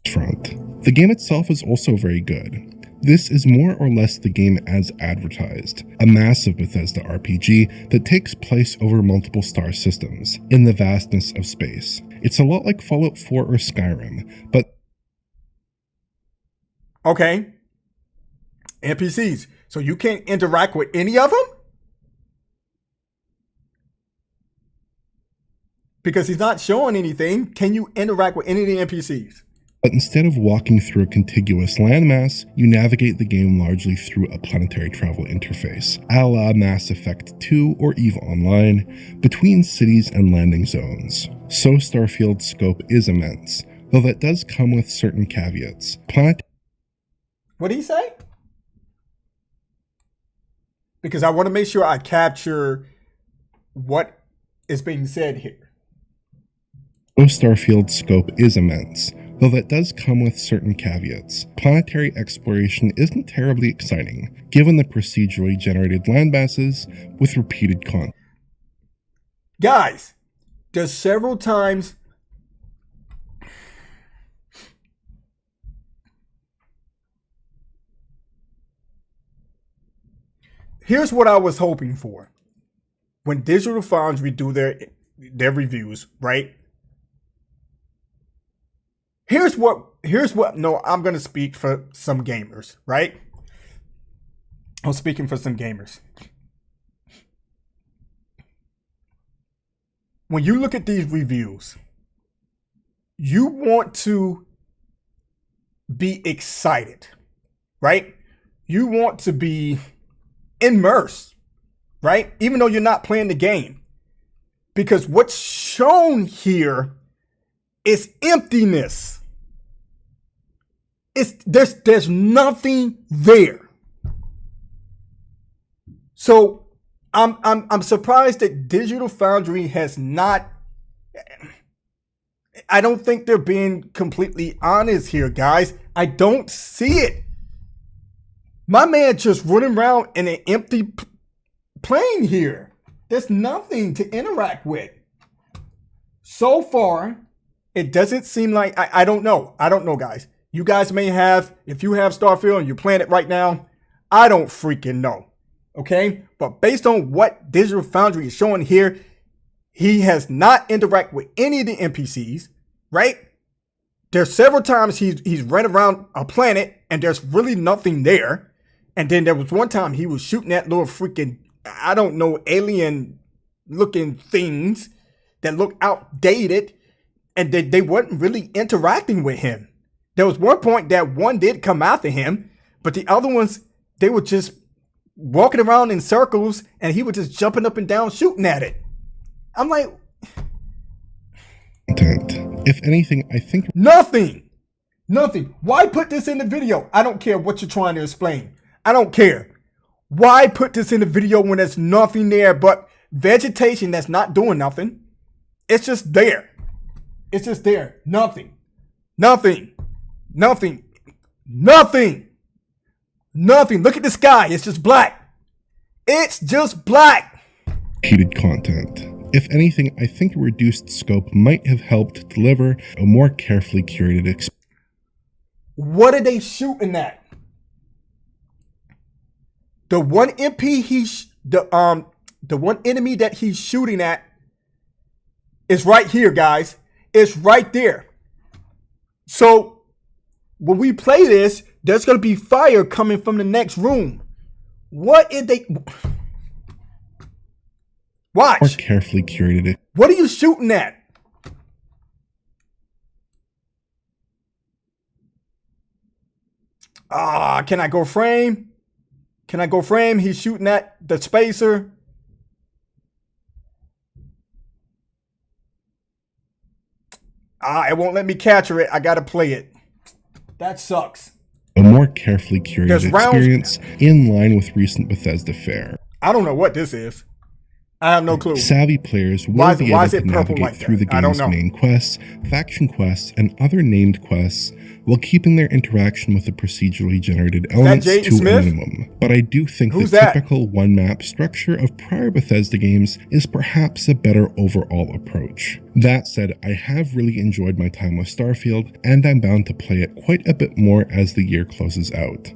Front. The game itself is also very good. This is more or less the game as advertised, a massive Bethesda RPG that takes place over multiple star systems, in the vastness of space. It's a lot like Fallout 4 or Skyrim, but... Okay. NPCs. So you can't interact with any of them? Because he's not showing anything. Can you interact with any of the NPCs? But instead of walking through a contiguous landmass, you navigate the game largely through a planetary travel interface, a la Mass Effect 2 or EVE Online, between cities and landing zones. So Starfield's scope is immense, though that does come with certain caveats. What did he say? Because I want to make sure I capture what is being said here. So Starfield's scope is immense, though that does come with certain caveats. Planetary exploration isn't terribly exciting, given the procedurally generated landmasses with repeated content. Guys, there's several times here's what I was hoping for. When Digital Foundry do their reviews, right? Here's what, no, I'm going to speak for some gamers, right? I'm speaking for some gamers. When you look at these reviews, you want to be excited, right? You want to be immersed, right? Even though you're not playing the game. Because what's shown here is emptiness. There's nothing there. So I'm surprised that Digital Foundry has not. I don't think they're being completely honest here, guys. I don't see it. My man just running around in an empty plane here. There's nothing to interact with. So far, it doesn't seem like, I don't know. I don't know, guys. You guys may have, if you have Starfield and you're playing it right now, I don't freaking know. Okay? But based on what Digital Foundry is showing here, he has not interacted with any of the NPCs, right? There's several times he's ran around a planet and there's really nothing there. And then there was one time he was shooting at little freaking, I don't know, alien looking things that look outdated. And they weren't really interacting with him. There was one point that one did come after him, but the other ones, they were just walking around in circles and he was just jumping up and down shooting at it. I'm like, if anything, I think nothing. Why put this in the video? I don't care what you're trying to explain. I don't care. Why put this in the video when there's nothing there but vegetation that's not doing nothing? It's just there. It's just there. Nothing. Look at the sky. It's just black. It's just black. repeated content. If anything, I think a reduced scope might have helped deliver a more carefully curated experience. What are they shooting at? The one MP the one enemy that he's shooting at is right here, guys. It's right there. So when we play this, there's gonna be fire coming from the next room. What is they? Watch. More carefully curated. What are you shooting at? Can I go frame? Can I go frame? He's shooting at the spacer. It won't let me capture it. I gotta play it. That sucks. A more carefully curated experience in line with recent Bethesda fare. I don't know what this is. I have no clue. Savvy players will be able to navigate through the game's main quests, faction quests, and other named quests while keeping their interaction with the procedurally generated elements to a minimum. But I do think the typical one-map structure of prior Bethesda games is perhaps a better overall approach. That said, I have really enjoyed my time with Starfield, and I'm bound to play it quite a bit more as the year closes out.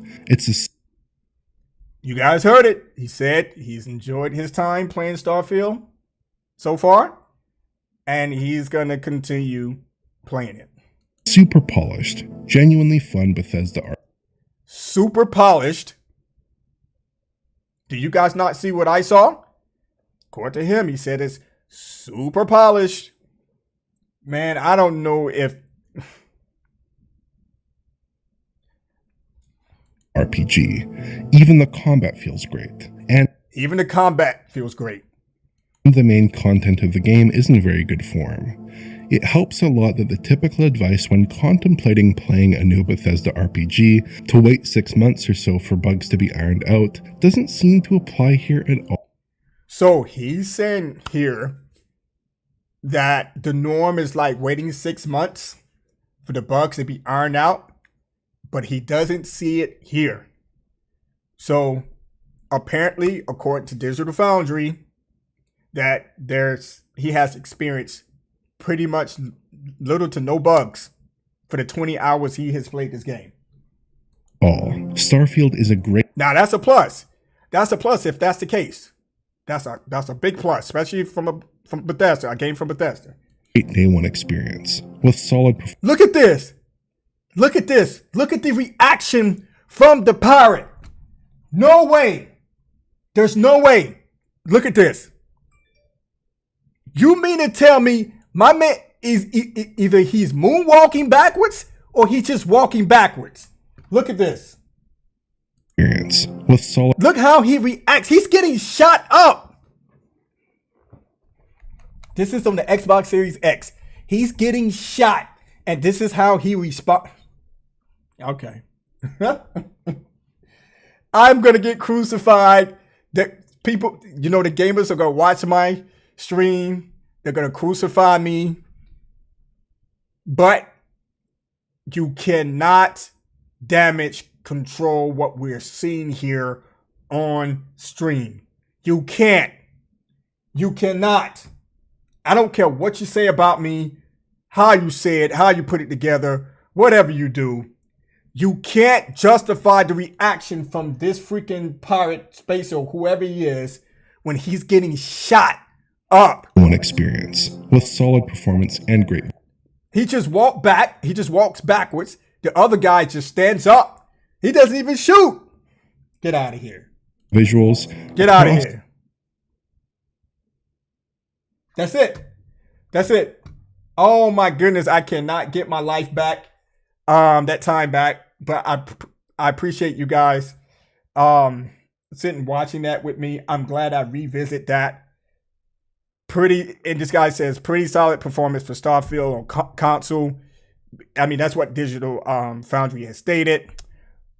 You guys heard it. He said he's enjoyed his time playing Starfield so far, and he's going to continue playing it. Super polished, genuinely fun Bethesda art. Super polished. Do you guys not see what I saw? According to him, he said it's super polished. Man, I don't know if... RPG. Even the combat feels great. And even the combat feels great. The main content of the game is in very good form. It helps a lot that the typical advice when contemplating playing a new Bethesda RPG to wait 6 months or so for bugs to be ironed out doesn't seem to apply here at all. So he's saying here that the norm is like waiting 6 months for the bugs to be ironed out, but he doesn't see it here. So apparently, according to Digital Foundry, that he has experienced pretty much little to no bugs for the 20 hours he has played this game. Starfield is a great... Now that's a plus. That's a plus if that's the case. That's a big plus, especially from Bethesda, a game from Bethesda. Great day one experience with solid... Look at this. Look at this. Look at the reaction from the pirate. No way. There's no way. Look at this. You mean to tell me my man is either he's moonwalking backwards or he's just walking backwards? Look at this. Experience with solid... Look how he reacts. He's getting shot up. This is on the Xbox Series X. He's getting shot. And this is how he responds. Okay. I'm going to get crucified. The people, the gamers are going to watch my stream. They're going to crucify me. But you cannot damage control what we're seeing here on stream. You can't. You cannot. I don't care what you say about me, how you say it, how you put it together, whatever you do. You can't justify the reaction from this freaking pirate space or whoever he is when he's getting shot up. One experience with solid performance and great. He just walked back. He just walks backwards. The other guy just stands up. He doesn't even shoot. Get out of here. Visuals. Get out of here. That's it. That's it. Oh my goodness. I cannot get my life back. That time back. But I appreciate you guys sitting watching that with me. I'm glad I revisit that. And this guy says pretty solid performance for Starfield on console. I mean, that's what Digital Foundry has stated.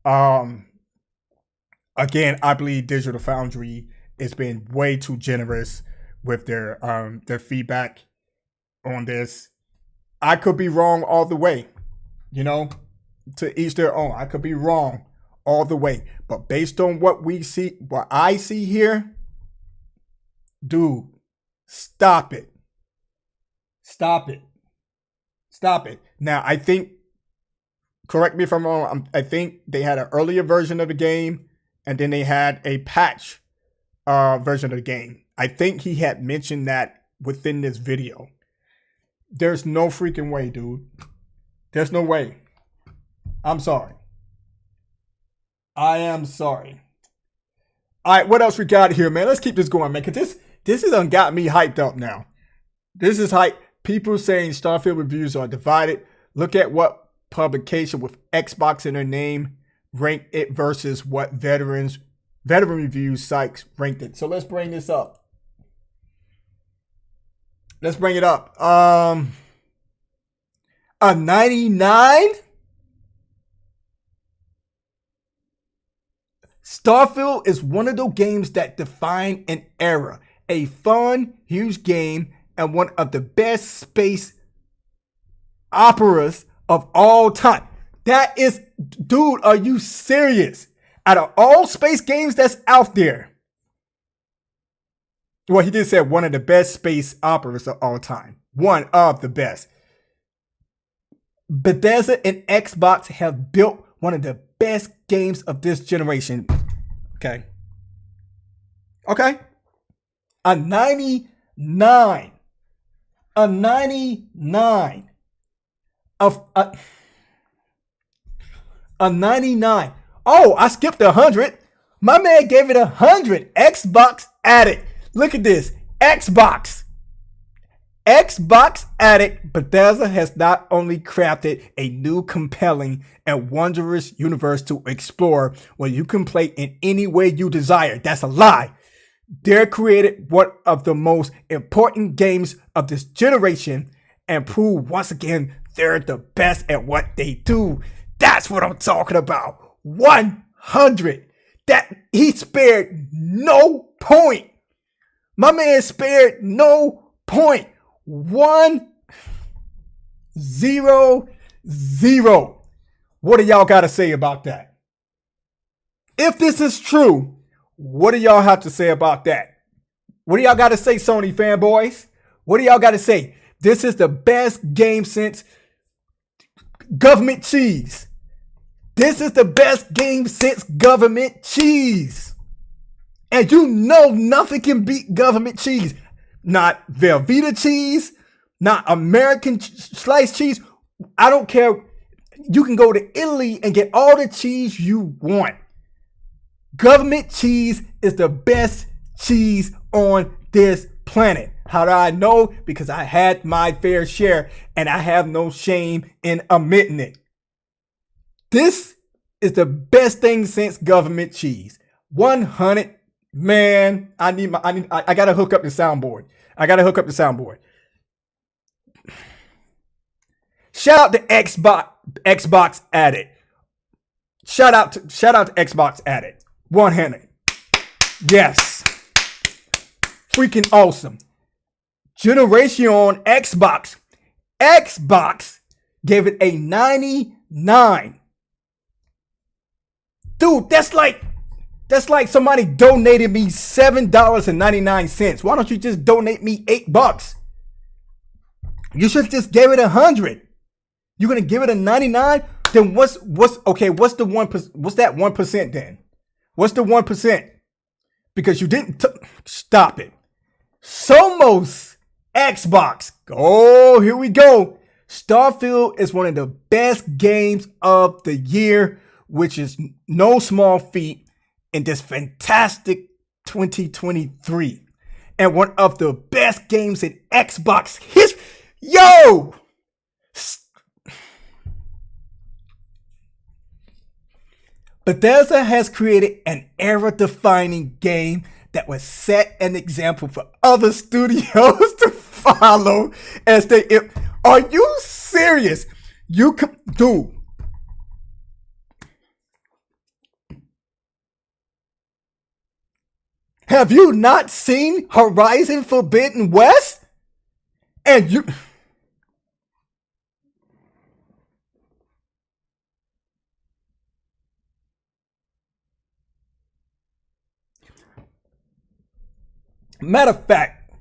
Again, I believe Digital Foundry has been way too generous with their feedback on this. I could be wrong all the way, to each their own. I could be wrong all the way, but based on what I see here, dude, Stop it. Stop it. Stop it. Now, I think, correct me if I'm wrong, I think they had an earlier version of the game and then they had a patch version of the game. I think he had mentioned that within this video. There's no freaking way, dude. There's no way. I'm sorry. I am sorry. All right, what else we got here, man? Let's keep this going, man. Cause this has got me hyped up now. This is hype. People saying Starfield reviews are divided. Look at what publication with Xbox in their name ranked it versus what veteran review sites ranked it. So let's bring this up. Let's bring it up. A 99? Starfield is one of those games that define an era. A fun, huge game and one of the best space operas of all time. That is, dude, are you serious? Out of all space games that's out there. Well, he did say one of the best space operas of all time. One of the best. Bethesda and Xbox have built one of the best games of this generation. Okay. Okay. A 99. A 99. A 99. Oh, I skipped 100. My man gave it 100. Xbox Addict. Look at this. Xbox Addict. Bethesda has not only crafted a new compelling and wondrous universe to explore where you can play in any way you desire. That's a lie. They created one of the most important games of this generation and prove once again they're the best at what they do. That's what I'm talking about. 100. That he spared no point. My man spared no point. 1 0 0. What do y'all got to say about that? If this is true, what do y'all have to say about that? What do y'all got to say, Sony fanboys? What do y'all got to say? This is the best game since Government Cheese. This is the best game since Government Cheese. And you know nothing can beat Government Cheese. Not Velveeta cheese, not American sliced cheese. I don't care. You can go to Italy and get all the cheese you want. Government cheese is the best cheese on this planet. How do I know? Because I had my fair share and I have no shame in admitting it. This is the best thing since Government Cheese. 100. Man, I gotta hook up the soundboard. Shout out to Xbox Addict. Shout out to Xbox Addict. 100. Yes. Freaking awesome. Generation on Xbox. Xbox gave it a 99. Dude, that's like somebody donated me $7.99. Why don't you just donate me $8? You should just give it 100. You're gonna give it a 99? Then what's okay? What's the 1%? What's that 1% then? What's the 1%? Because you didn't stop it. Somos Xbox. Oh, here we go. Starfield is one of the best games of the year, which is no small feat in this fantastic 2023. And one of the best games in Xbox history. Yo! Bethesda has created an era-defining game that will set an example for other studios to follow as they... Are you serious? Dude. Have you not seen Horizon Forbidden West? And you... Matter of fact,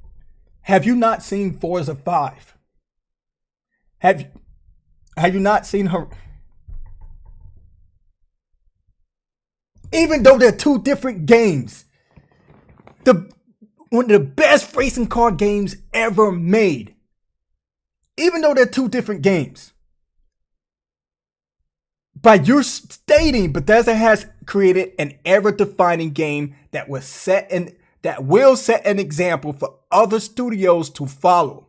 Have you not seen Forza 5? Have you, have you not seen her? Even though they're two different games, the one of the best racing car games ever made. Even though they're two different games. By you stating Bethesda has created an era-defining game that will set an example for other studios to follow.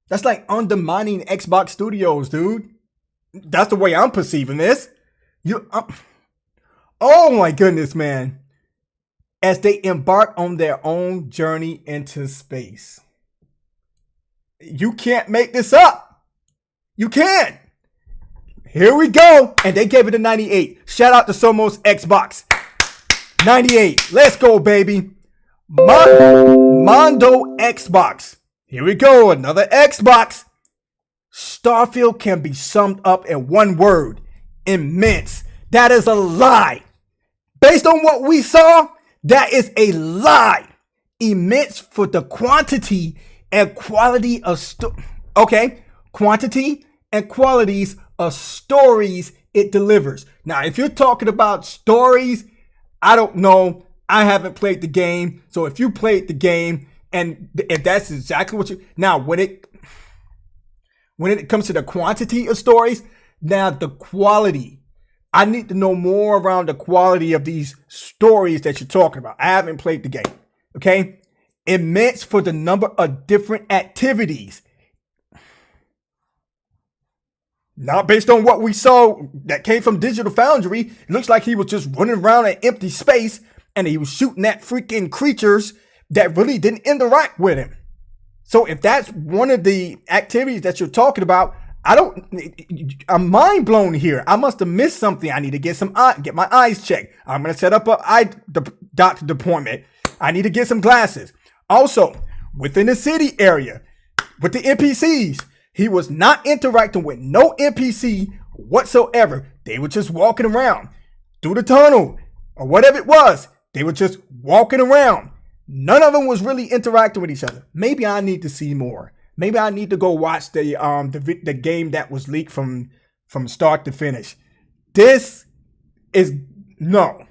That's like undermining Xbox Studios, dude. That's the way I'm perceiving this. Oh my goodness, man. As they embark on their own journey into space. You can't make this up. You can't. Here we go. And they gave it a 98. Shout out to Somos Xbox. 98. Let's go, baby. Mondo Xbox. Here we go. Another Xbox. Starfield can be summed up in one word. Immense. That is a lie. Based on what we saw, that is a lie. Immense for the quantity and quality of quantity and qualities of stories it delivers. Now, if you're talking about stories, I don't know. I haven't played the game. So if you played the game and if that's exactly what you... Now, when it comes to the quantity of stories, now the quality. I need to know more around the quality of these stories that you're talking about. I haven't played the game. Okay? Immense for the number of different activities. Not based on what we saw that came from Digital Foundry. It looks like he was just running around in empty space and he was shooting at freaking creatures that really didn't interact with him. So if that's one of the activities that you're talking about, I'm mind blown here. I must have missed something. I need to get my eyes checked. I'm going to set up the doctor appointment. I need to get some glasses. Also, within the city area, with the NPCs, he was not interacting with no NPC whatsoever. They were just walking around through the tunnel or whatever it was. They were just walking around. None of them was really interacting with each other. Maybe I need to see more. Maybe I need to go watch the game that was leaked from start to finish. This is no.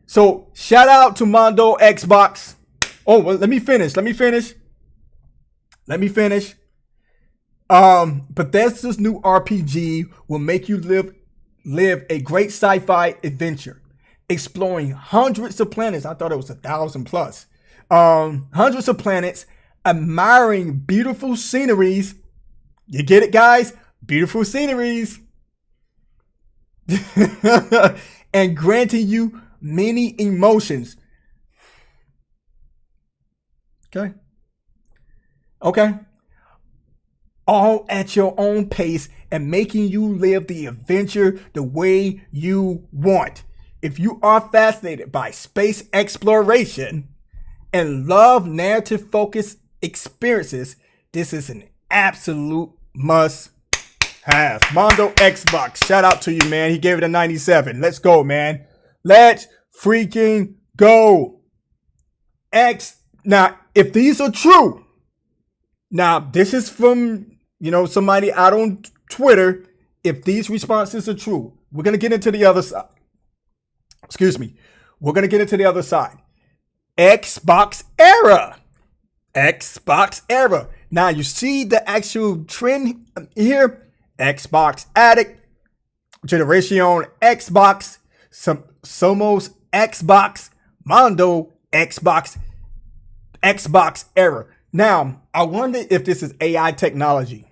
So shout out to Mondo Xbox. Oh, well, let me finish. Bethesda's new RPG will make you live a great sci-fi adventure, exploring hundreds of planets. I thought it was 1,000 plus. Hundreds of planets, admiring beautiful sceneries. You get it, guys? Beautiful sceneries. And granting you many emotions. Okay. All at your own pace and making you live the adventure the way you want. If you are fascinated by space exploration and love narrative-focused experiences, this is an absolute must-have. Mondo Xbox, shout out to you, man. He gave it a 97. Let's go, man. Let's freaking go. Now, if these are true, now this is from somebody out on Twitter. If these responses are true, we're gonna get into the other side. We're gonna get into the other side. Xbox era. Now you see the actual trend here. Xbox Addict, Generation Xbox, Somos Xbox, Mondo Xbox era. Now, I wonder if this is AI technology.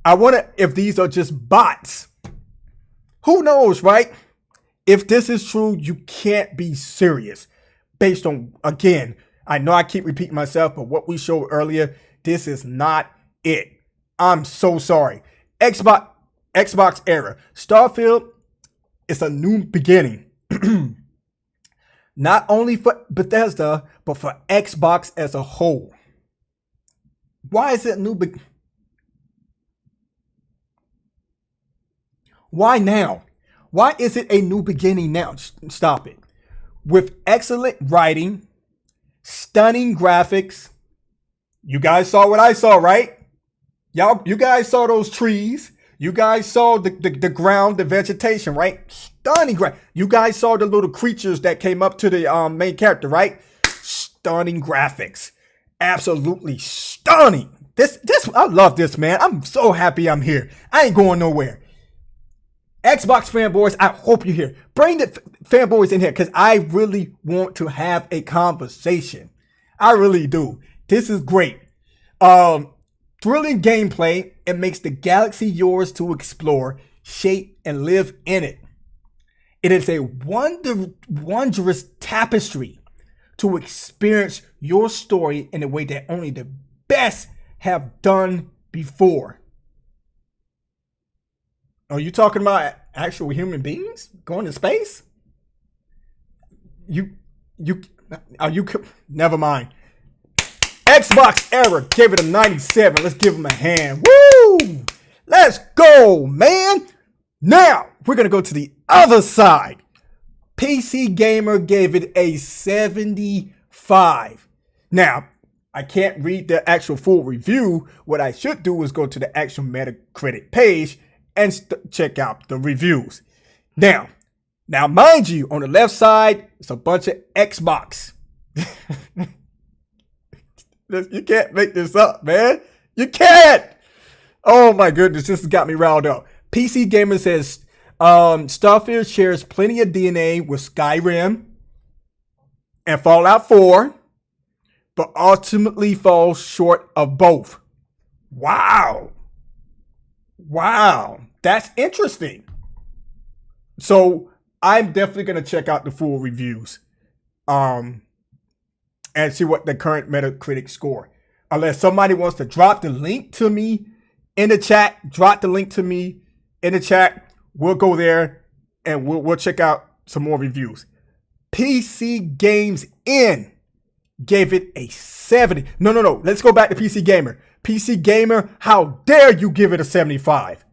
I wonder if these are just bots. Who knows, right? If this is true, you can't be serious. Based on, again, I know I keep repeating myself, but what we showed earlier, this is not it. I'm so sorry. Xbox era. Starfield is a new beginning. Not only for Bethesda, but for Xbox as a whole. Why is it a new beginning? Why now? Why is it a new beginning now? Stop it. with excellent writing, stunning graphics. You guys saw what I saw, right? You guys saw those trees. You guys saw the ground, the vegetation, right? Stunning ground. You guys saw the little creatures that came up to the main character, right? Stunning graphics. Absolutely stunning. This I love this, man. I'm so happy I'm here. I ain't going nowhere. Xbox fanboys, I hope you're here. Bring the fanboys in here because I really want to have a conversation. I really do. This is great. Thrilling gameplay. It makes the galaxy yours to explore, shape, and live in it. It is a wondrous tapestry to experience your story in a way that only the best have done before. Are you talking about actual human beings going to space? Never mind. Xbox era gave it a 97. Let's give them a hand. Woo! Let's go, man. Now, we're going to go to the other side. PC Gamer gave it a 75. Now, I can't read the actual full review. What I should do is go to the actual Metacritic page and check out the reviews. Now, mind you, on the left side, it's a bunch of Xbox. You can't make this up, man. You can't. Oh my goodness, this has got me riled up. PC Gamer says Starfield shares plenty of DNA with Skyrim and Fallout 4, but ultimately falls short of both. Wow, that's interesting. So I'm definitely gonna check out the full reviews, and see what the current Metacritic score. Unless somebody wants to drop the link to me in the chat, We'll go there and we'll check out some more reviews. PC Games In gave it a 70. No. Let's go back to PC Gamer. PC Gamer, how dare you give it a 75?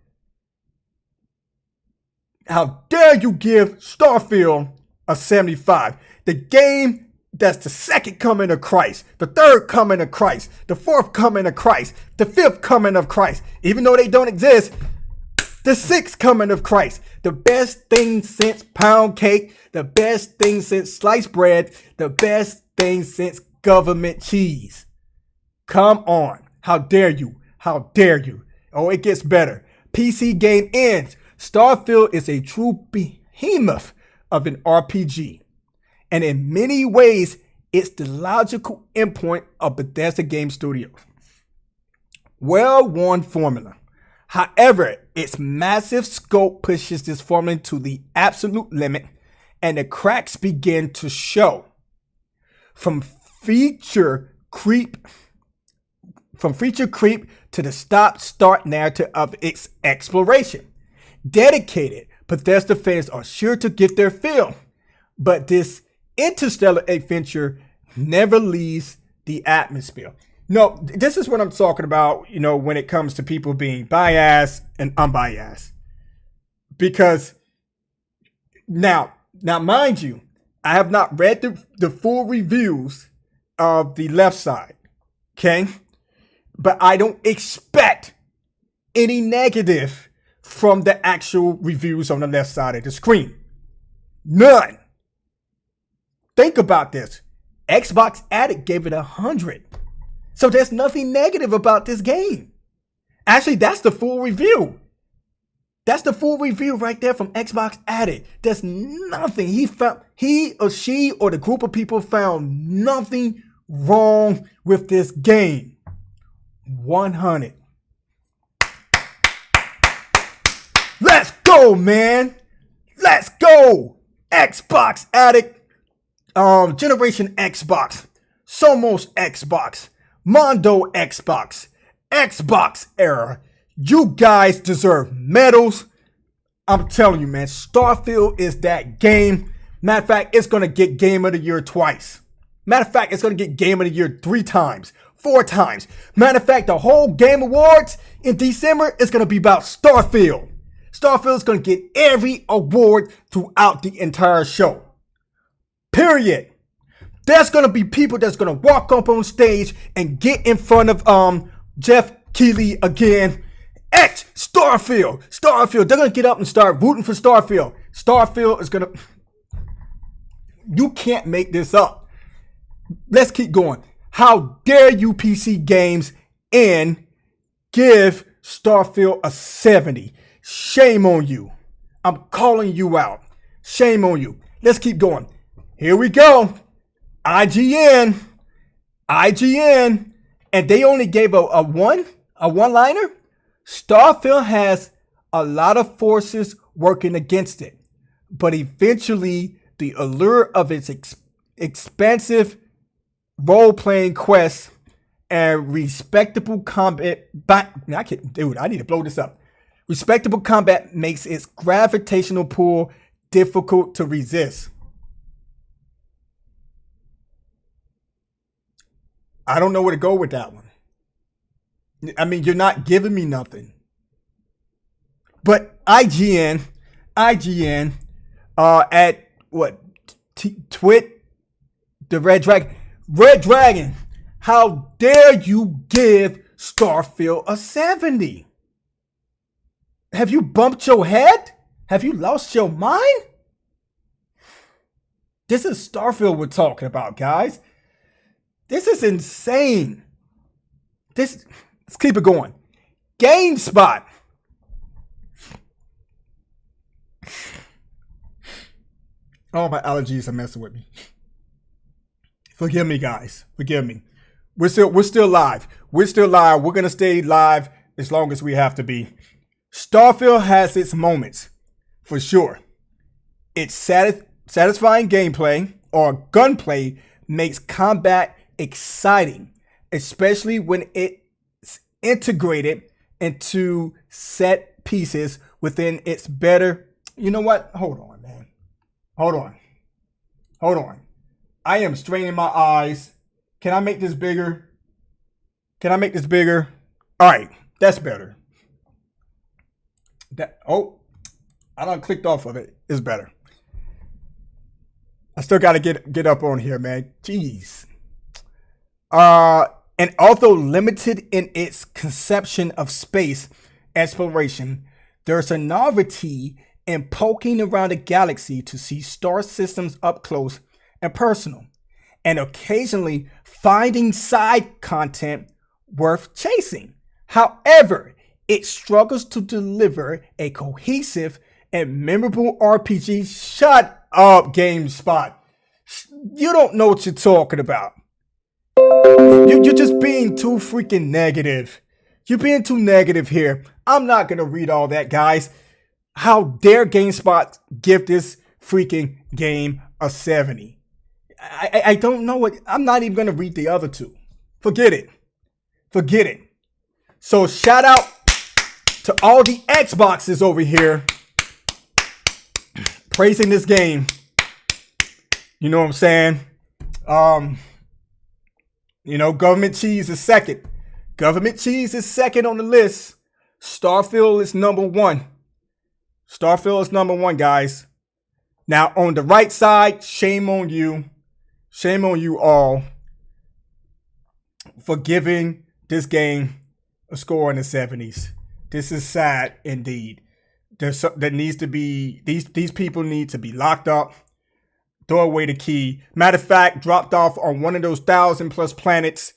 How dare you give Starfield a 75? The game that's the second coming of Christ, the third coming of Christ, the fourth coming of Christ, the fifth coming of Christ. Even though they don't exist, the sixth coming of Christ. The best thing since pound cake, the best thing since sliced bread, the best thing since government cheese. Come on. How dare you? How dare you? Oh, it gets better. PC Game ends. Starfield is a true behemoth of an RPG. And in many ways, it's the logical endpoint of Bethesda Game Studios. Well-worn formula. However, its massive scope pushes this formula to the absolute limit, and the cracks begin to show. From feature creep to the stop-start narrative of its exploration. Dedicated Bethesda fans are sure to get their fill, but this interstellar adventure never leaves the atmosphere. No, this is what I'm talking about, when it comes to people being biased and unbiased. Because now mind you, I have not read the full reviews of the left side, okay? But I don't expect any negative from the actual reviews on the left side of the screen. None. Think about this. Xbox Addict gave it 100. So there's nothing negative about this game. Actually, that's the full review. That's the full review right there from Xbox Addict. There's nothing. He or she or the group of people found nothing wrong with this game. 100. Let's go, man. Let's go. Xbox Addict. Generation Xbox. Somos Xbox. Mondo Xbox. Xbox era. You guys deserve medals. I'm telling you, man. Starfield is that game. Matter of fact, it's going to get Game of the Year twice. Matter of fact, it's going to get Game of the Year 3 times. 4 times. Matter of fact, the whole Game Awards in December is going to be about Starfield. Starfield is going to get every award throughout the entire show. Period. There's gonna be people that's gonna walk up on stage and get in front of Jeff Keighley again. Starfield. They're gonna get up and start rooting for Starfield. Starfield is gonna. You can't make this up. Let's keep going. How dare you, PC Games, and give Starfield a 70? Shame on you. I'm calling you out. Shame on you. Let's keep going. Here we go. IGN, and they only gave a one-liner. Starfield has a lot of forces working against it, but eventually the allure of its expansive role-playing quests and respectable combat. I need to blow this up. Respectable combat makes its gravitational pull difficult to resist. I don't know where to go with that one. I mean, you're not giving me nothing. But IGN, at what? Twit, the Red Dragon. How dare you give Starfield a 70? Have you bumped your head? Have you lost your mind? This is Starfield we're talking about, guys. This is insane. Let's keep it going. GameSpot. Oh, my allergies are messing with me. Forgive me, guys. Forgive me. We're still live. We're gonna stay live as long as we have to be. Starfield has its moments, for sure. Its satisfying gameplay or gunplay makes combat exciting, especially when it's integrated into set pieces within its better. You know what? Hold on, man. Hold on. I am straining my eyes. Can I make this bigger? All right, that's better. I done clicked off of it. It's better. I still got to get up on here, man. Jeez. And although limited in its conception of space exploration, there's a novelty in poking around the galaxy to see star systems up close and personal, and occasionally finding side content worth chasing. However, it struggles to deliver a cohesive and memorable RPG. Shut up, GameSpot. You don't know what you're talking about. You're just being too freaking negative. You're being too negative here. I'm not going to read all that, guys. How dare GameSpot give this freaking game a 70? I don't know what. I'm not even going to read the other two. Forget it. So shout out to all the Xboxes over here praising this game. You know what I'm saying? Government cheese is second. On the list. Starfield is number one. Guys. Now, on the right side, shame on you. Shame on you all for giving this game a score in the 70s. This is sad indeed. There needs to be, these people need to be locked up, throw away the key. Matter of fact, dropped off on one of those 1,000+ planets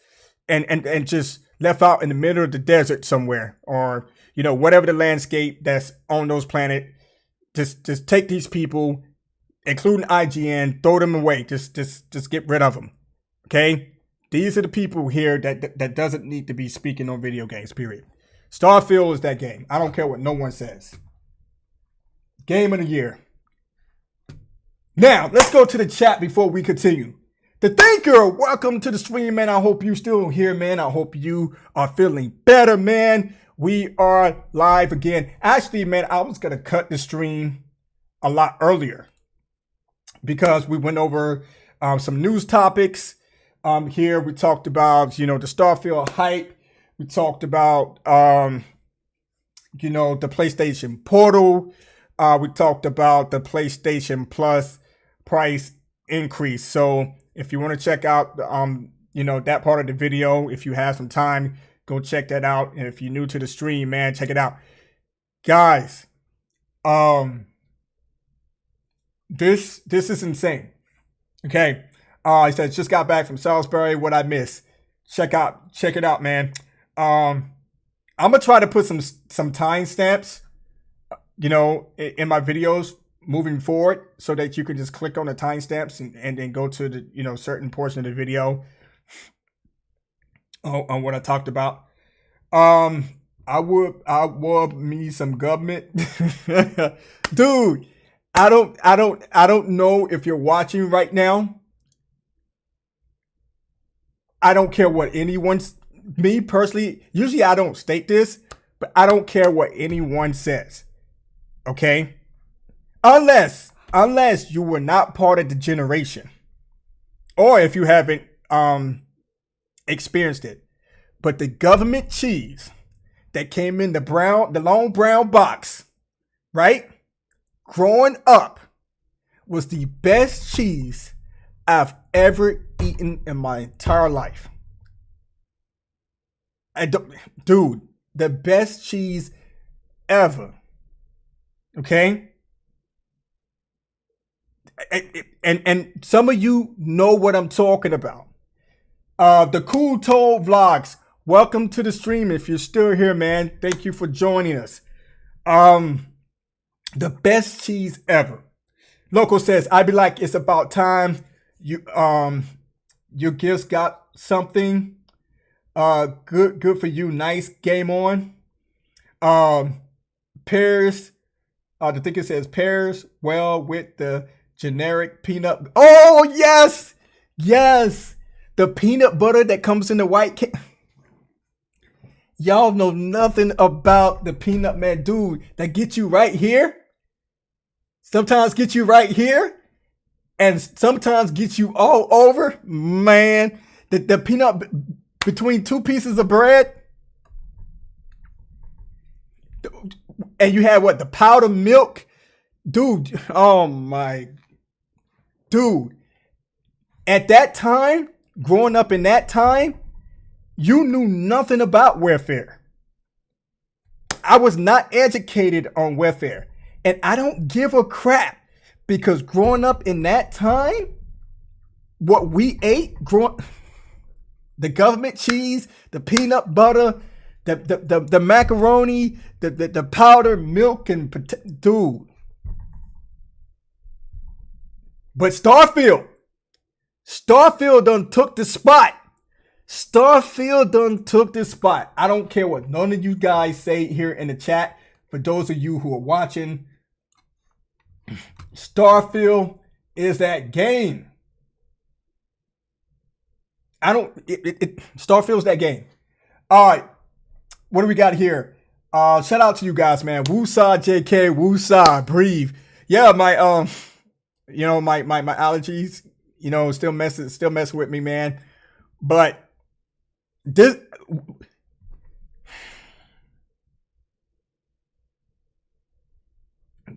and just left out in the middle of the desert somewhere, or whatever the landscape that's on those planets. Just take these people, including IGN, throw them away. Just get rid of them. Okay? These are the people here that doesn't need to be speaking on video games, period. Starfield is that game. I don't care what no one says. Game of the year. Now, let's go to the chat before we continue. The Thinker, welcome to the stream, man. I hope you still here, man. I hope you are feeling better, man. We are live again. Actually, man, I was going to cut the stream a lot earlier because we went over some news topics. Here we talked about, the Starfield hype. We talked about, the PlayStation Portal. We talked about the PlayStation Plus price increase. So if you want to check out that part of the video, if you have some time, go check that out. And if you're new to the stream, man, check it out. Guys, this is insane. Okay. He said just got back from Salisbury. What I miss. Check it out, man. I'm gonna try to put some timestamps, in my videos moving forward, so that you can just click on the timestamps and then go to the certain portion of the video on what I talked about. I would me some government, dude. I don't know if you're watching right now. I don't care what anyone's. Me personally, usually I don't state this, but I don't care what anyone says. Okay, unless you were not part of the generation, or if you haven't experienced it. But the government cheese that came in the long brown box, right? Growing up, was the best cheese I've ever eaten in my entire life. Dude, the best cheese ever. Okay? And some of you know what I'm talking about. The Cool Toad Vlogs, welcome to the stream. If you're still here, man, thank you for joining us. The best cheese ever. Local says, I'd be like, it's about time your gifts got something. Good for you. Nice game on. Pears. The thing it says pears well with the generic peanut. Oh yes, yes. The peanut butter that comes in the white can. Y'all know nothing about the peanut, man, dude. That gets you right here. Sometimes get you right here, and sometimes get you all over, man. The peanut between two pieces of bread, and you have what, the powdered milk, dude. Oh my, dude. At that time, growing up in that time, you knew nothing about welfare. I was not educated on welfare, and I don't give a crap, because growing up in that time, what we ate, the government cheese, the peanut butter, the macaroni, the powdered milk, and dude. But Starfield done took the spot. Starfield done took the spot. I don't care what none of you guys say here in the chat. For those of you who are watching, Starfield is that game. Starfield's that game. All right, what do we got here? Shout out to you guys, man. Woosah, JK, woosah, breathe. Yeah, my my allergies, still mess with me, man. But this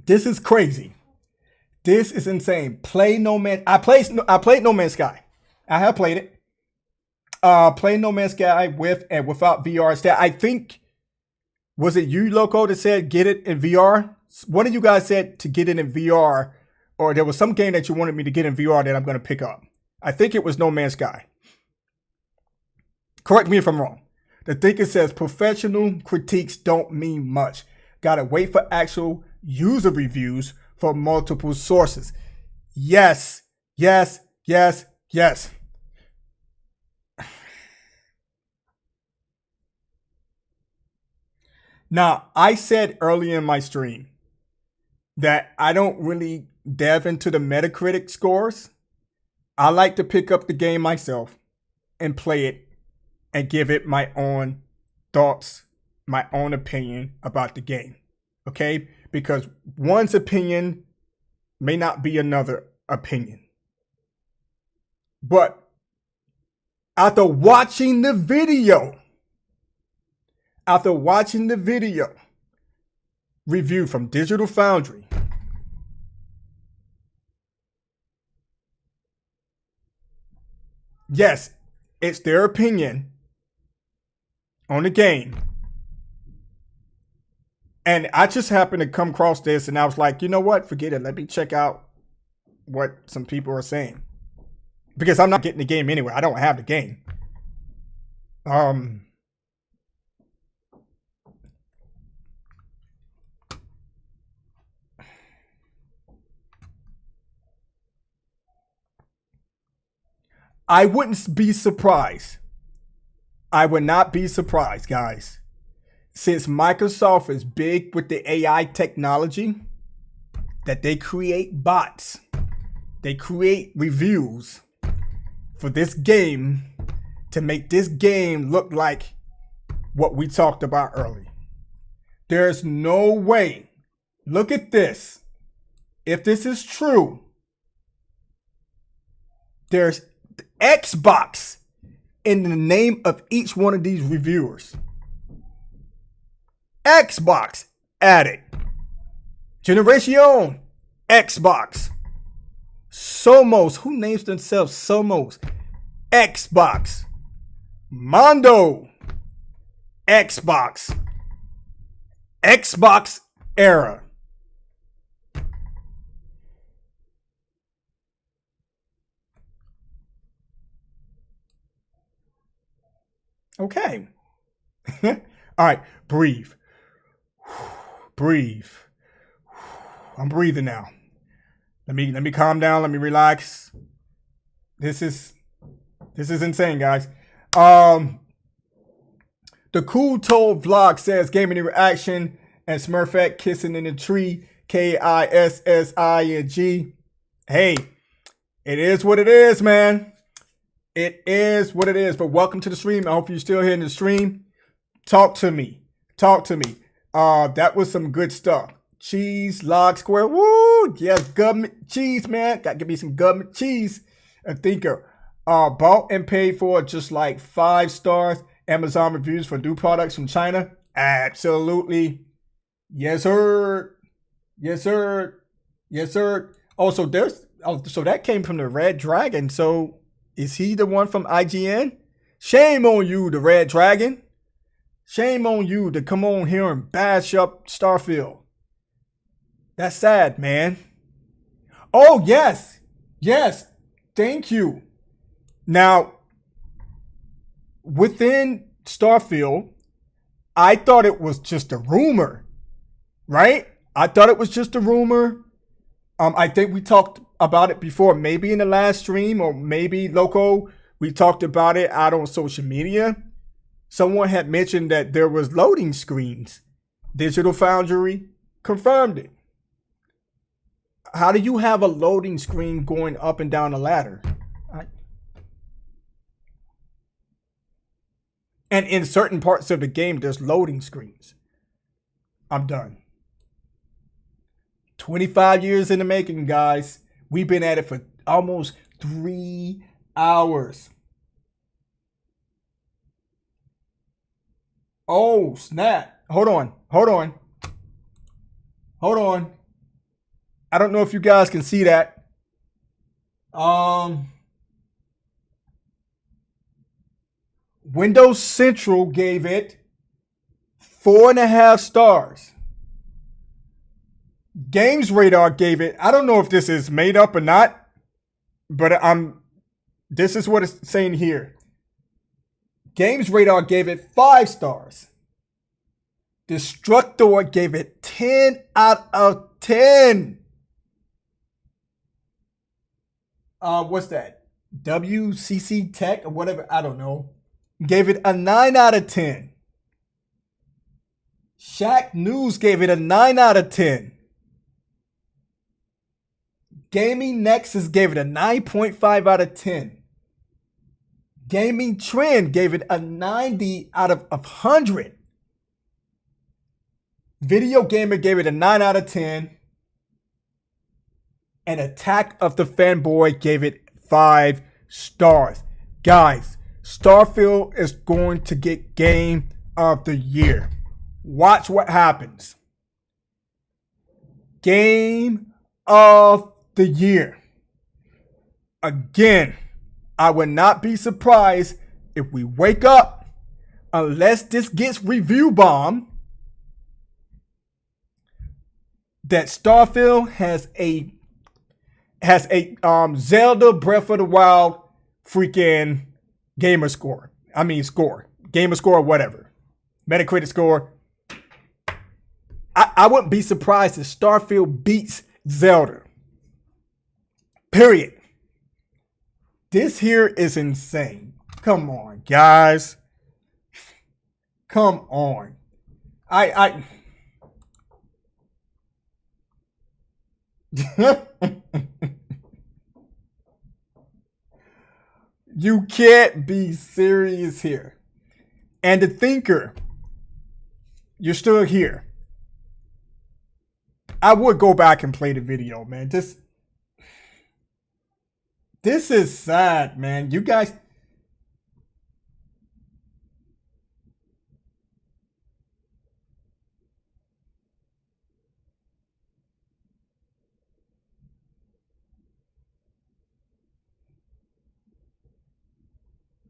is crazy. This is insane. I played No Man's Sky. I have played it. Playing No Man's Sky with and without VR. I think, was it you, Loco, that said get it in VR? One of you guys said to get it in VR, or there was some game that you wanted me to get in VR that I'm going to pick up. I think it was No Man's Sky. Correct me if I'm wrong. The thing it says professional critiques don't mean much. Gotta wait for actual user reviews for multiple sources. Yes, yes, yes, yes. Now, I said earlier in my stream that I don't really delve into the Metacritic scores. I like to pick up the game myself and play it and give it my own thoughts, my own opinion about the game. Okay? Because one's opinion may not be another opinion. But after watching the video review from Digital Foundry, Yes, it's their opinion on the game. And I just happened to come across this and I was like, you know what? Forget it. Let me check out what some people are saying. Because I'm not getting the game anyway. I don't have the game. Um I wouldn't be surprised. I would not be surprised, guys. Since Microsoft is big with the AI technology, that they create bots, they create reviews for this game to make this game look like what we talked about earlier. There's no way. Look at this. If this is true, there's Xbox in the name of each one of these reviewers. Xbox added. Generation Xbox. Somos. Who names themselves Somos? Xbox. Mondo. Xbox. Xbox era. Okay. All right. Breathe. Breathe. I'm breathing now. Let me calm down. Let me relax. This is insane, guys. The Cool Told vlog says gaming reaction and Smurfette kissing in the tree. KISSING. Hey, it is what it is, man. It is what it is. But welcome to the stream. I hope you're still here in the stream. Talk to me. Talk to me. That was some good stuff. Cheese, log square. Woo! Yes, government cheese, man. Got to give me some government cheese. A thinker. Bought and paid for just like 5 stars. Amazon reviews for new products from China. Absolutely. Yes, sir. Yes, sir. Yes, sir. So that came from the Red Dragon. So is he the one from IGN? Shame on you, the Red Dragon. Shame on you to come on here and bash up Starfield. That's sad, man. Oh, yes. Yes. Thank you. Now, within Starfield, I thought it was just a rumor, right? I thought it was just a rumor. I think we talked about it before, maybe in the last stream or maybe Loco. We talked about it out on social media. Someone had mentioned that there was loading screens. Digital Foundry confirmed it. How do you have a loading screen going up and down a ladder? And in certain parts of the game, there's loading screens. I'm done. 25 years in the making, guys. We've been at it for almost 3 hours. Oh, snap. Hold on. I don't know if you guys can see that. Windows Central gave it 4.5 stars. Games Radar gave it, I don't know if this is made up or not, but this is what it's saying here. Games Radar gave it 5 stars. Destructor gave it 10 out of 10. What's that? WCC Tech or whatever, I don't know. Gave it a 9 out of 10. Shaq News gave it a 9 out of 10. Gaming Nexus gave it a 9.5 out of 10. Gaming Trend gave it a 90 out of 100. Video Gamer gave it a 9 out of 10. And Attack of the Fanboy gave it 5 stars. Guys, Starfield is going to get Game of the Year. Watch what happens. Game of the Year. Again, I would not be surprised if we wake up, unless this gets review bombed, that Starfield has a Zelda Breath of the Wild freaking gamer score. I mean score. Gamer score, whatever. Metacritic score. I wouldn't be surprised if Starfield beats Zelda. Period. This here is insane. Come on, guys. Come on. I You can't be serious here. And the thinker, you're still here. I would go back and play the video, man. This is sad, man. You guys.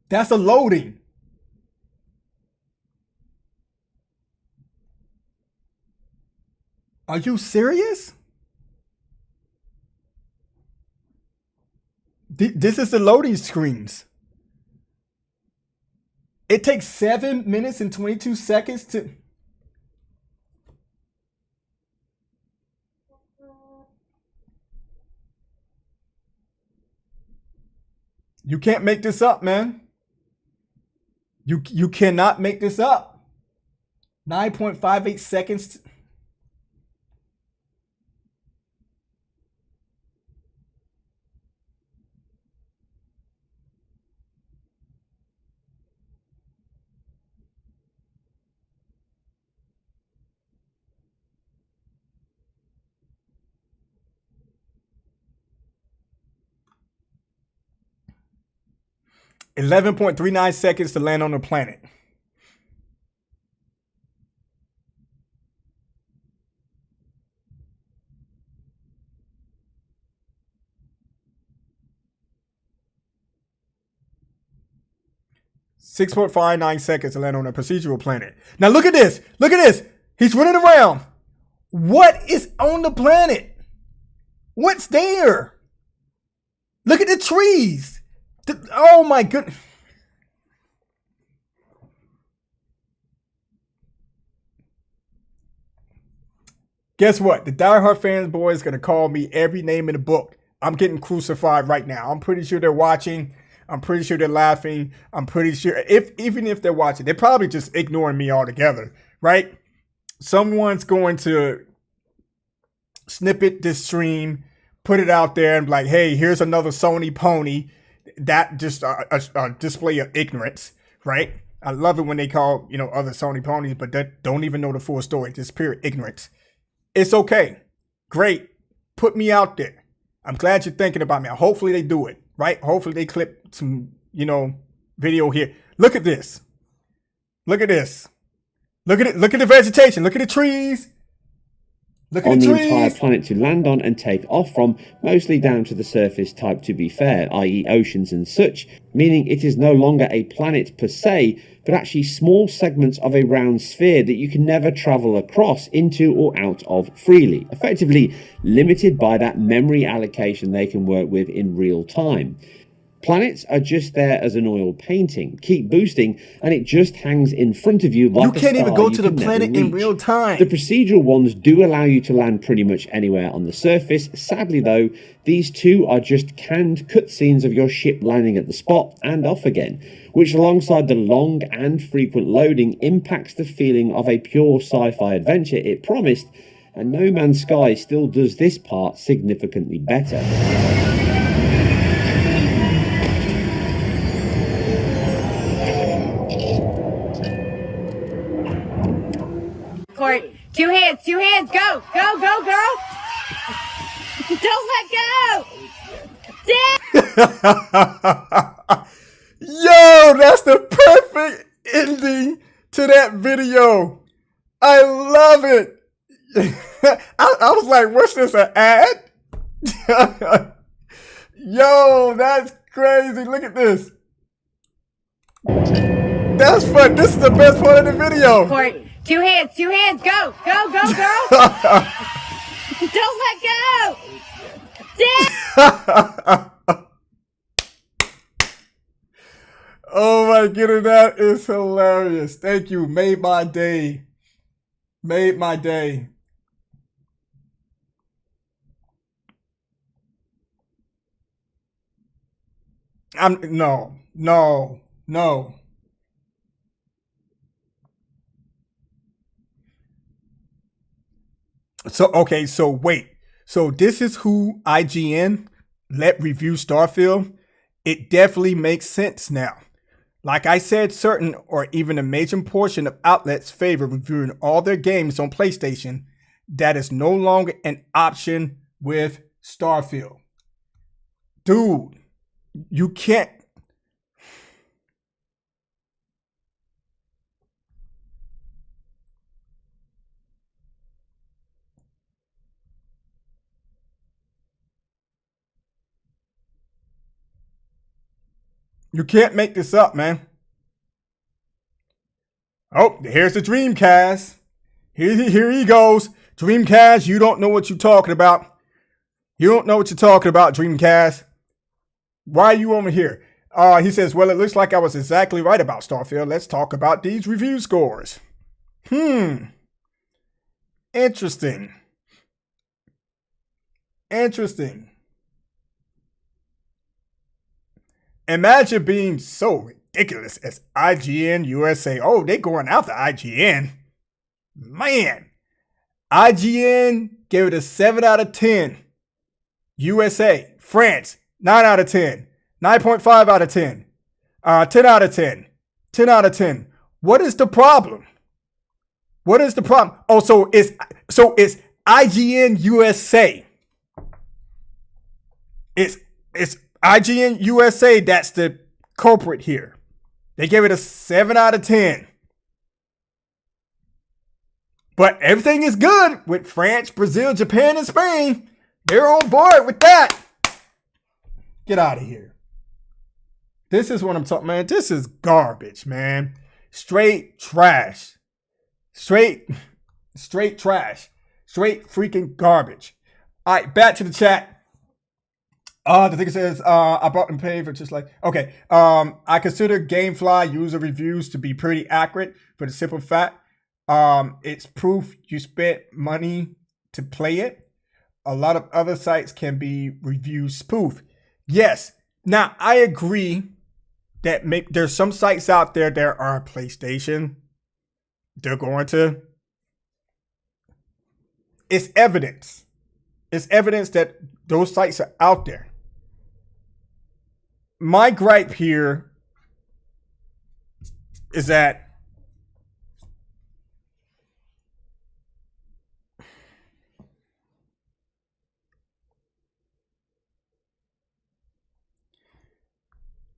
That's a loading. Are you serious? This is the loading screens. It takes 7 minutes and 22 seconds to. You can't make this up, man. You cannot make this up. 9.58 seconds. 11.39 seconds to land on the planet. .59 seconds to land on a procedural planet. Now look at this. Look at this. He's running around. What is on the planet? What's there? Look at the trees. Oh my goodness. Guess what? The Die Hard fans boy is going to call me every name in the book. I'm getting crucified right now. I'm pretty sure they're watching. I'm pretty sure they're laughing. I'm pretty sure even if they're watching, they're probably just ignoring me altogether, right? Someone's going to snippet this stream, put it out there and be like, hey, here's another Sony pony. That just a display of ignorance, right? I love it when they call, other Sony ponies, but that don't even know the full story. Just pure ignorance. It's okay. Great. Put me out there. I'm glad you're thinking about me. Hopefully they do it, right? Hopefully they clip some, video here. Look at this. Look at this. Look at it. Look at the vegetation. Look at the trees. Look at on the the trees. entire planet to land on and take off from, mostly down to the surface type to be fair, i.e. oceans and such, meaning it is no longer a planet per se, but actually small segments of a round sphere that you can never travel across, into or out of freely, effectively limited by that memory allocation they can work with in real time. Planets are just there as an oil painting. Keep boosting, and it just hangs in front of you like You can't even go to the planet in real time. The procedural ones do allow you to land pretty much anywhere on the surface. Sadly, though, these two are just canned cutscenes of your ship landing at the spot and off again, which alongside the long and frequent loading impacts the feeling of a pure sci-fi adventure it promised, and No Man's Sky still does this part significantly better. Court, two hands, go, go, go, girl. Don't let go. Yo, that's the perfect ending to that video. I love it. I was like, what's this, an ad? Yo, that's crazy. Look at this. That's fun. This is the best part of the video. Court, two hands, go, go, go, girl. Don't let go. Damn. Oh my goodness, that is hilarious. Thank you. Made my day. Made my day. No. So wait. So this is who IGN let review Starfield? It definitely makes sense now. Like I said, certain or even a major portion of outlets favor reviewing all their games on PlayStation. That is no longer an option with Starfield. Dude, you can't. You can't make this up, man. Oh, here's the Dreamcast. Here he goes. Dreamcast, you don't know what you're talking about. You don't know what you're talking about, Dreamcast. Why are you over here? He says, well, it looks like I was exactly right about Starfield. Let's talk about these review scores. Interesting. Imagine being so ridiculous as IGN USA. Oh, they going after IGN. Man. IGN gave it a 7 out of 10. USA. France, 9 out of 10. 9.5 out of 10. 10 out of 10. 10 out of 10. What is the problem? What is the problem? Oh, so it's IGN USA. It's IGN USA that's the culprit here. They gave it a 7 out of 10. But everything is good with France, Brazil, Japan, and Spain. They're on board with that. Get out of here. This is what I'm talking, man. This is garbage, man. Straight trash. Straight trash. Straight freaking garbage. All right, back to the chat. The thing says, I bought and paid for just like, okay. I consider GameFly user reviews to be pretty accurate for the simple fact, it's proof you spent money to play it. A lot of other sites can be review spoof. Yes. Now, I agree that there's some sites out there that are PlayStation. They're going to. It's evidence. It's evidence that those sites are out there. My gripe here is that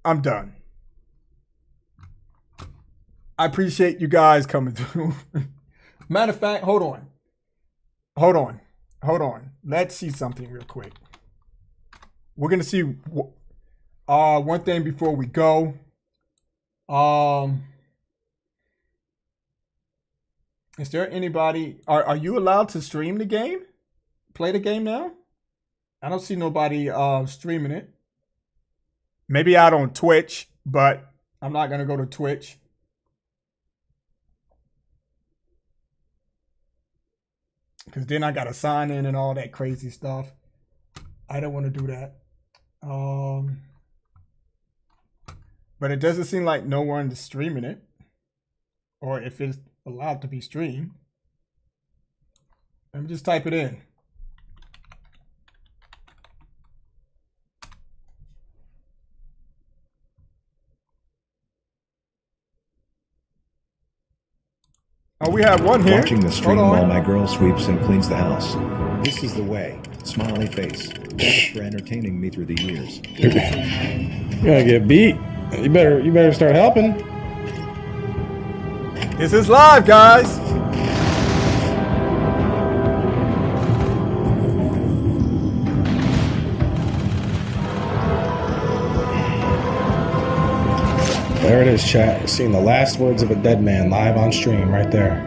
I'm done. I appreciate you guys coming through. Matter of fact, hold on. Let's see something real quick. We're going to see one thing before we go. Is there anybody, are you allowed to stream the game? Play the game now? I don't see nobody streaming it. Maybe out on Twitch, but I'm not going to go to Twitch. Because then I got to sign in and all that crazy stuff. I don't want to do that. But it doesn't seem like no one is streaming it. Or if it's allowed to be streamed. Let me just type it in. Oh, we have one here. Watching the stream while my girl sweeps and cleans the house. This is the way. Smiley face. Thanks for entertaining me through the years. You're gonna get beat. You better start helping. This is live, guys. There it is, chat. You're seeing the last words of a dead man live on stream right there.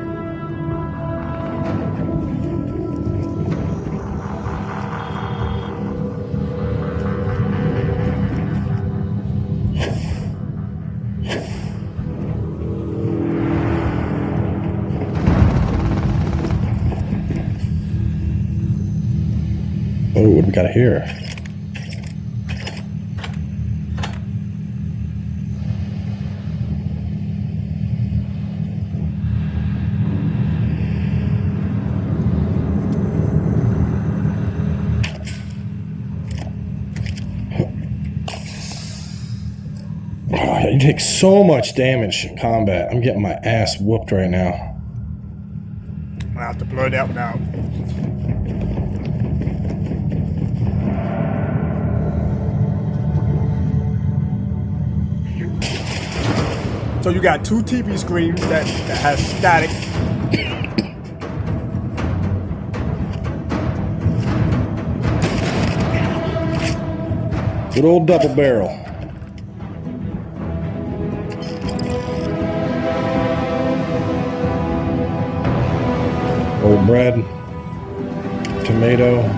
Oh, what do we got here? Oh, you take so much damage in combat. I'm getting my ass whooped right now. I have to blur that one out. So you got two TV screens that has static. Good old double barrel. Old bread, tomato.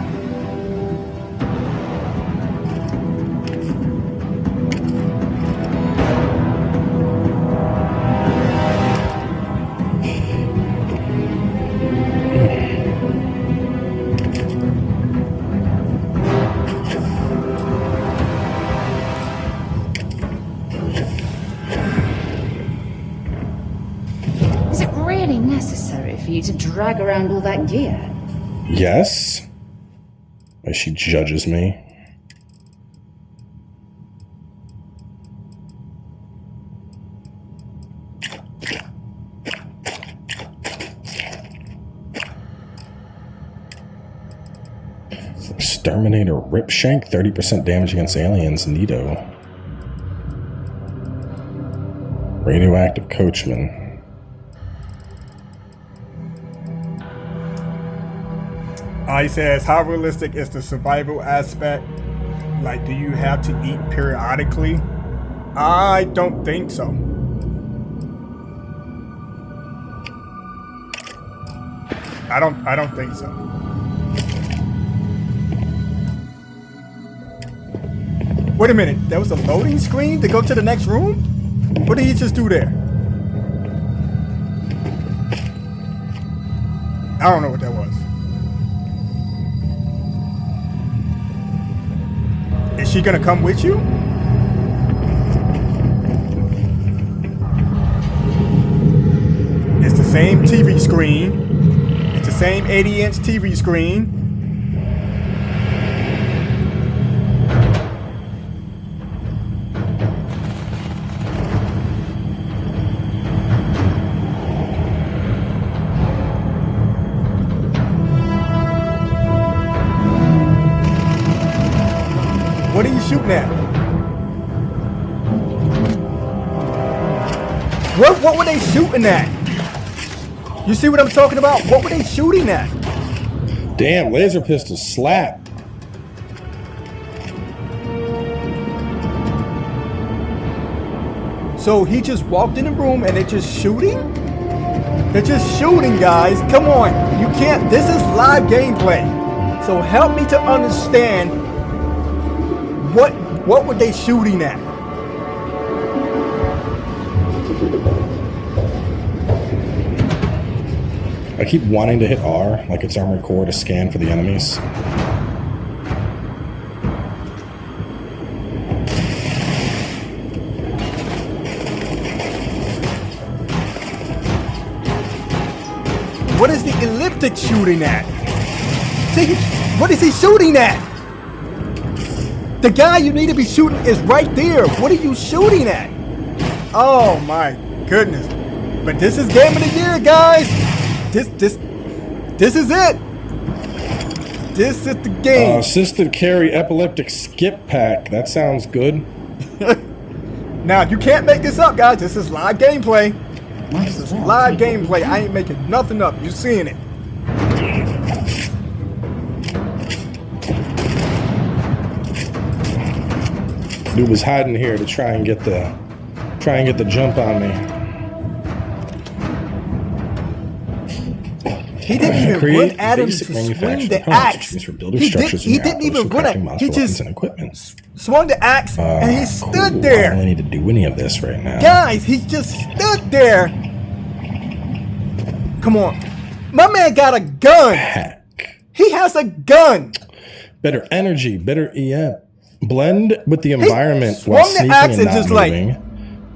Is it really necessary for you to drag around all that gear? Yes. As she judges me. Exterminator Ripshank, 30% damage against aliens, Nito. Radioactive Coachman. He says, how realistic is the survival aspect? Like, do you have to eat periodically? I don't think so. I don't think so. Wait a minute, there was a loading screen to go to the next room? What did he just do there? I don't know what that was. Is she gonna come with you? It's the same TV screen. It's the same 80-inch TV screen. What are you shooting at? What were they shooting at? You see what I'm talking about? What were they shooting at? Damn, laser pistol slap. So he just walked in the room and they're just shooting? They're just shooting, guys. Come on. You can't. This is live gameplay. So help me to understand what were they shooting at? I keep wanting to hit R, like it's Armored Core, to scan for the enemies. What is the elliptic shooting at? See, what is he shooting at? The guy you need to be shooting is right there. What are you shooting at? Oh my goodness. But this is Game of the Year, guys. This is it. This is the game. Assisted carry epileptic skip pack. That sounds good. Now, you can't make this up, guys. This is live gameplay. This is live gameplay. I ain't making nothing up. You're seeing it. Dude was hiding here to try and get the Try and get the jump on me. He didn't even Create run at him to basic swing manufactured the components, axe. which means for builder He structures didn't and even run at. monster He weapons just and equipment. swung the axe and he stood Cool. I there. don't really need to do any of this right now. Guys, he just stood there. Come on. My man got a gun. Hack. He has a gun. Better energy, better EM. Blend with the environment swung while the sneaking axe and and not just like- moving.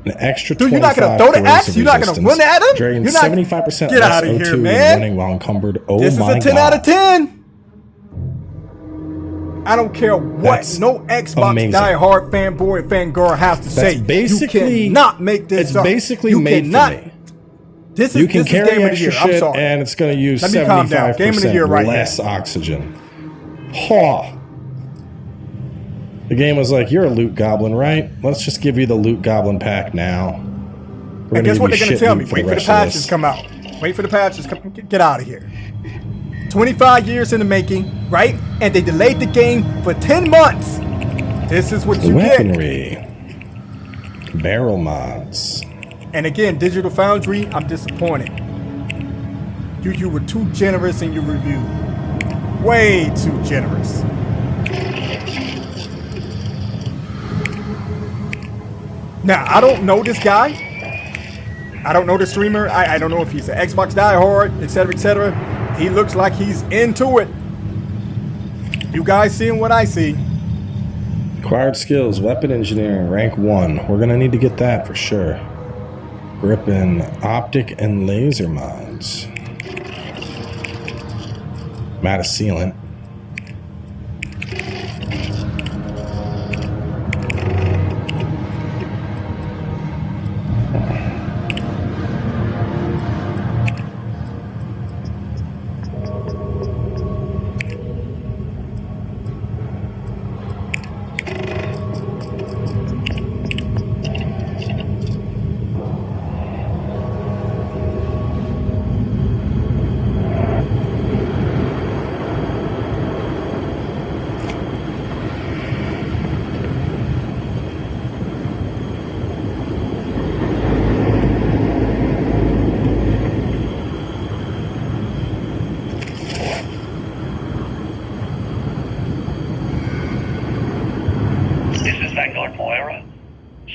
An extra Dude, 25 you're not gonna throw the axe? corrosive You're not gonna resistance. run at him? Drain You're not- 75% Get less outta here, O2 when man. running while encumbered. Oh This is my a 10 god. out of 10. I don't care what That's no Xbox amazing. diehard fanboy and fangirl has to say. basically- you cannot make this It's up. basically you made cannot. for me. This is You can this carry is game of the extra year. I'm shit sorry. and it's going to use Let me calm down. 75% Game of the year right less now. oxygen. Ha! The game was like, you're a loot goblin, right? Let's just give you the loot goblin pack now. We're And gonna guess give what you they're gonna shit tell loot me? for Wait for the rest of patches this. come out. Wait for the patches. Get out of here. 25 years in the making, right? And they delayed the game for 10 months. This is what you get. Weaponry. Barrel mods. And again, Digital Foundry, I'm disappointed. You were too generous in your review. Way too generous. Now, I don't know this guy. I don't know the streamer. I don't know if he's an Xbox diehard, etc., etc. He looks like he's into it. You guys seeing what I see? Acquired skills, weapon engineering, rank 1. We're gonna need to get that for sure. Gripping, optic and laser mods. Matta sealant.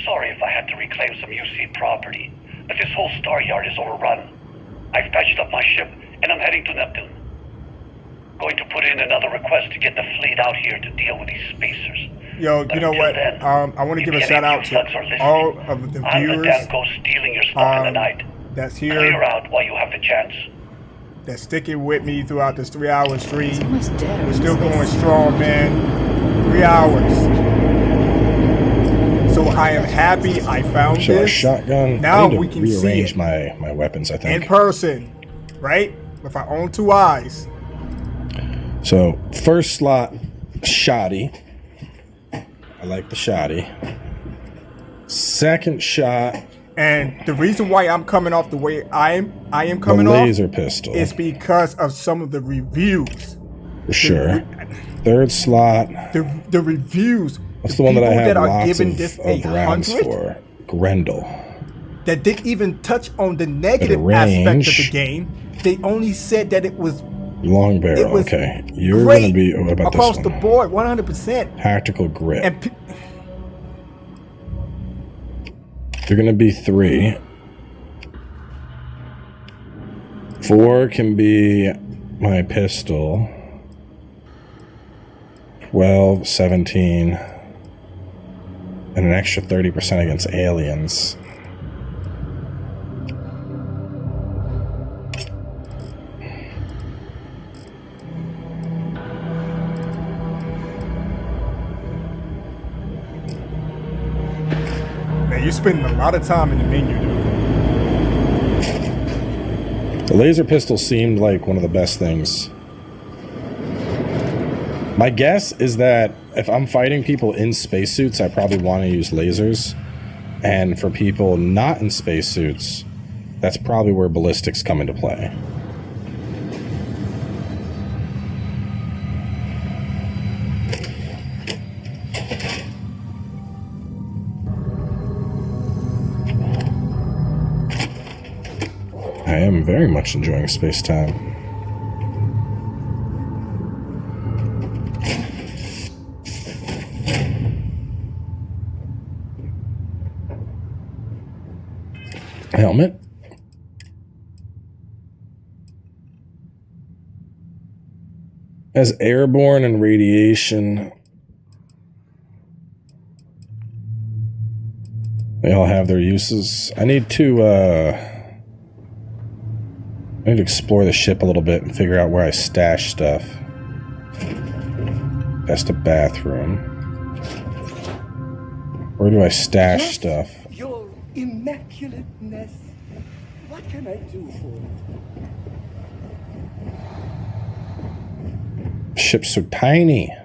Sorry if I had to reclaim some UC property, but this whole star yard is overrun. I've patched up my ship, and I'm heading to Neptune. Going to put in another request to get the fleet out here to deal with these spacers. Yo, But you know until what? then, I want to give a shout out to all of the I'm the viewers damn ghost stealing your smoke in the night. that's Clear here, out while you have the chance. that's sticking with me throughout this 3-hour stream. almost dead. We're still going strong, man. 3 hours. So I am happy I found So a this shotgun. Now I need to we can see rearrange it. my weapons, I in think. person, right? With our own 2 eyes. So first slot, shoddy. I like the shoddy. Second shot, And the reason why I'm coming off the way I am the coming off laser pistol. is because of some of the reviews. For sure. Third slot. The reviews. What's the one that I people have are lots giving of, this of rounds 100 for? Grendel. that didn't even touch on the negative Better aspect of range. the game. They only said that it was Long barrel. was Okay. You're great going to be. What about across this the one? board, 100%. Tactical grip. And They're going to be 3. 4 can be my pistol. 12, 17. And an extra 30% against aliens. man, you're spending a lot of time in the menu, dude. The laser pistol seemed like one of the best things. My guess is that if I'm fighting people in spacesuits, I probably want to use lasers. And for people not in spacesuits, that's probably where ballistics come into play. am very much enjoying space-time. Helmet. As airborne and radiation, they all have their uses. I need to explore the ship a little bit and figure out where I stash stuff. That's the bathroom. Where do I stash stuff? Your immaculateness. What can I do for you? Ship's so tiny.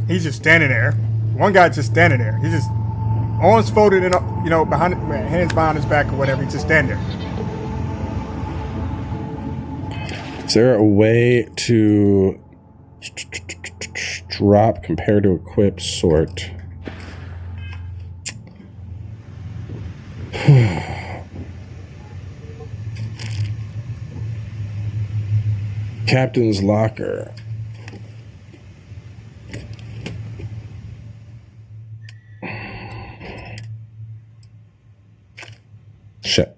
He's just standing there. One guy's just standing there. He's just arms folded and behind hands behind his back or whatever. He's just standing there. Is there a way to drop, compare to equip, sort? Captain's locker. Shit.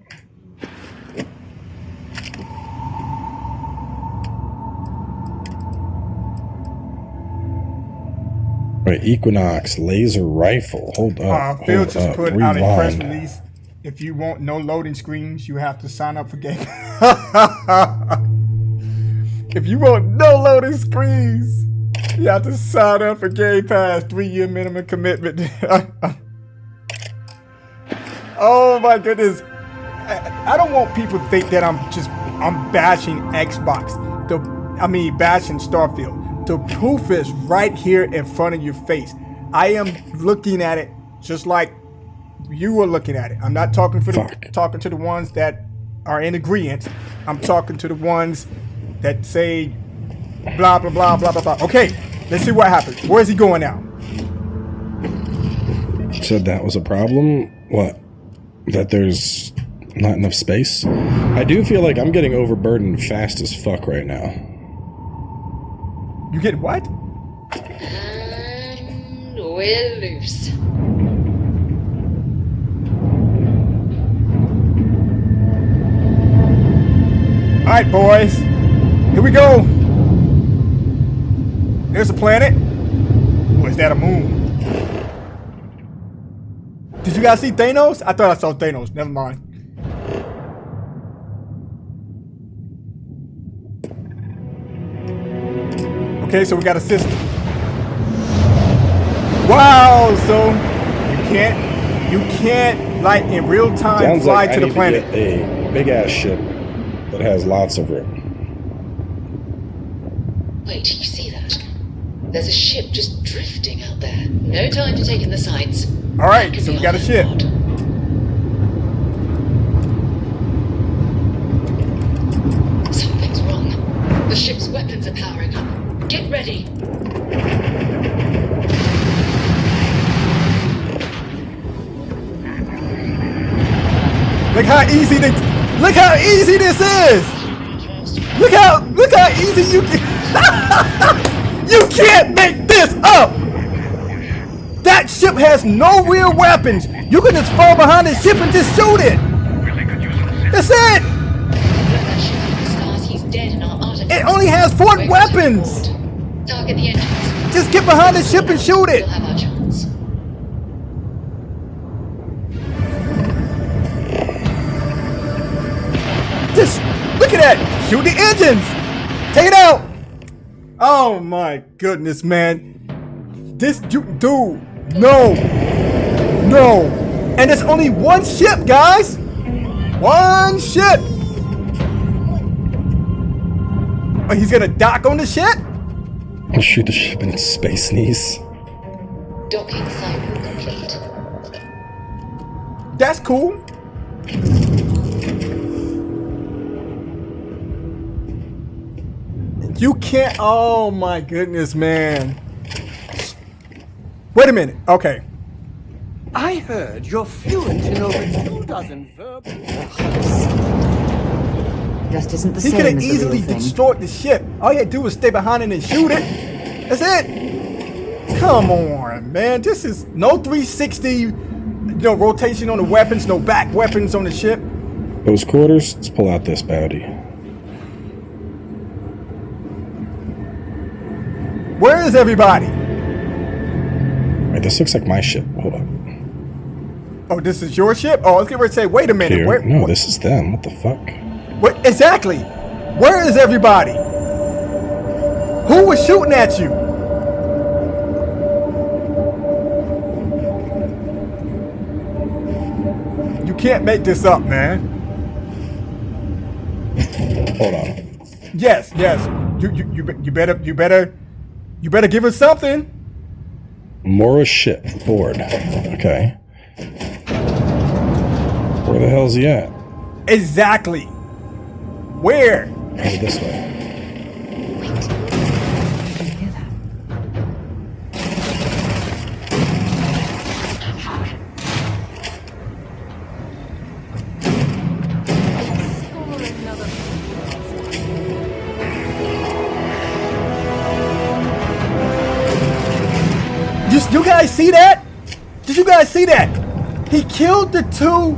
Wait, Equinox laser rifle. Hold up. Phil hold just up. put out a press Rewind. release. If you want no loading screens, you have to sign up for game. If you want no loading screens, you have to sign up for Game Pass. 3-year minimum commitment. Oh my goodness. I don't want people to think that I'm bashing Xbox. Bashing Starfield. The proof is right here in front of your face. I am looking at it just like you are looking at it. I'm not talking talking to the ones that are in agreement. I'm talking to the ones that say blah blah blah blah blah blah. Okay, let's see what happens. Where's he going now? Said that was a problem. What? That there's not enough space? I do feel like I'm getting overburdened fast as fuck right now. You get what? And we're loose. Alright, boys. Here we go. There's a planet. Or is that a moon? Did you guys see Thanos? I thought I saw Thanos. Never mind. Okay, so we got a system. Wow, so you can't like in real time Sounds fly like to I the need planet. To get a big ass ship that has lots of room. Wait, do you see that? There's a ship just drifting out there. No time to take in the sights. Alright, so we got a ship. Something's wrong. The ship's weapons are powering up. Get ready. Look how easy this is! Look how easy you can. You can't make this up! That ship has no real weapons. You can just fall behind the ship and just shoot it. That's it. It only has 4 weapons. Target the engines. Just get behind the ship and shoot it. We'll have our chance. Just look at that. Shoot the engines. Take it out. Oh my goodness, man. This dude, no. And there's only one ship, guys. One ship. Oh, he's gonna dock on the ship? I'll shoot the ship in its space knees. Docking cycle complete. That's cool. You can't. Oh my goodness, man. Wait a minute. Okay. I heard you're fluent in over 24 verbal. Just isn't the He same could have as the easily real thing. destroyed the ship. All you had to do was stay behind it and shoot it. That's it. Come on, man. This is no 360, rotation on the weapons, no back weapons on the ship. Those quarters, let's pull out this bounty. Where is everybody? Wait, this looks like my ship. Hold up. Oh, this is your ship? Oh, I was getting ready to say, wait a minute. Here. No, this is them. What the fuck? What exactly? Where is everybody? Who was shooting at you? You can't make this up, man. Hold on. Yes. You better give us something. Mora's ship board. Okay. Where the hell's he at? Exactly. Where? Probably this way. You guys see that? Did you guys see that? He killed the two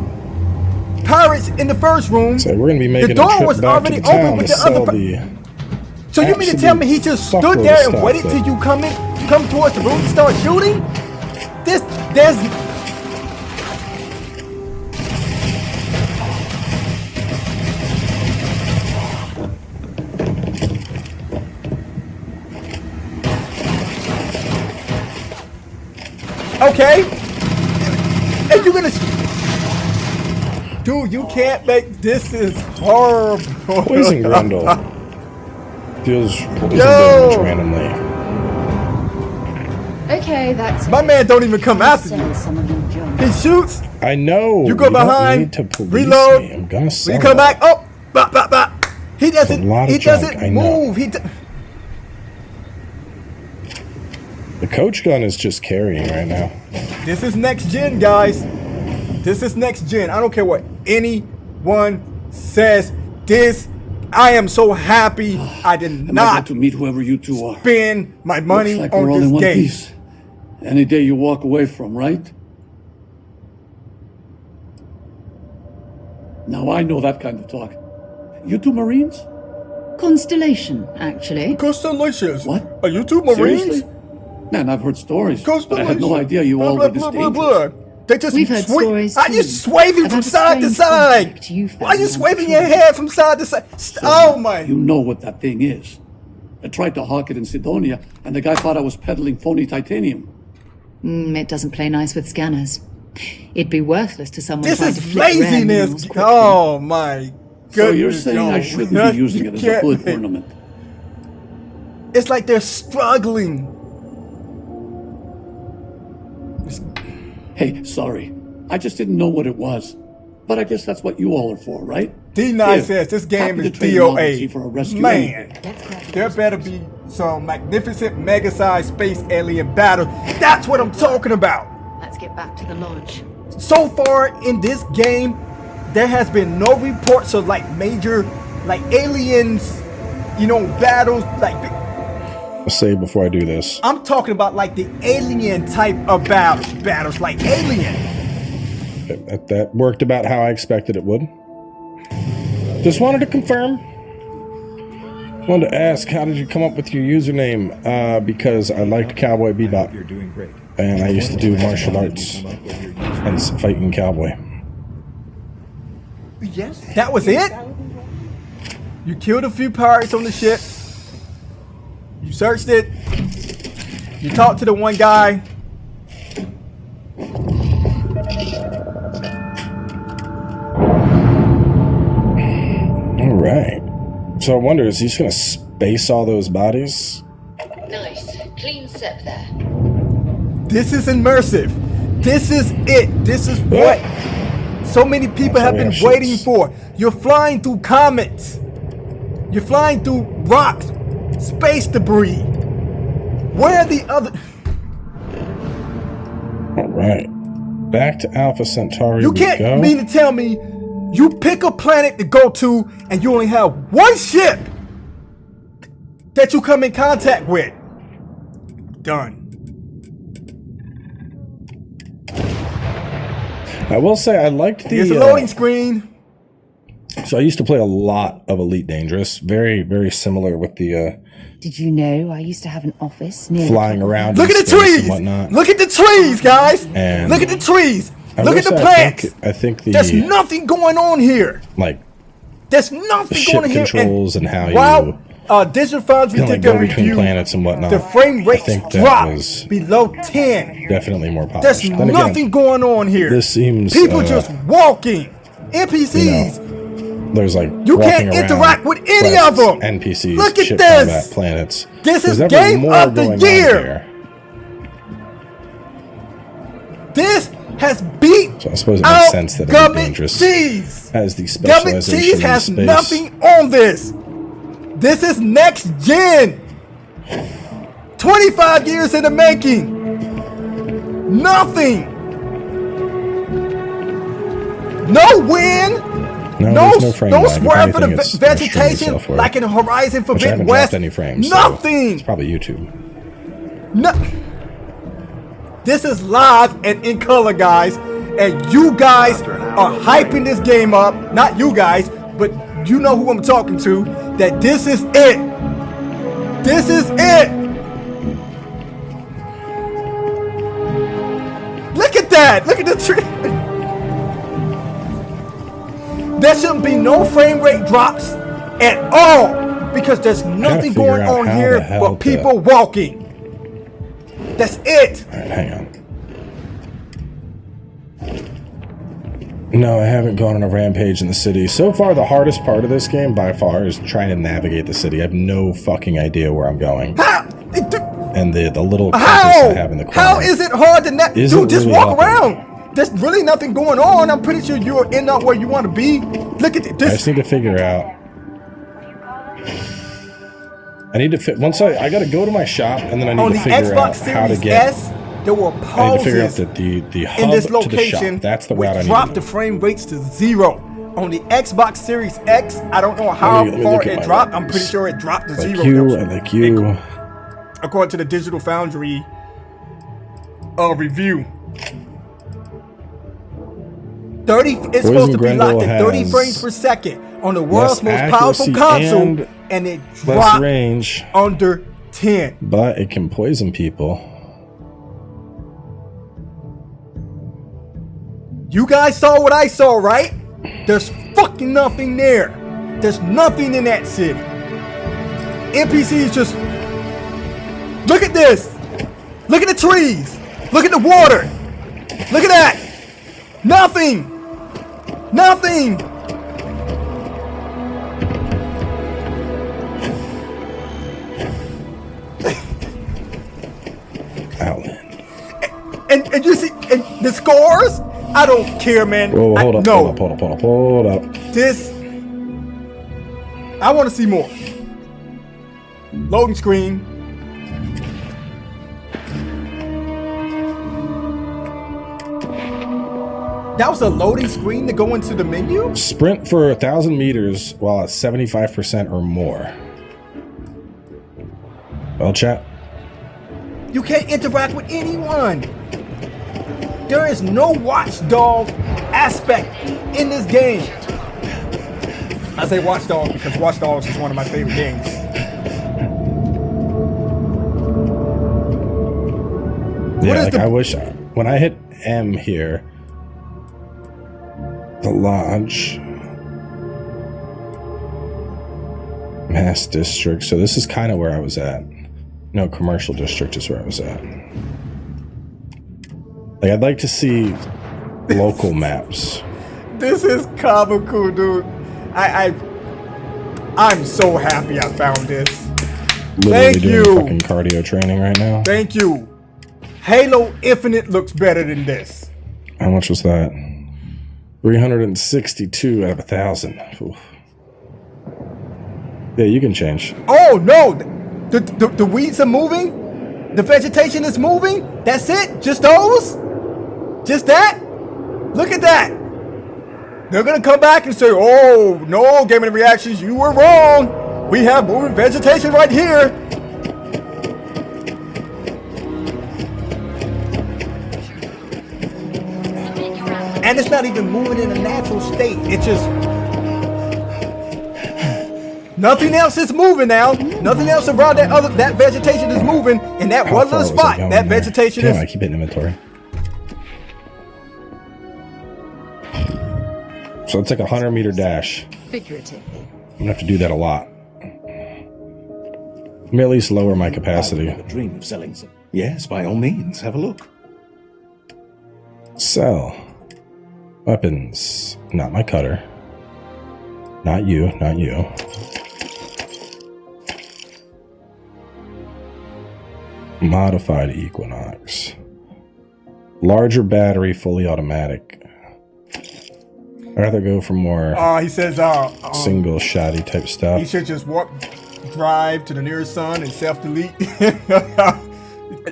pirates in the first room. So we're gonna be making the door a trip was back already to the town open with to the other. sell the So you mean to tell me he just stood fuckload there of and stuff waited till that- you come towards the room and start shooting? There's. Okay. And you're gonna. Dude, you can't make. This is horrible. Poison Grundle. Feels poison Yo! damage randomly. Okay, that's My man don't even come after Send you. some of you junk. He shoots. I know. You go don't behind, need to police reload. me. I'm gonna When sell you come it. back, oh, bop, bop, bop. He doesn't. a lot of He junk, doesn't I know. move. The coach gun is just carrying right now. This is next gen, guys. This is next gen. I don't care what anyone says. This. I am so happy I did Am I not going to meet whoever you two are? spend my money Looks like we're on all in this one game. piece. Any day you walk away from, right? Now I know that kind of talk. You two Marines? Constellation, actually. Constellations. What? Are you two Marines? Seriously? Man, I've heard stories, but I Constellations. had no idea you all blah, were this blah, blah, dangerous. blah. They just We've heard stories Are you too, swaying from about side to strange side? object you Why are you found on swaying the your shore. head from side to side? Oh my! You know what that thing is. I tried to hawk it in Sidonia, and the guy thought I was peddling phony titanium. It doesn't play nice with scanners. It'd be worthless to someone This trying to is flip rare minerals laziness. quickly. Oh my goodness! So you're saying I yo. shouldn't be using it as a You bullet can't- ornament? It's like they're struggling. Hey, sorry. I just didn't know what it was. But I guess that's what you all are for, right? D9 Here, says this game happy is to trade DOA. novelty for a rescue Man, anyway. there better be some magnificent mega-sized space alien battle. That's what I'm talking about. Let's get back to the lodge. So far in this game, there has been no reports of like major, like aliens, battles. Like I'll say before I do this. I'm talking about like the alien type of battles, like alien. That worked about how I expected it would. Just wanted to confirm. Wanted to ask, how did you come up with your username? Because I liked Cowboy Bebop. You're doing great. And I used to do martial arts and fighting cowboy. Yes. That was it? You killed a few pirates on the ship. You searched it. You talked to the one guy. All right. So I wonder, is he just gonna space all those bodies? Nice. Clean sep there. This is immersive. This is it. This is what so many people have been waiting for. You're flying through comets. You're flying through rocks, space debris. Where are the other? All right. Back to Alpha Centauri. You can't mean to tell me you pick a planet to go to and you only have one ship that you come in contact with. Done. I will say I liked the... Here's a loading screen. So I used to play a lot of Elite Dangerous. Very, very similar with the... Did you know I used to have an office near flying around. Look at the trees! Look at the trees, guys! And look at the trees! Look at the plants! I think the... There's nothing going on here. Like... There's nothing going on here. Controls and how you... Digital Foundry did go between planets and whatnot. The frame rates dropped below 10. Definitely more polished. There's nothing going on here. This seems... People just walking. NPCs... There's like you can't interact with any of them. NPCs, look at ship this. Combat planets. This is game of the year. This has beat. So I suppose it makes sense that Elite Dangerous has the specialization Government cheese has in space. nothing on this. This is next gen. 25 years in the making. Nothing. No wind. No swear for the vegetation like in Horizon Forbidden West. Any frames, nothing. So it's probably YouTube. No. This is live and in color, guys. And you guys are hyping this game up. Not you guys, but you know who I'm talking to. That this is it. This is it. Look at that. Look at the tree. There shouldn't be no frame rate drops at all because there's nothing going on here but people walking. That's it. All right, hang on. No, I haven't gone on a rampage in the city. So far, the hardest part of this game by far is trying to navigate the city. I have no fucking idea where I'm going. And the little compass I have in the corner. How is it hard to navigate? Dude, just walk around. There's really nothing going on. I'm pretty sure you'll end up where you want to be. Look at this. I just need to figure out. I need to fit. Once I got to go to my shop, and then I need to figure out how to get. There were pauses I need to figure out that the hub in this to the location. shop. That's the route I need. Drop the frame rates to 0 on the Xbox Series X. I don't know how far it dropped. I'm pretty sure it dropped to 0. Like you. According to the Digital Foundry review. 30 it's supposed to be locked at 30 frames per second on the world's most powerful console, and it dropped range under 10. But it can poison people. You guys saw what I saw, right? There's fucking nothing there. There's nothing in that city. NPCs just... Look at this. Look at the trees. Look at the water. Look at that. Nothing. Nothing. Outland. And you see, and the scores? I don't care, man. Whoa, hold up. This, I want to see more. Loading screen. That was a loading screen to go into the menu? Sprint for 1,000 meters while at 75% or more. Well, chat. You can't interact with anyone. There is no watchdog aspect in this game. I say watchdog because Watch Dogs is one of my favorite games. Yeah, like I wish when I hit M here, the lodge, mass district. So this is kind of where I was at. No, commercial district is where I was at. Like I'd like to see local maps. This is comical, dude. I'm so happy I found this. Literally doing fucking cardio training right now. Thank you. Halo Infinite looks better than this. How much was that? 362 out of 1,000. Oof. Yeah, you can change. Oh no! The weeds are moving? The vegetation is moving? That's it? Just those? Just that? Look at that. They're going to come back and say, oh, no, Game of Reactions, you were wrong. We have moving vegetation right here. And it's not even moving in a natural state. It's just nothing else is moving now. Nothing else around that vegetation is moving. And that one little spot, that vegetation is. I keep hitting inventory. So it's like a 100-meter dash. Figuratively. I'm gonna have to do that a lot. Let me at least lower my capacity. I have a dream of selling some. Yes, by all means, have a look. Sell. Weapons. Not my cutter. Not you, not you. Modified Equinox. Larger battery, fully automatic. I'd rather go for more He says single shotty type stuff. he should just drive to the nearest sun and self-delete.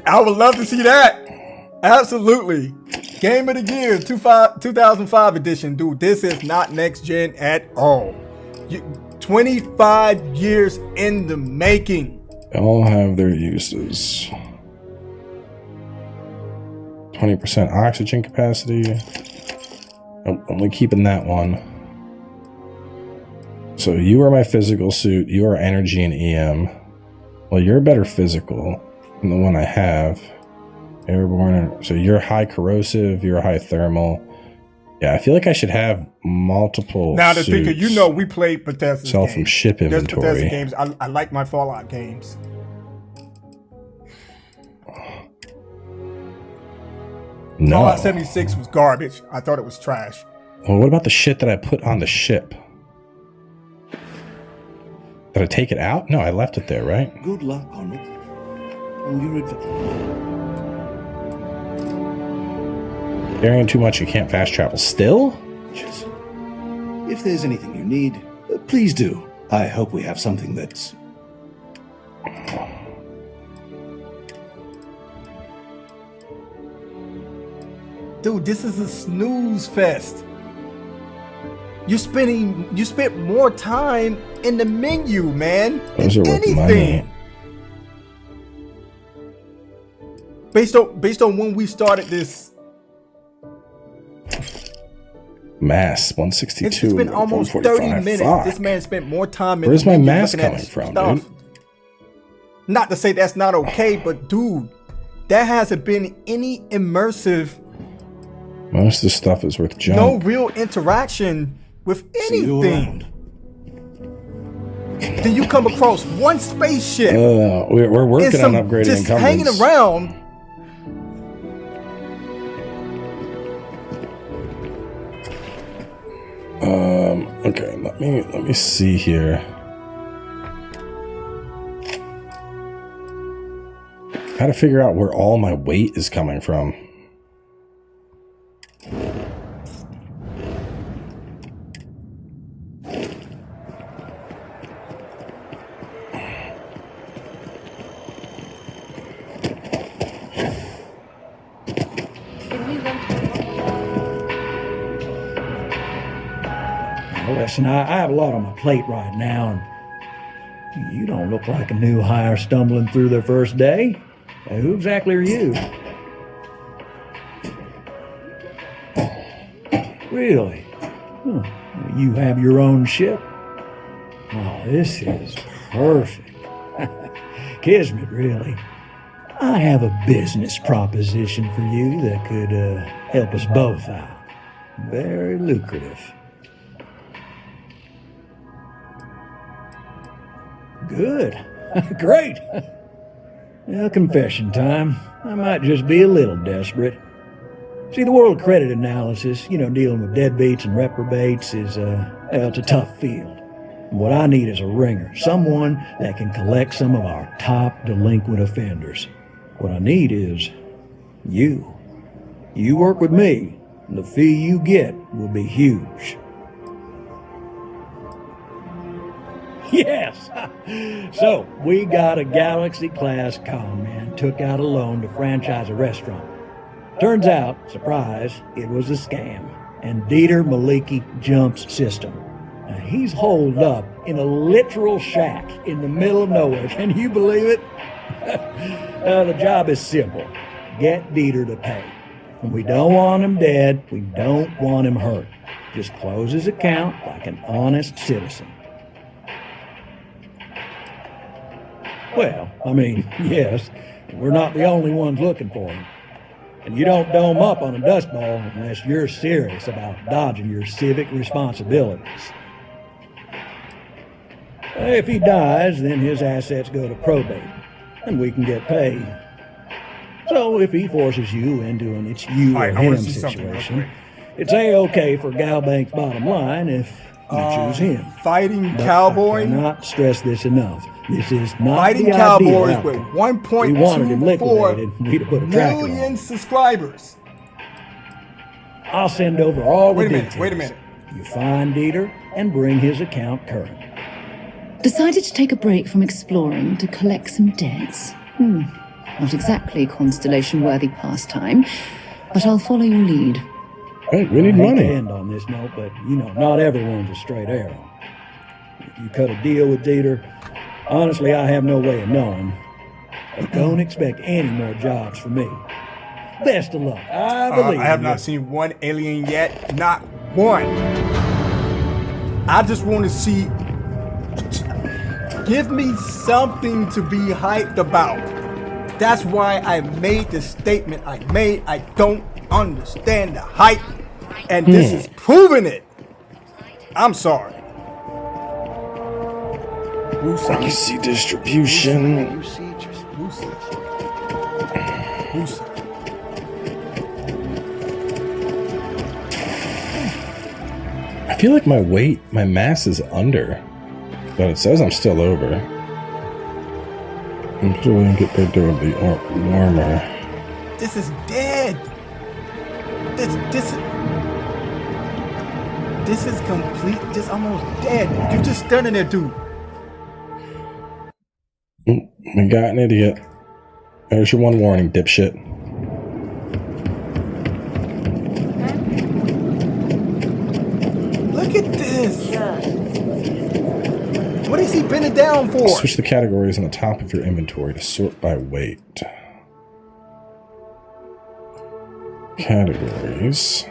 I would love to see that. Absolutely. Game of the Year 2005 edition. Dude, this is not next gen at all. 25 years in the making. They all have their uses. 20% oxygen capacity. I'm only keeping that one. So you are my physical suit. You are energy and EM. Well, you're better physical than the one I have. Airborne. So you're high corrosive. You're high thermal. Yeah, I feel like I should have multiple. Now the thinker, you know, we played Bethesda's Sell games. from ship There's inventory. Bethesda games. I like my Fallout games. No. Fallout 76 was garbage. I thought it was trash. Well, what about the shit that I put on the ship? Did I take it out? No, I left it there, right? Good luck, Arnold. On your adventure. Carrying too much, you can't fast travel. Still? If there's anything you need, please do. I hope we have something that's... Dude, this is a snooze fest. You spent more time in the menu, man. Those are worth money. Based on when we started this. Mass 162. It's been almost 30 minutes. Fuck. This man spent more time in Where's the my menu mass looking at coming from, stuff. dude? Not to say that's not okay, but dude, there hasn't been any immersive. Most of the stuff is worth junk. No real interaction with anything. Then you come across one spaceship. We're working on upgrading just encumbrance. hanging around. Okay, let me see here. How to figure out where all my weight is coming from. Listen, I have a lot on my plate right now, and you don't look like a new hire stumbling through their first day. Who exactly are you? Really? Huh. You have your own ship? Oh, this is perfect. Kismet, really. I have a business proposition for you that could help us both out. Very lucrative. Good. Great. Well, confession time. I might just be a little desperate. See, the world credit analysis, dealing with deadbeats and reprobates is, it's a tough field. What I need is a ringer, someone that can collect some of our top delinquent offenders. What I need is you. You work with me, and the fee you get will be huge. Yes! So, we got a Galaxy-class con man, took out a loan to franchise a restaurant. Turns out, surprise, it was a scam. And Dieter Maliki Jump's system. Now, he's holed up in a literal shack in the middle of nowhere. Can you believe it? The job is simple. Get Dieter to pay. And we don't want him dead. We don't want him hurt. Just close his account like an honest citizen. Well, I mean, yes, we're not the only ones looking for him. And you don't dome up on a dust ball unless you're serious about dodging your civic responsibilities. If he dies, then his assets go to probate, and we can get paid. So if he forces you into an it's you or him situation, it's A-okay for Galbank's bottom line if you choose him. Fighting But Cowboy? I cannot stress this enough. This is not Fighting the Cowboys ideal with outcome. We wanted him 1.24 liquidated. We'd have put a tracker on him. million subscribers. I'll send over all the details. Wait a minute. You find Dieter and bring his account current. Decided to take a break from exploring to collect some debts. Not exactly constellation-worthy pastime, but I'll follow your lead. Hey, we need I hate money. to end on this note, but you know, not everyone's a straight arrow. If you cut a deal with Dieter, honestly, I have no way of knowing. But don't expect any more jobs from me. Best of luck. I believe I have in not you. seen one alien yet. Not one. I just want to see. Give me something to be hyped about. That's why I made the statement I made. I don't understand the hype. And this is proving it. I'm sorry. You see distribution. I feel like my mass is under, but it says I'm still over. I'm still going to get back there a bit warmer. This is dead. This is complete. This almost dead. You just standing there, dude. I got an idiot. There's your one warning, dipshit. Look at this. What is he bending down for? Switch the categories on the top of your inventory to sort by weight. Categories.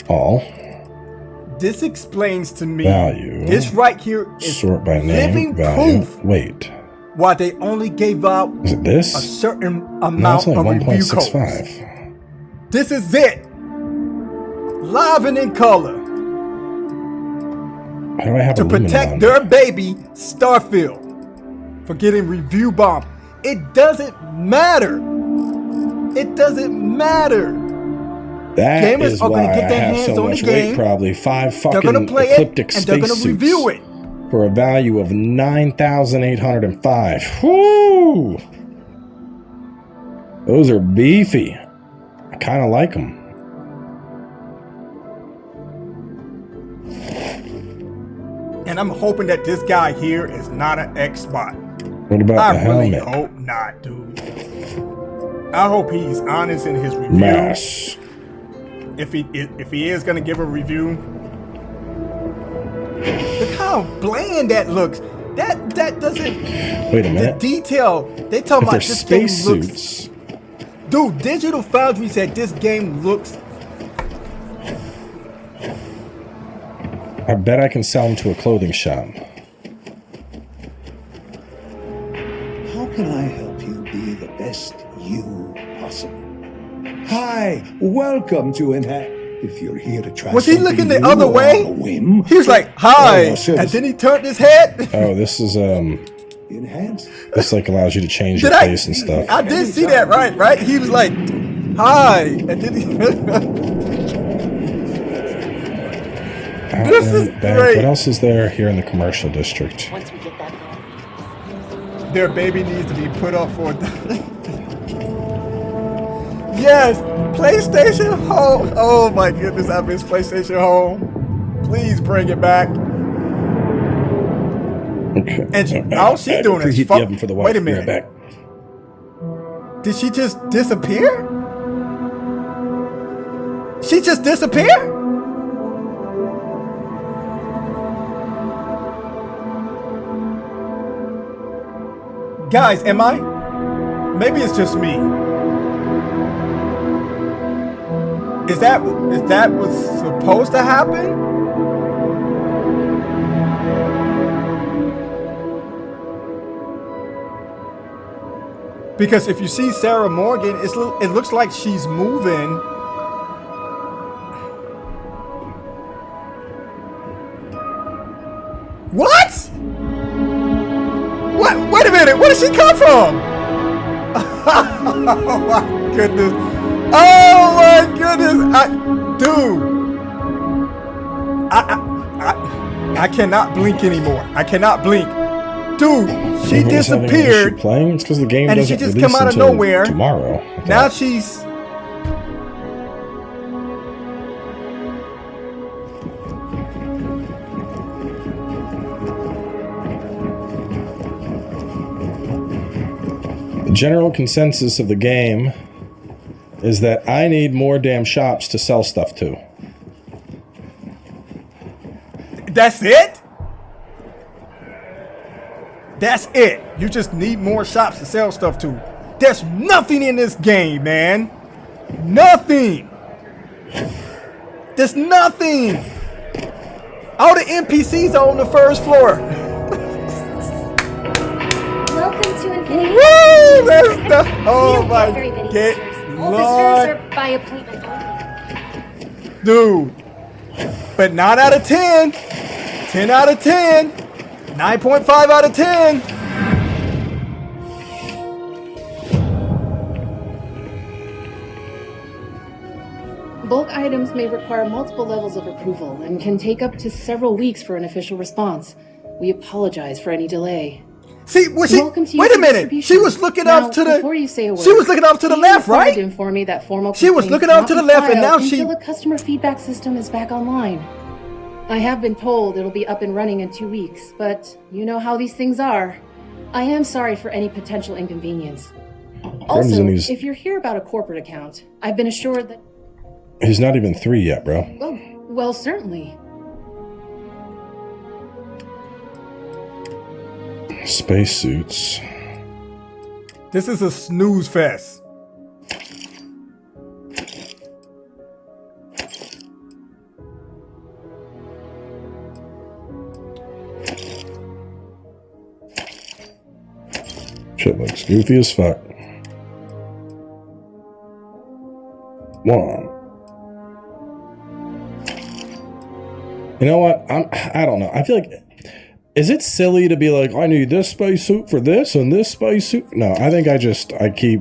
All. This explains to me. Value. This right here is Sort by name, living value, proof weight. why they only gave out Is it this? a certain No, amount it's only of review codes. 1.65. This is it. Live and in color. Why do I have To aluminum protect on their baby, Starfield, for getting review bombed. It doesn't matter. It doesn't matter. That Gamers is are why gonna get I their have hands so on much the weight, game. probably 5 They're fucking gonna play it ecliptic and they're gonna spacesuits review it. for a value of 9,805. Whoo! Those are beefy. I kind of like them. And I'm hoping that this guy here is not an X-Bot. What about I the really helmet? hope not, dude. I hope he's honest in his review. Mass. If he is gonna give a review, look how bland that looks. That doesn't. Wait a minute. The detail they talk If about they're this game spacesuits, looks. Dude, Digital Foundry said this game looks. I bet I can sell them to a clothing shop. How can I help you be the best you possible? Hi, welcome to If you're here to try Was he something looking the new other or way? on a whim, He was like, "Hi," our service- and then he turned his head. Oh, this is Enhance. this like allows you to change Did your I? face and stuff. I did see that, right? He was like, "Hi," and then he. This is Outlet bank. great. What else is there here in the commercial district? Their baby needs to be put up for. Yes, PlayStation Home. Oh my goodness, I miss PlayStation Home. Please bring it back. Okay. And all she's doing is Preheat the oven for the wife. wait a Be right minute. back. Did she just disappear? She just disappeared? Guys, am I? Maybe it's just me. Is that what's supposed to happen? Because if you see Sarah Morgan, it looks like she's moving. What? What? Wait a minute. Where did she come from? Oh my goodness. Oh my goodness. Dude. I cannot blink anymore. I cannot blink. Dude, she disappeared. Playing? It's because the game and doesn't she just release come out of until nowhere. Tomorrow. Now she's. The general consensus of the game is that I need more damn shops to sell stuff to. That's it? That's it. You just need more shops to sell stuff to. There's nothing in this game, man. Nothing. There's nothing. All the NPCs are on the first floor. Welcome to Infinity. Woo! That's the, oh we don't my get very many get visitors. All Lord. visitors are by appointment only. Dude. But 9 out of 10. 10 out of 10. 9.5 out of 10. Bulk items may require multiple levels of approval and can take up to several weeks for an official response. We apologize for any delay. See, was she? Wait a minute. She was looking off to the. Before you say a word, she was looking off to the left, right? To inform me that formal she was looking off to the left, and now she. Until the customer feedback system is back online. I have been told it'll be up and running in 2 weeks, but you know how these things are. I am sorry for any potential inconvenience. Also, if you're here about a corporate account, I've been assured that. He's not even 3 yet, bro. Oh, well, certainly. Spacesuits. This is a snooze fest. Shit looks goofy as fuck. One. You know what? I don't know. I feel like, is it silly to be like, I need this spacesuit for this and this spacesuit? No, I think I keep.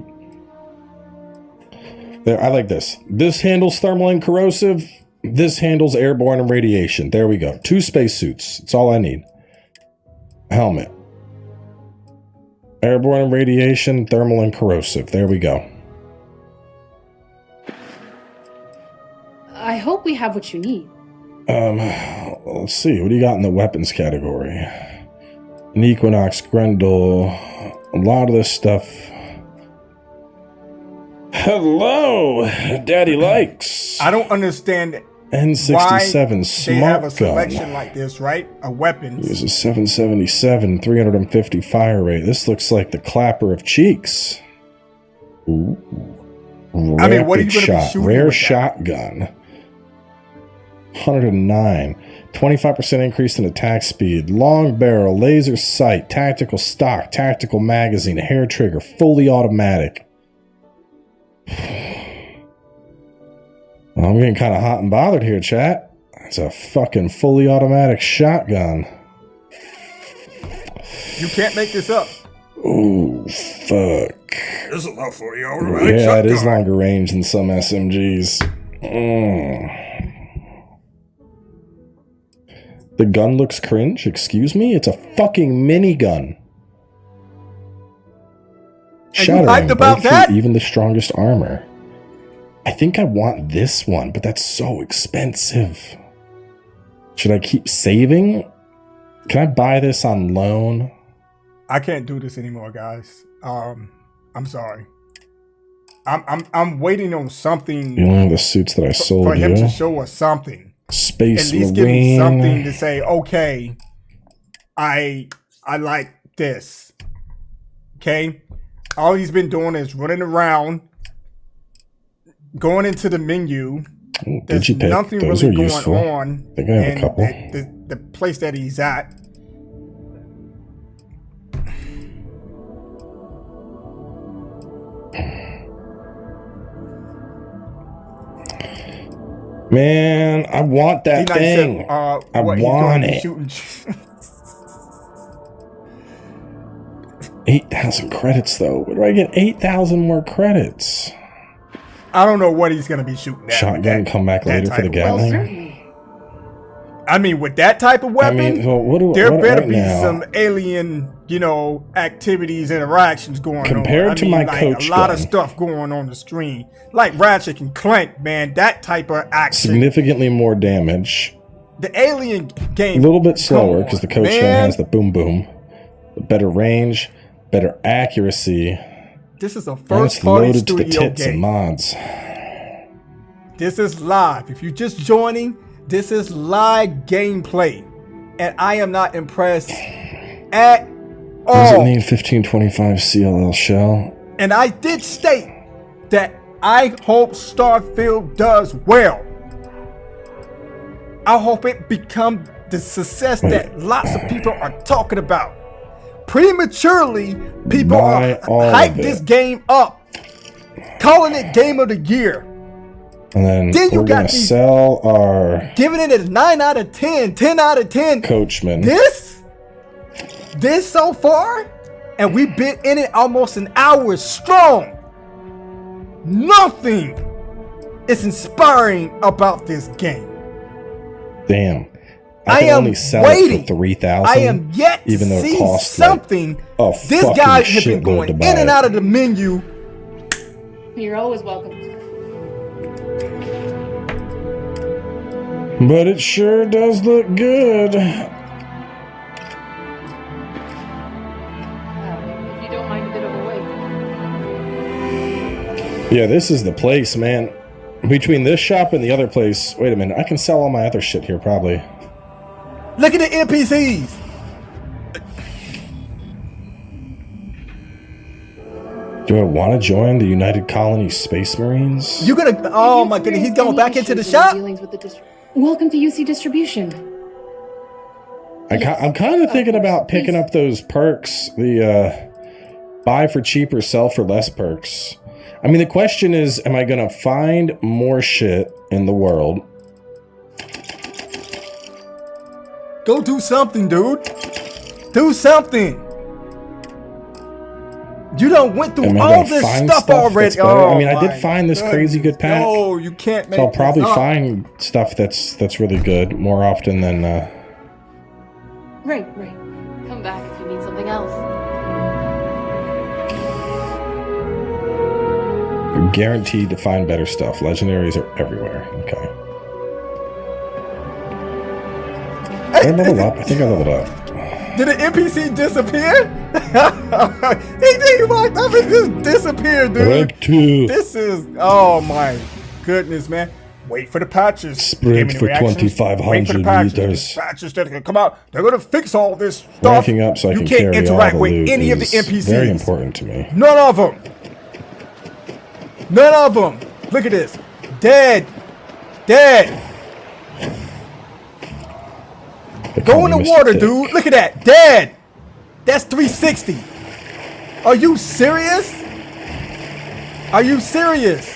There, I like this. This handles thermal and corrosive. This handles airborne and radiation. There we go. 2 spacesuits. That's all I need. Helmet. Airborne and radiation, thermal and corrosive. There we go. I hope we have what you need. Let's see. What do you got in the weapons category? An Equinox, Grendel, a lot of this stuff. Hello, Daddy likes. I don't understand N67 why smart they have a gun. selection like this, right? A weapons. There's a 777, 350 fire rate. This looks like the clapper of cheeks. Ooh. I mean, what are you going to be shooting Rare with shotgun. 109. 25% increase in attack speed. Long barrel, laser sight, tactical stock, tactical magazine, hair trigger, fully automatic. Well, I'm getting kind of hot and bothered here, chat. It's a fucking fully automatic shotgun. You can't make this up. Ooh, fuck. This is a fully automatic Yeah, shotgun. it is longer range than some SMGs. The gun looks cringe. Excuse me? It's a fucking minigun. Shattering, about break that? through even the strongest armor. I think I want this one, but that's so expensive. Should I keep saving? Can I buy this on loan? I can't do this anymore, guys. I'm sorry. I'm waiting on something. You know the suits that I sold for him you. to show us something. Space At least Marine. give me something to say. Okay, I like this. Okay, all he's been doing is running around, going into the menu. There's nothing Those really are going useful. on. I think I have a in couple. The place that he's at. Man, I want that thing. Said, I want it. 8,000 credits, though. Where do I get 8,000 more credits? I don't know what he's going to be shooting at. Shotgun, come back later for the Gatling. I mean, with that type of weapon, there better be some alien, activities, interactions going on. Compared to my coach a lot gun. of stuff going on the screen, like Ratchet and Clank, man. That type of action. Significantly more damage. The alien game. A little bit slower because the coach gun has the boom boom, the better range, better accuracy. This is a And it's first-party loaded to the studio tits and game. mods. This is live. If you're just joining, this is live gameplay, and I am not impressed at all. Does it need 1525 CLL shell? And I did state that I hope Starfield does well. I hope it becomes the success that lots of people are talking about. Prematurely, people are hyping this game up, calling it Game of the Year. And then you we're got going to sell our giving it a 9 out of 10, 10 out of 10. Coachman. This so far, and we've been in it almost an hour strong. Nothing is inspiring about this game. Damn. I can am only sell waiting. it for 3,000. I am yet even to though see it costs something. Like this guy has been going in and out of the menu. You're always welcome. But it sure does look good. If you don't mind a bit of a wait. Yeah, this is the place, man. Between this shop and the other place, wait a minute, I can sell all my other shit here probably. Look at the NPCs. Do I want to join the United Colony Space Marines? You're gonna, oh my goodness, he's going back into the shop? Welcome to UC Distribution. I'm kind of thinking about picking up those perks, the buy for cheaper, sell for less perks. I mean, the question is, am I going to find more shit in the world? Go do something, dude. Do something. You done went through all this stuff already. Oh, I mean, I did find this crazy good pack. No, you can't make So I'll probably this up. find stuff that's really good more often than Right. Come back if you need something else. guaranteed to find better stuff. Legendaries are everywhere. Okay. Did I level up? I think I leveled up. Did the NPC disappear? he walked up and just disappeared, dude. Rank 2. This is, oh my goodness, man. Wait for the patches. Sprint for 2,500 meters. Patches that can come out. They're gonna fix all this stuff. Ranking up so I you can can't carry interact all the with loot any of the is NPCs. very important to me. None of them. None of them. Look at this. Dead. Go in the water, dude. Look at that. Dead. That's 360. Are you serious? Are you serious?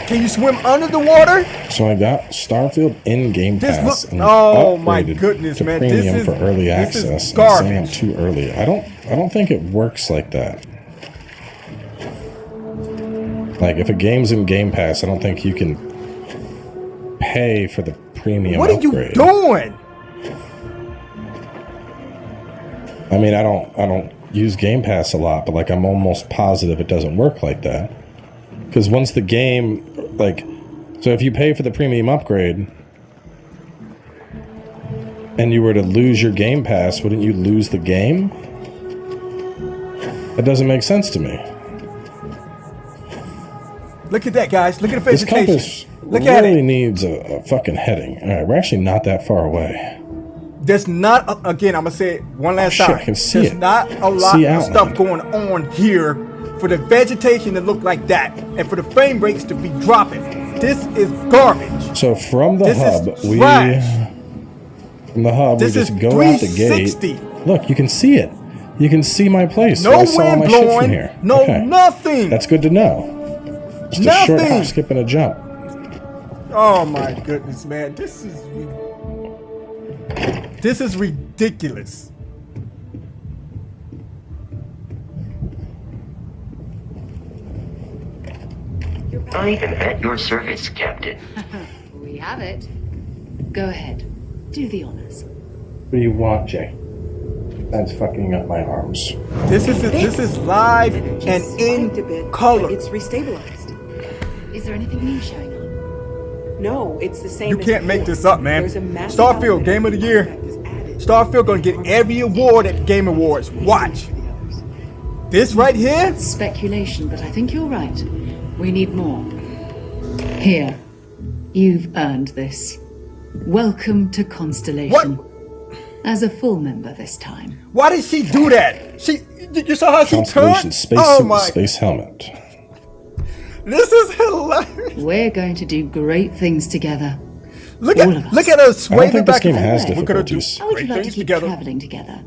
Can you swim under the water? So I got Starfield in Game This Pass. look- and oh my upgraded goodness, to man. Premium This is- for early this is access. garbage. And saying I'm too early. I don't think it works like that. Like if a game's in Game Pass, I don't think you can pay for the premium What are upgrade. you doing? I mean, I don't use Game Pass a lot, but like I'm almost positive it doesn't work like that. Because once the game, like, so if you pay for the premium upgrade and you were to lose your Game Pass, wouldn't you lose the game? That doesn't make sense to me. Look at that, guys. Look at the This vegetation. compass Look at really it. needs a fucking heading. All right, we're actually not that far away. There's not, again, I'm going to say it one last Shit, time. I can see There's it. not a lot See of outline. stuff going on here for the vegetation to look like that and for the frame rates to be dropping. This is garbage. So from the This is hub, trash. from the hub, This we just is go out the 360. gate. Look, you can see it. You can see my place. No I saw wind my shit blowing. from here. No nothing. That's good to know. Just a short Nothing. hop, skip, and a jump. Oh my goodness, man. This is ridiculous. I am at your service, Captain. We have it. Go ahead. Do the honors. What do you want, Jay? That's fucking up my arms. This is live and in color. It's restabilized. Is there anything new showing on? No, it's the same. You as can't make before. this up, man. There's a massive Starfield, Game of the Year. Starfield gonna get every award at Game Awards. Watch. This right here? That's speculation, but I think you're right. We need more. Here. You've earned this. Welcome to Constellation. What? As a full member this time. Why did she do that? You saw how she Constellation turned? space Oh suit, my. space helmet. This is hilarious. We're going to do great things together. Look All of us. at us I don't swaying think this back game and has forth. We're gonna do difficulties. How would you great like to things keep together. traveling together?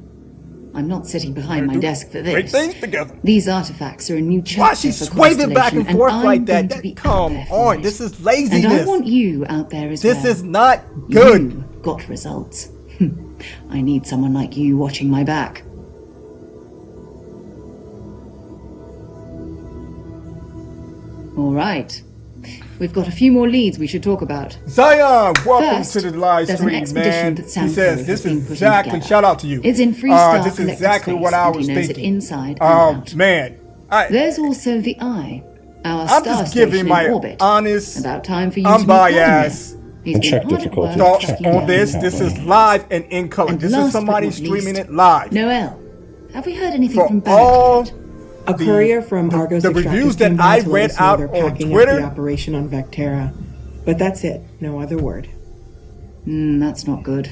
I'm not sitting behind my desk for Great this. things together. These artifacts are a new chapter Why she for swaying back and Constellation, forth I'm like going that? to be Come out there for on, it. this is And I laziness. want you out there as This well. is not good. You got results. I need someone like you watching my back. All right. We've got a few more leads we should talk about. Zion, welcome First, to the live there's an stream, expedition man. that He Sam says Curry this has been is putting exactly. together. Shout out to you. It's in Freestar This is collector exactly space, what I and was he knows thinking. it inside and out. Man, There's also the Eye, our I'm star just giving station my in orbit. honest, About time for you to meet unbiased He's been check hard at difficulty. work thoughts tracking on down this. This is live and in color. And This last is somebody but not streaming least, it live. Noel, have we heard anything For from Barrett all yet? A courier from Argos the Extractors reviews came that by I to let read us know out they're on packing up Twitter. the operation on Vectera. But that's it. No other word. That's not good.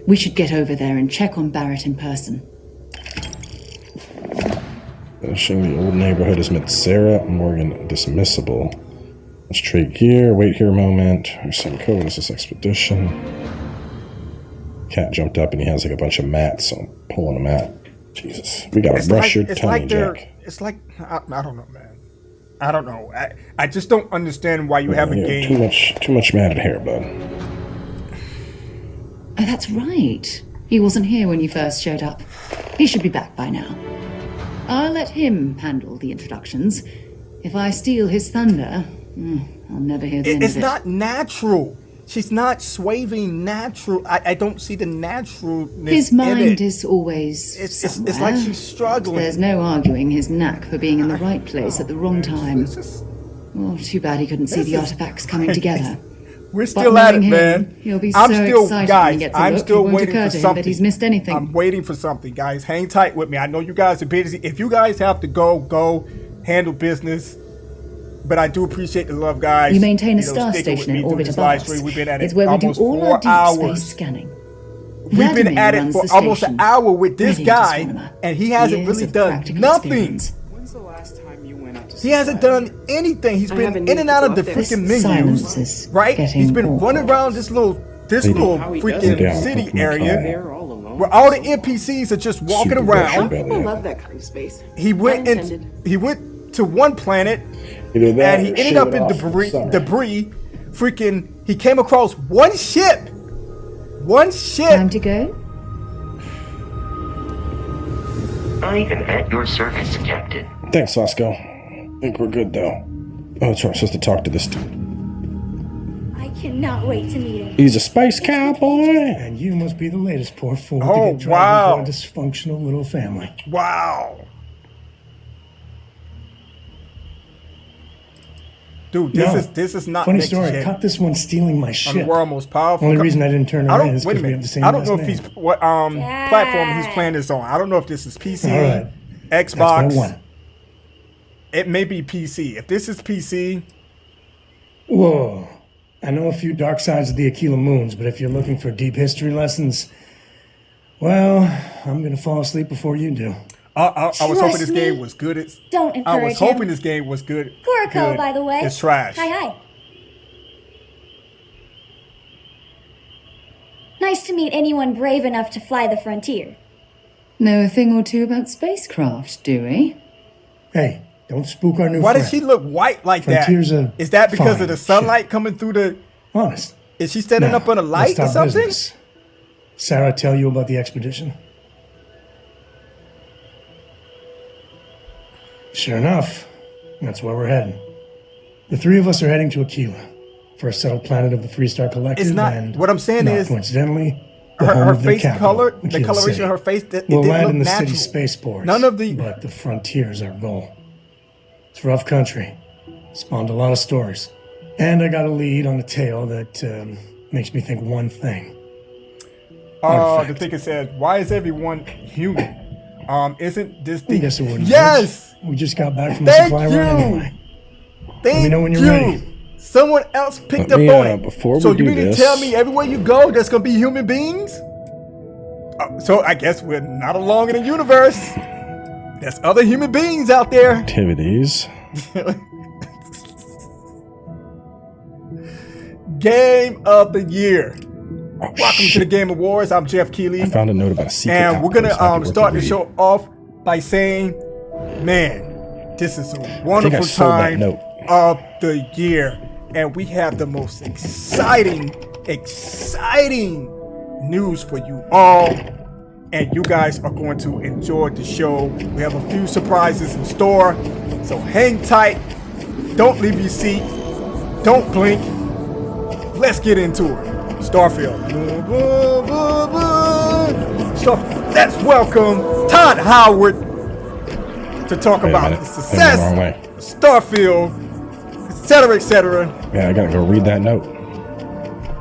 We should get over there and check on Barrett in person. Finishing the old neighborhood is met Sarah Morgan dismissible. Let's trade gear. Wait here a moment. Receive code. This is expedition. Cat jumped up and he has like a bunch of mats, so I'm pulling them out. Jesus, we gotta brush your tummy, Jack. It's like I don't know, man. I don't know. I just don't understand why you have a Yeah, game. too much matted hair, bud. Oh, that's right. He wasn't here when you first showed up. He should be back by now. I'll let him handle the introductions. If I steal his thunder, I'll never hear the end It's of it. not natural. She's not swaying natural. I don't see the naturalness His in mind it. is always It's like somewhere. she's struggling. There's no arguing his knack for being in the right place at the wrong time. Oh, too bad he couldn't see the artifacts coming together. We're But still at it, knowing him, man. He'll be I'm so still, excited when guys. he gets a I'm look, still it won't waiting occur for to him something. that he's missed anything. I'm waiting for something, guys. Hang tight with me. I know you guys are busy. If you guys have to go handle business. But I do appreciate the love, guys. You maintain a know, star sticking with station me in through orbit this above live us. stream. We've been at It's it where we do almost all 4 our deep hours. space scanning. We've been Vladimir at it runs for the almost an station. hour with this Brilliant guy, astronomer. and he hasn't Years really of done practical nothing. experience. When's the last time you went up to He hasn't done anything. He's I been haven't in and needed out to of the go up there. freaking This silence menus, is right? getting He's been awful. running around this little How he does freaking it. city Yeah, area They're all alone. where all the NPCs are just walking Super around. Russian People belly. love that kind of space. He went to one planet Either that and he or ended shave up it in off. debris. Sorry. Freaking, he came across one ship. One ship. Time to go? I am at your service, Captain. Thanks, Vasco. I think we're good, though. Oh, that's right. I'm supposed to talk to this dude. I cannot wait to meet him. He's a space cowboy. And you must be the latest poor fool Oh, to get dragged wow. into a dysfunctional little family. Wow. Dude, No. this is not Funny next story. I gen. caught this one stealing my On the ship. world most powerful. Only reason I didn't turn her in is wait a because we minute. have the same I don't last know if name. he's what platform he's playing this on. I don't know if this is PC. All right. Xbox. That's what I want. It may be PC. If this is PC, Whoa. I know a few dark sides of the Aquila Moons, but if you're looking for deep history lessons, well, I'm gonna fall asleep before you do. I was hoping this game was good. Don't I encourage was hoping him. this game was good. Kuriko, good. by the way. It's trash. Hi. Nice to meet anyone brave enough to fly the frontier. Know a thing or two about spacecraft, do we? Hey, don't spook our new Why friend. does she look white like Frontiers that? are Is that because fine of the sunlight coming through the... Honest. Is she standing Now, up on a light let's or talk something? business. Sarah tell you about the expedition? Sure enough, that's where we're heading. The three of us are heading to Aquila, first settled planet of the Freestar Collective. It's not... and What I'm saying not is... coincidentally, the home Her of their face capital, color, the Aquila coloration City. of her face, it We'll didn't land look in the natural. city spaceports. None of the... But the frontier's our goal. It's rough country. Spawned a lot of stories. And I got a lead on a tale that makes me think one thing. The thing it says, why is everyone human? Isn't this the... I guess it wouldn't. Yes! We just got back from a Thank supply you! run anyway. Thank Let me know when you're you! ready. Someone else picked Let me, up on it. before So we you do mean to this- tell me everywhere you go, there's gonna be human beings? So I guess we're not alone in the universe. There's other human beings out there. Activities. Game of the year. Welcome to the Game Awards. I'm Jeff Keighley. I found a note about a secret. And we're gonna outpost I could work start to the read. show off by saying, man, this is a I think I wonderful sold that time note. of the year. And we have the most exciting news for you all. And you guys are going to enjoy the show. We have a few surprises in store. So hang tight. Don't leave your seat. Don't blink. Let's get into it. Starfield. Starfield. Let's welcome Todd Howard to talk Wait a about minute. the Went the success wrong way. of Starfield, etc., etc. Yeah, I gotta go read that note.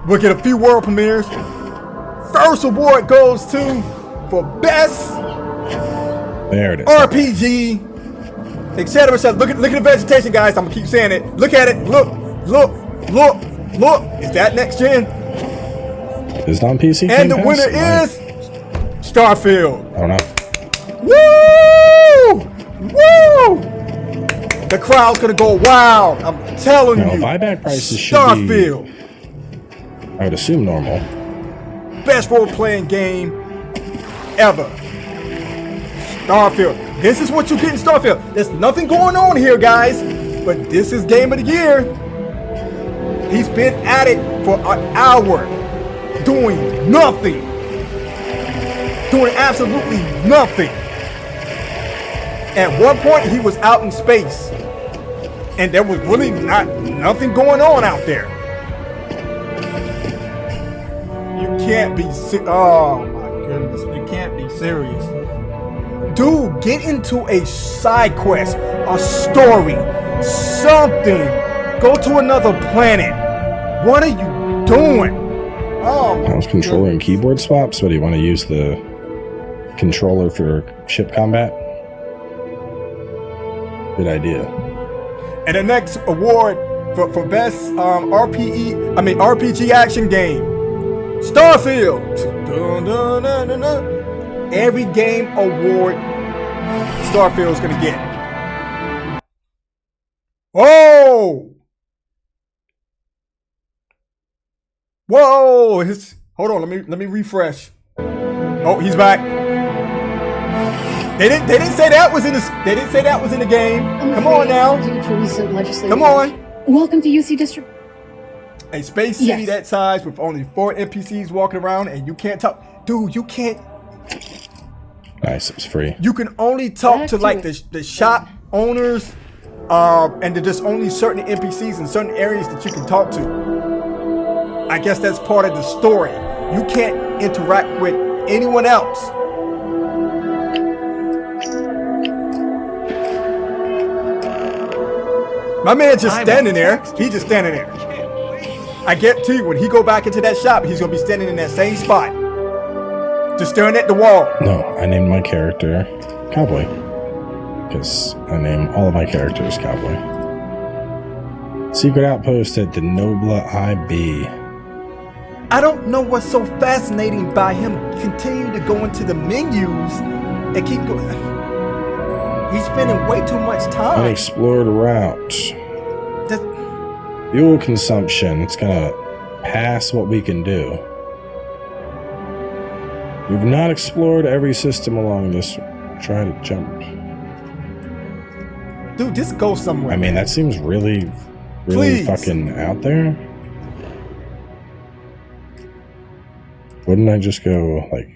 We'll get a few world premieres. First award goes to for best There it is. RPG, etc. etc. Look at the vegetation, guys. I'm gonna keep saying it. Look at it. Look. Is that next gen? Is it on PC? And Game the Pass? winner is Starfield. I don't know. Woo! The crowd's gonna go wild. I'm telling No, you. buyback prices should Starfield, be, I would assume, normal. best role-playing game ever. Starfield. This is what you get in Starfield. There's nothing going on here, guys. But this is Game of the Year. He's been at it for an hour, doing nothing. Doing absolutely nothing. At one point, he was out in space. And there was really nothing going on out there. You can't be oh my goodness, you can't be serious. Dude, get into a side quest, a story, something. Go to another planet. What are you doing? Oh my Mouse controller and keyboard swaps. What do you want to use the controller for ship combat? Good idea. And the next award for best RPG action game, Starfield. Dun, dun, dun, dun, dun. Every game award Starfield's gonna get. Whoa! Whoa! Hold on, let me refresh. Oh, he's back. They didn't say that was in the game. Come on now. Come on. Welcome to UC District. A space city that size with only 4 NPCs walking around and you can't talk. Dude, you can't. Nice, it's free. You can only talk to like the shop owners, and there's only certain NPCs in certain areas that you can talk to. I guess that's part of the story. You can't interact with anyone else. My man just standing there. He just standing there. I guarantee you, when he go back into that shop, he's gonna be standing in that same spot, just staring at the wall. No, I named my character Cowboy. because I name all of my characters Cowboy. Secret outpost at Denobla IB. I don't know what's so fascinating by him continuing to go into the menus and keep going. He's spending way too much time. Unexplored route. Fuel consumption. It's gonna pass what we can do. We've not explored every system along this. Try to jump. Dude, just go somewhere. I mean, that seems really fucking out there. Wouldn't I just go, like,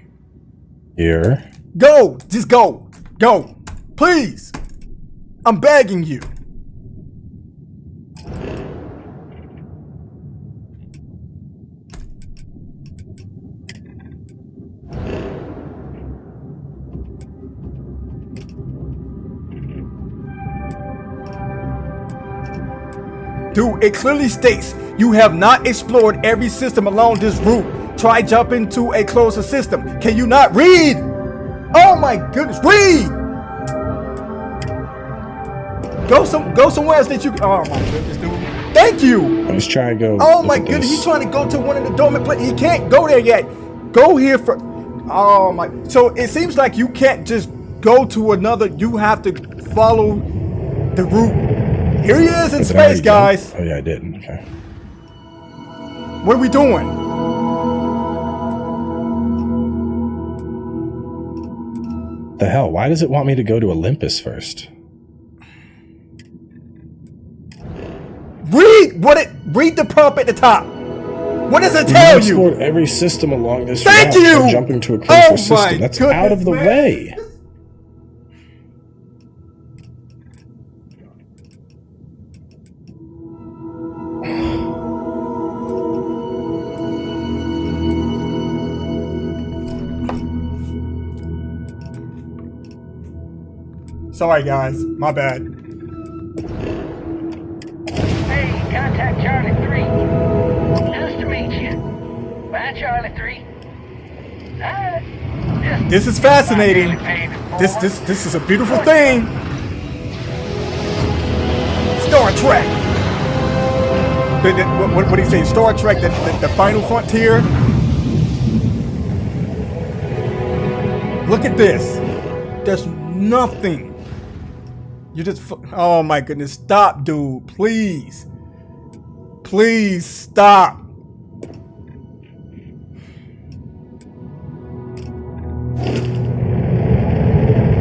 here? Go! Just go! Go! Please! I'm begging you. Dude, it clearly states you have not explored every system along this route. Try jumping to a closer system. Can you not read? Oh my goodness, read! Go somewhere else that you can. Oh my goodness, dude. Thank you! Let's try to go. Oh my goodness, he's trying to go to one of the dormant places. He can't go there yet. Go here for. Oh my. So it seems like you can't just go to another. You have to follow the route. Here he is in space, guys. Oh yeah, I didn't. Okay. What are we doing? The hell? Why does it want me to go to Olympus first? Read the prompt at the top. What does it tell you? Explored every system along this route. Thank you. Jumping to a closer system. That's out of the way. Sorry, guys. My bad. Hey, contact Charlie 3. Nice to meet you. Bye, Charlie 3. This is fascinating. This is a beautiful thing. Star Trek. What do you say? Star Trek, the final frontier. Look at this. There's nothing. You just, oh my goodness, stop, dude, please. Please stop.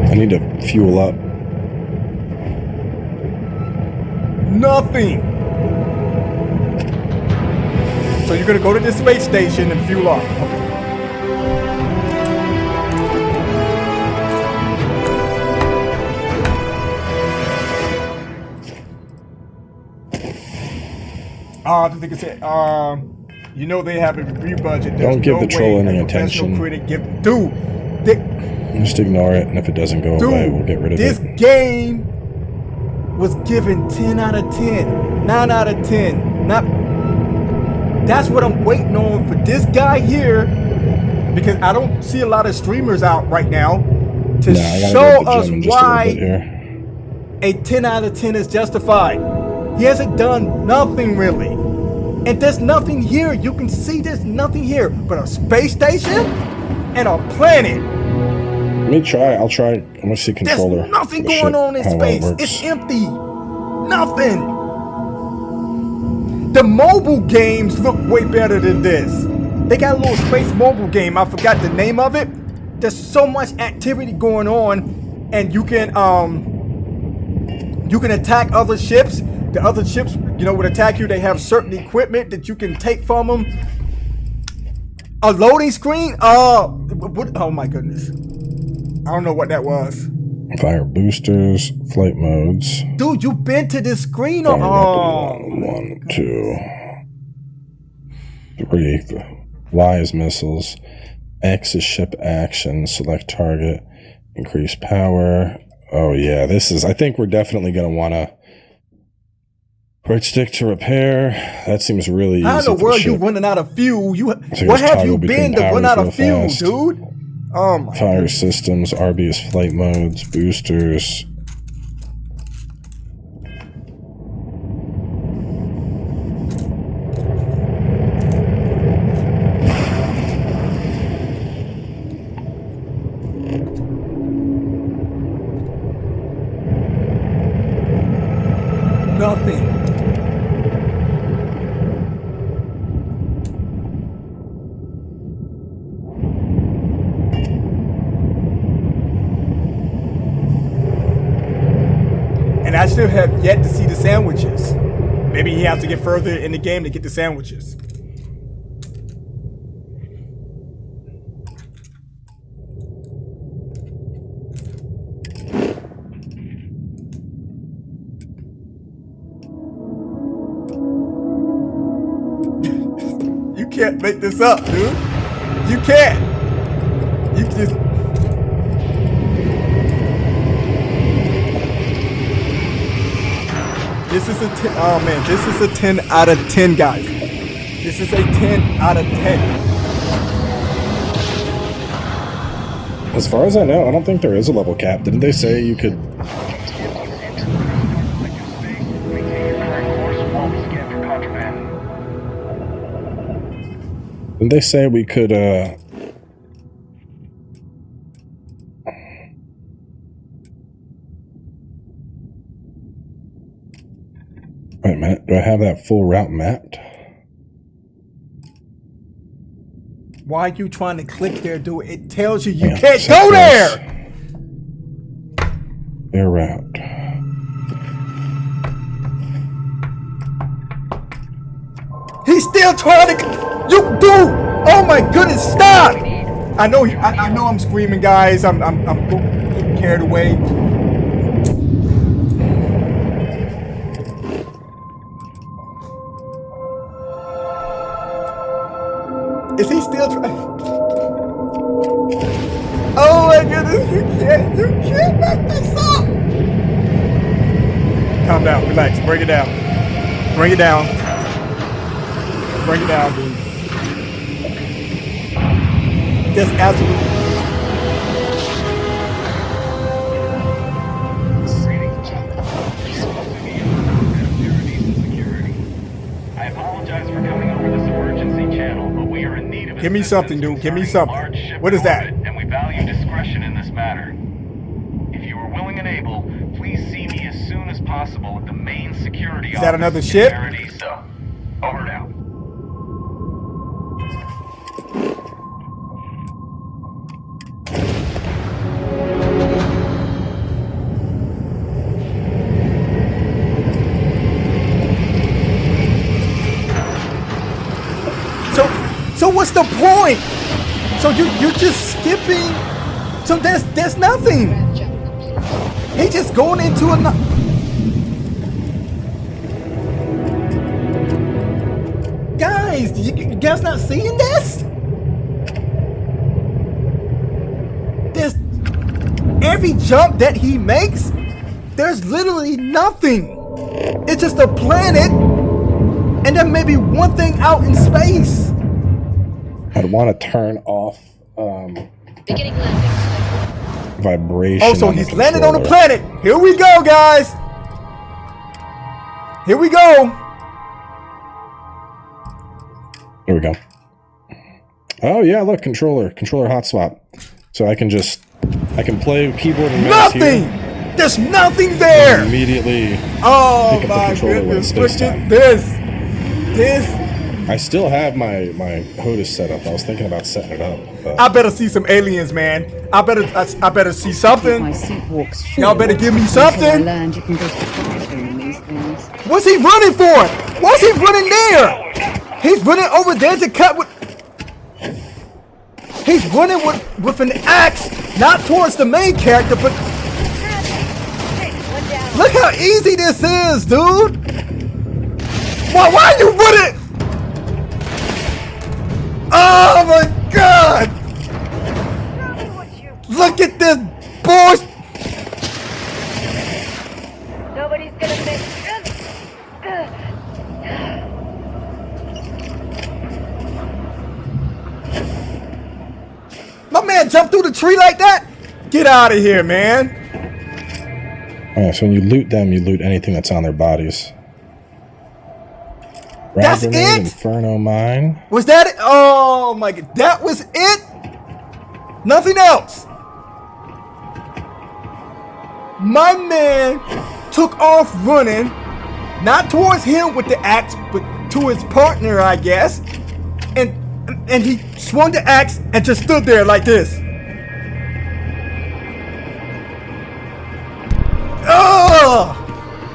I need to fuel up. Nothing. So you're gonna go to this space station and fuel up. Okay. I think it's it. You know they have a review budget. There's Don't give no the troll way any a professional attention. critic Just ignore it, and if it doesn't go away, we'll get rid of This it. game was given 10 out of 10, 9 out of 10. That's what I'm waiting on for this guy here, because I don't see a lot of streamers out right now to show us why a 10 out of 10 is justified. He hasn't done nothing really. And there's nothing here. You can see there's nothing here but a space station and a planet. Let me try. I'll try. I'm gonna see controller. There's nothing going on in space. It's empty. Nothing. The mobile games look way better than this. They got a little space mobile game. I forgot the name of it. There's so much activity going on, and you can attack other ships. The other ships, would attack you. They have certain equipment that you can take from them. A loading screen? Oh my goodness. I don't know what that was. Fire boosters, flight modes. Dude, you've been to this screen. One, 2, 3. Y is missiles. X is ship action. Select target. Increase power. Oh yeah, this is. I think we're definitely gonna want to. Right stick to repair. That seems really easy. How in the world you running out of fuel? What have you been to run out of fuel, dude? Oh my Fire systems, RB is flight modes, boosters, I still have yet to see the sandwiches. Maybe he has to get further in the game to get the sandwiches. You can't make this up, dude. You can't. You just... This is a 10. Oh man, this is a 10 out of 10, guys. This is a 10 out of 10. As far as I know, I don't think there is a level cap. Didn't they say you could? Didn't they say we could? Wait a minute. Do I have that full route mapped? Why are you trying to click there, dude? It tells you you can't go there! Their route. He's still trying to... You dude! Oh my goodness, stop! I know I'm screaming, guys. I'm getting carried away. Is he still trying? Oh my goodness, you can't mess this up! Calm down, relax, bring it down. Bring it down. Bring it down, dude. Just absolutely. I apologize for coming over this emergency channel, but we are in need of Give me something, dude. Give me something. What is that? and we value discretion in this matter. If you are willing and able, please see me as soon as possible at the main security office. Is that another ship? So, over now. So what's the point? So you're just skipping. So there's nothing. He's just going into another. Guys, you guys not seeing this? There's every jump that he makes, there's literally nothing. It's just a planet, and then maybe one thing out in space. I'd want to turn off vibration. Oh, so he's landed on the planet. Here we go, guys. Here we go. Here we go. Oh yeah, look, controller hotspot. So I can play keyboard and mouse nothing. Here. There's nothing there. Immediately. Oh my goodness! Look at this. I still have my HOTAS set up. I was thinking about setting it up. But I better see some aliens, man. I better see something. Y'all better give me something. What's he running for? What's he running there? He's running over there to cut with. He's running with an axe, not towards the main character, but look how easy this is, dude. Why are you running? Oh my God! Look at this bullshit! Nobody's gonna make My man jumped through the tree like that? Get out of here, man! Alright, so when you loot them, you loot anything that's on their bodies. That's it? Inferno mine. Was that it? Oh my God, that was it? Nothing else. My man took off running, not towards him with the axe, but to his partner, I guess. And he swung the axe and just stood there like this. Oh!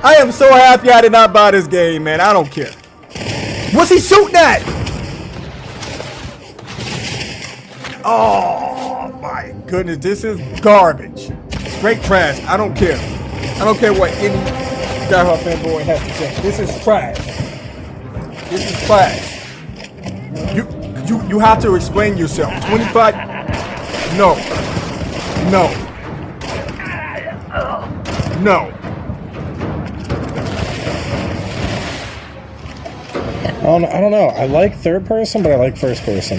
I am so happy I did not buy this game, man. I don't care. What's he shooting at? Oh my goodness, this is garbage. Straight trash. I don't care. I don't care what any Die Hard fanboy has to say. This is trash. This is trash. You have to explain yourself. 25. No. No. No. I don't know. I like third person, but I like first person.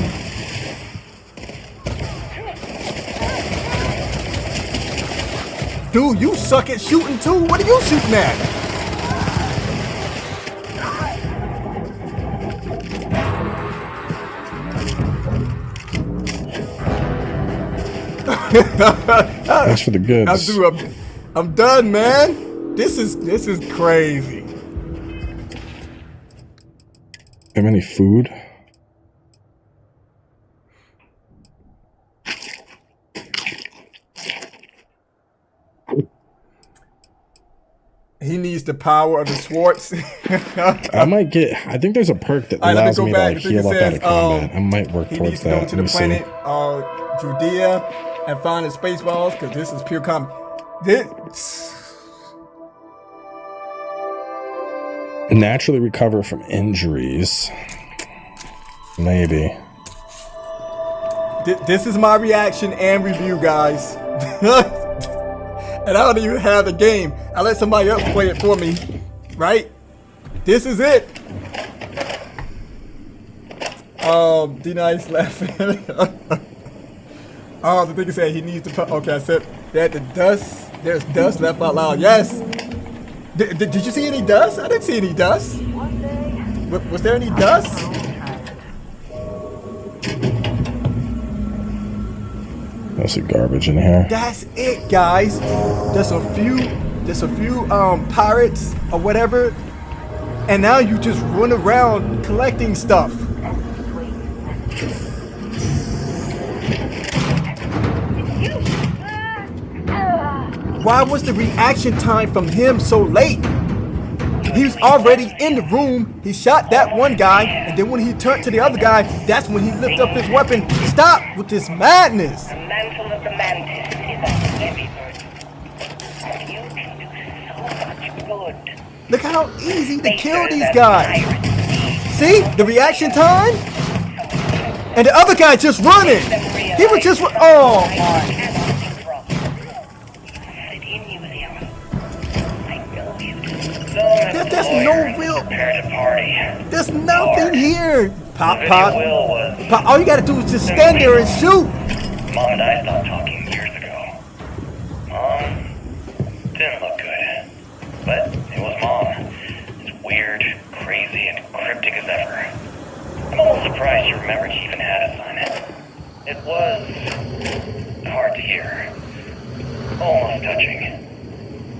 Dude, you suck at shooting too. What are you shooting at? Thanks for the goods. I'm done, man. This is crazy. Have any food? He needs the power of the Swartz. I think there's a perk that allows me to like heal up out of combat. I might work towards that. He needs to go to the planet Judea and find the space balls because this is pure combat. Naturally recover from injuries. Maybe. This is my reaction and review, guys. And I don't even have the game. I let somebody else play it for me. Right? This is it. D-Nice laughing. The thing said he needs to. Okay, I said that the dust. There's dust left out loud. Yes. Did you see any dust? I didn't see any dust. Was there any dust? Mostly garbage in here. That's it, guys. There's a few pirates or whatever, and now you just run around collecting stuff. Why was the reaction time from him so late? He was already in the room. He shot that one guy, and then when he turned to the other guy, that's when he lifted up his weapon. Stop with this madness. The mantle of the mantis is a heavy burden. You can do so much good. Look how easy to kill these guys. See the reaction time? And the other guy just running. He was just oh my. There's no real. There's nothing here. Pop. All you gotta do is just stand there and shoot. Mom and I stopped talking years ago. Mom didn't look good, but it was Mom. As weird, crazy, and cryptic as ever. I'm almost surprised you remembered she even had a son. It was hard to hear, almost touching.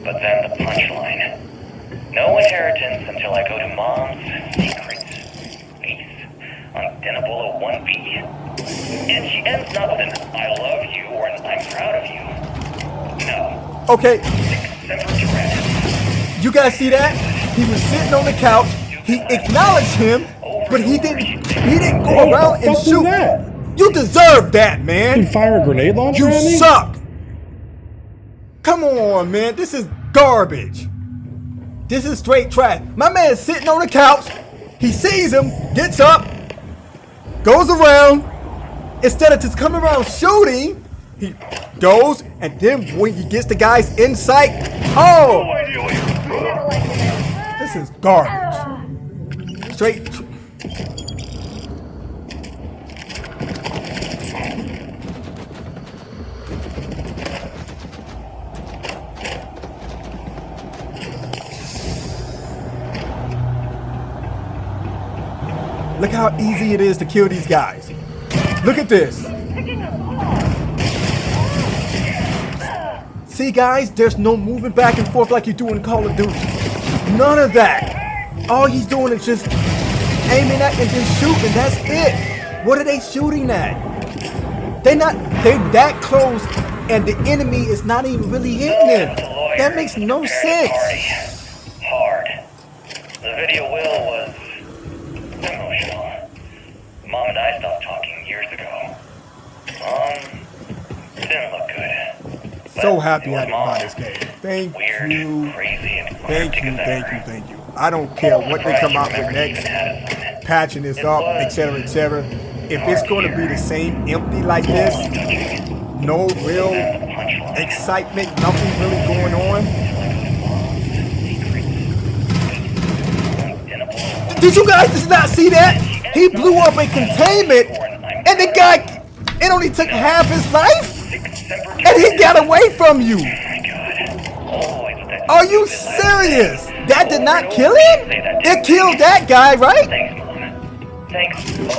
But then the punchline. No inheritance until I go to Mom's secret space on Denable 1B. And she ends not with an I love you or an I'm proud of you. No. Okay. You guys see that? He was sitting on the couch. He acknowledged him, but he didn't go around and shoot. You deserve that, man. You fire a grenade launcher You at me? suck. Come on, man. This is garbage. This is straight trash. My man is sitting on the couch. He sees him, gets up, goes around. Instead of just coming around shooting, he goes, and then when he gets the guys in sight, oh! This is garbage. Straight. Look how easy it is to kill these guys. Look at this. See, guys, there's no moving back and forth like you do in Call of Duty. None of that. All he's doing is just aiming at and just shooting. That's it. What are they shooting at? They're that close, and the enemy is not even really hitting them. That makes no sense. video will was emotional. Mom and I stopped talking years ago. Didn't look good. So happy I didn't buy this game. Thank Weird, you. crazy, and Thank you, thank you, thank you. I don't care what they come out with next, patching this up, etc., etc. If it's going to be the same empty like this, no real excitement, nothing really going on. Did you guys not see that? He blew up a containment, and the guy, it only took half his life, and he got away from you. Are you serious? That did not kill him? It killed that guy, right? Thanks, Mom. Thanks so much.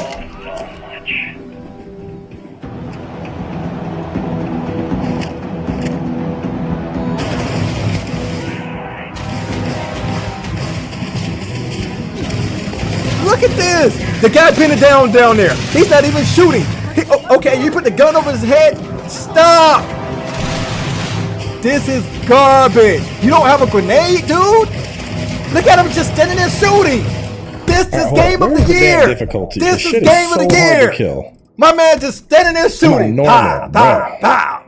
Look at this! The guy pinned down there. He's not even shooting. Okay, you put the gun over his head. Stop! This is garbage. You don't have a grenade, dude? Look at him just standing there shooting. This is game of the year. This is game of the year. My man just standing there shooting. Pow, pow, pow.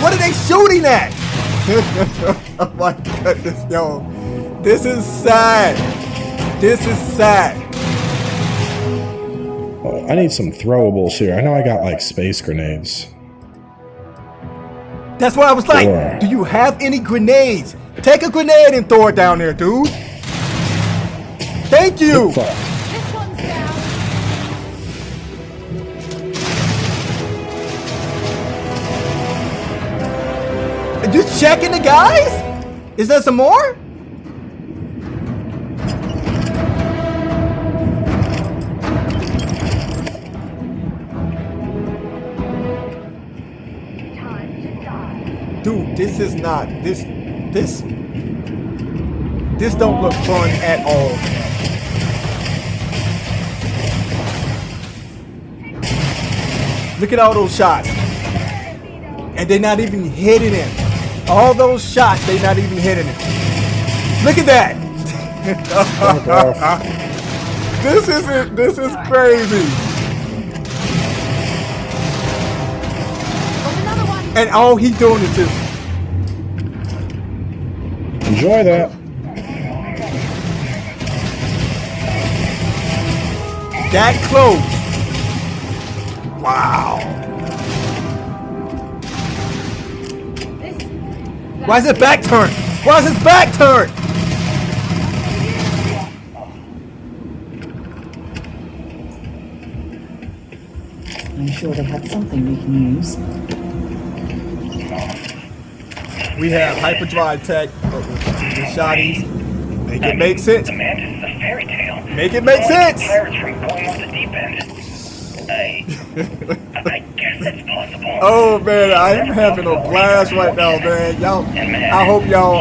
What are they shooting at? Oh my goodness, yo. This is sad. This is sad. Oh, I need some throwables here. I know I got like space grenades. That's what I was like. Do you have any grenades? Take a grenade and throw it down there, dude. Thank you. Are you checking the guys? Is there some more? Dude, this is not this don't look fun at all, man. Look at all those shots. And they're not even hitting him. All those shots, they're not even hitting him. Look at that. This is crazy. And all he's doing is just enjoy that. That close. Wow. Why is his back turned? Why is his back turned? I'm sure they had something we can use. We have hyperdrive tech, the shotties. Make it make sense. The Mantis is a fairy tale. Make it make sense. Pirates from going off the deep end. I guess it's possible. Oh man, I am having a blast right now, man. Y'all, I hope y'all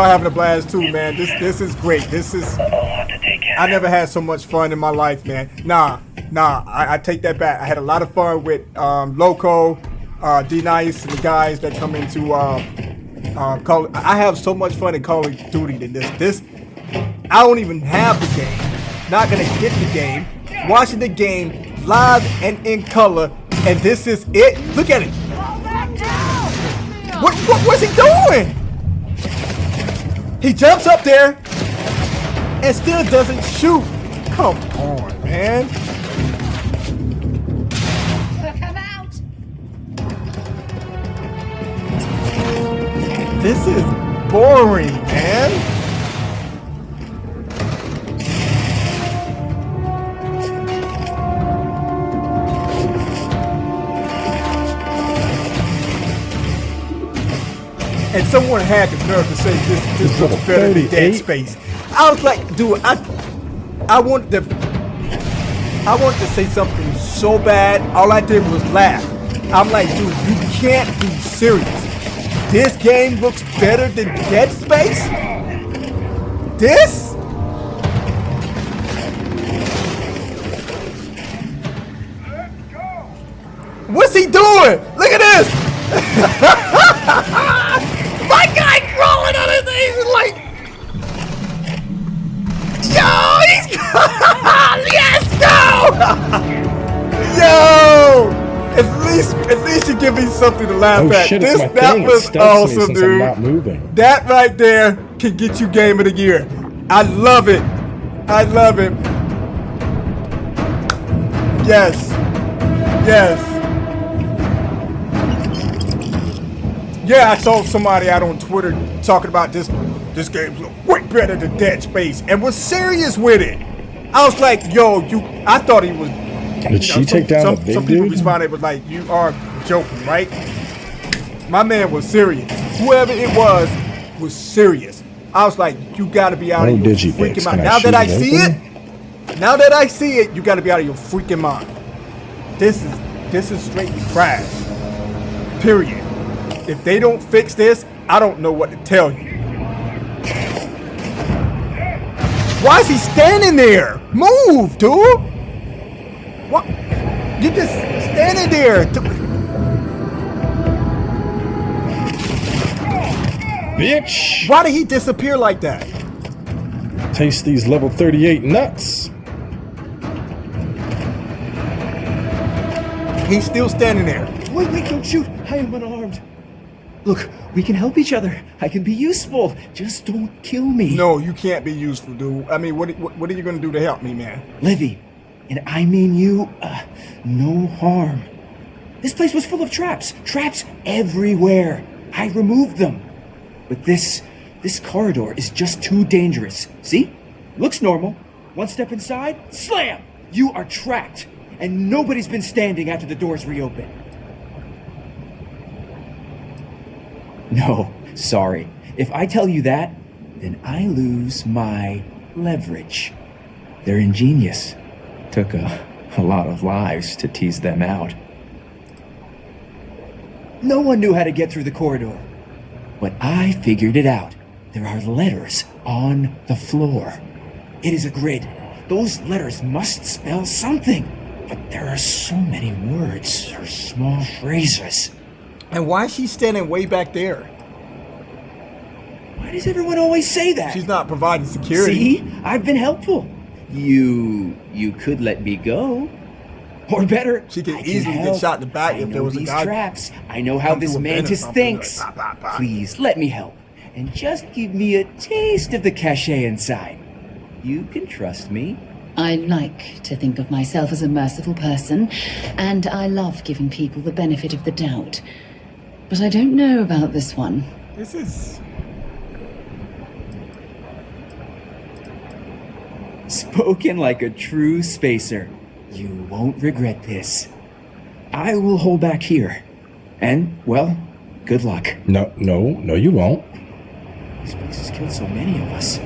having a blast too, man. This is great. This is. I never had so much fun in my life, man. Nah, I take that back. I had a lot of fun with Loco, D-Nice, and the guys that come into Call. I have so much fun in Call of Duty than this. I don't even have the game. Not gonna get the game. Watching the game live and in color, and this is it. Look at it. What's he doing? He jumps up there and still doesn't shoot. Come on, man. Come out. This is boring, man. And someone had the nerve to say this looks better than Dead Space. I was like, dude, I wanted to say something so bad. All I did was laugh. I'm like, dude, you can't be serious. This game looks better than Dead Space? This? What's he doing? Look at this! My guy crawling on his knees is like, yo, he's let's go! Yo, at least you give me something to laugh at. Shit, This it's my that thing. It was stunts me awesome, since I'm dude. not moving. That right there can get you Game of the Year. I love it. I love it. Yes. Yes. Yeah, I saw somebody out on Twitter talking about this game's way better than Dead Space and was serious with it. I was like, yo, I thought he was. Did she take down the big some people dude? responded was like, you are joking, right? My man was serious. Whoever it was serious. I was like, you gotta be out of your freaking mind. Now that I see it, you gotta be out of your freaking mind. This is straight trash. Period. If they don't fix this, I don't know what to tell you. Why is he standing there? Move, dude. What? You're just standing there. Bitch! Why did he disappear like that? Taste these level 38 nuts. He's still standing there. Wait, don't shoot. I am unarmed. Look, we can help each other. I can be useful. Just don't kill me. No, you can't be useful, dude. I mean, what are you going to do to help me, man? Livy, and I mean you, no harm. This place was full of traps. Traps everywhere. I removed them. But this corridor is just too dangerous. See? Looks normal. One step inside, slam! You are trapped. And nobody's been standing after the doors reopen. No, sorry. If I tell you that, then I lose my leverage. They're ingenious. Took a lot of lives to tease them out. No one knew how to get through the corridor. But I figured it out. There are letters on the floor. It is a grid. Those letters must spell something. But there are so many words or small phrases. And why is she standing way back there? Why does everyone always say that? She's not providing security. See? I've been helpful. You could let me go. Or better, she could easily get shot in the back if there was a guy. Traps. I know how this mantis thinks. Like, bah, bah, bah. Please let me help. And just give me a taste of the cachet inside. You can trust me. I like to think of myself as a merciful person, and I love giving people the benefit of the doubt. But I don't know about this one. This is... Spoken like a true spacer. You won't regret this. I will hold back here. And, well, good luck. No, you won't. This place has killed so many of us.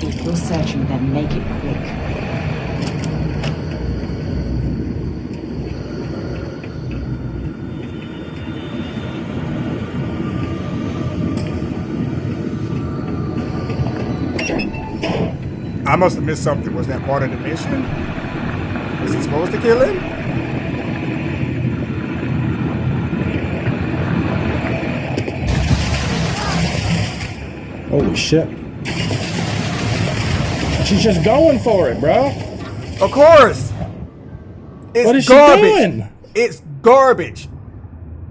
If you're searching, then make it quick. I must have missed something. Was that part of the mission? Was he supposed to kill him? Holy shit. She's just going for it, bro. Of course. It's what is garbage. She doing? It's garbage.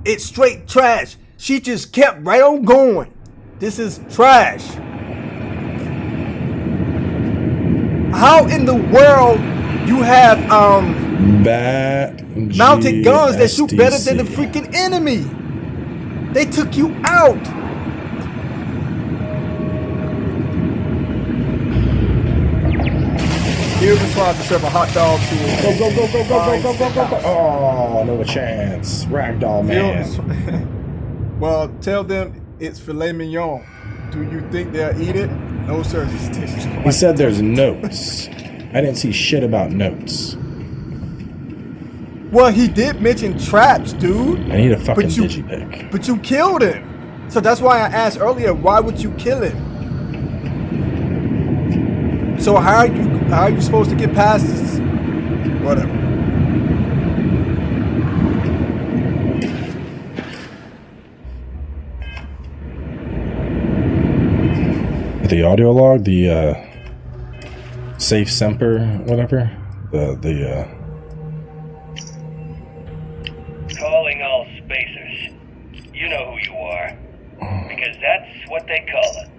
It's straight trash. She just kept right on going. This is trash. How in the world you have mounted guns that shoot better than the freaking enemy? They took you out. Here's the trying to serve a hot dog to it. Go. Oh, no chance. Ragdoll man. Well, tell them it's filet mignon. Do you think they'll eat it? No, sir. He said there's notes. I didn't see shit about notes. Well, he did mention traps, dude. I need a fucking digipic. But you killed him. So that's why I asked earlier, why would you kill him? So how are you supposed to get past this? Whatever. The audio log, the safe semper, whatever. The Calling all spacers. You know who you are. Because that's what they call it.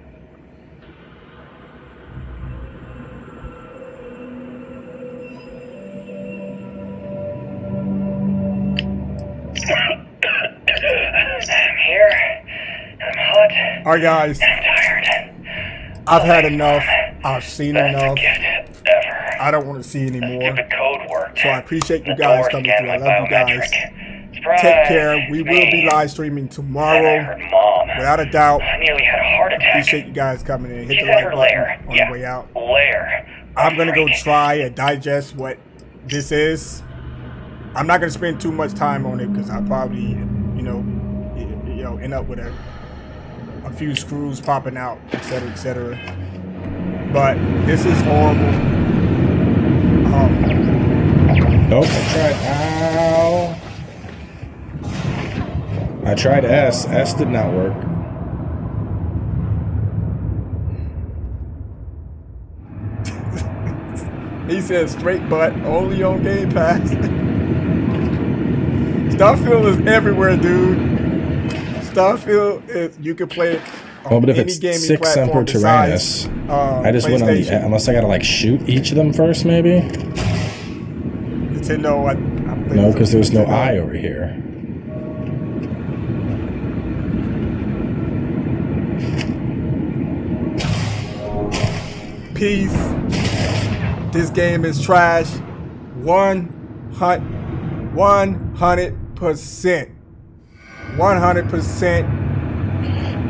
I'm here. I'm hot. All right, guys. I'm tired. I've had enough. I've seen Best enough. gift ever. I don't want to see anymore. The code worked. So I appreciate you guys coming through. I love you guys. Surprise. Take care. We will be live streaming tomorrow. Mom. Without a doubt. I nearly had a heart attack. Appreciate you guys coming in. Hit She's the at like her button lair. on the way out. Lair. I'm gonna go try and digest what this is. I'm not gonna spend too much time on it because I'll probably, end up with a few screws popping out, etc., etc. But this is horrible. Nope, I tried. Ow. I tried S. S did not work. He said straight butt, only on Game Pass. Starfield is everywhere, dude. Starfield is, you can play it on Well, but if any it's gaming 6 platform Semper besides, Tyrannis, I just went on the, PlayStation. unless I gotta like shoot each of them first, maybe? Nintendo, No, because there's no I over here. Peace. This game is trash. 100%. 100%.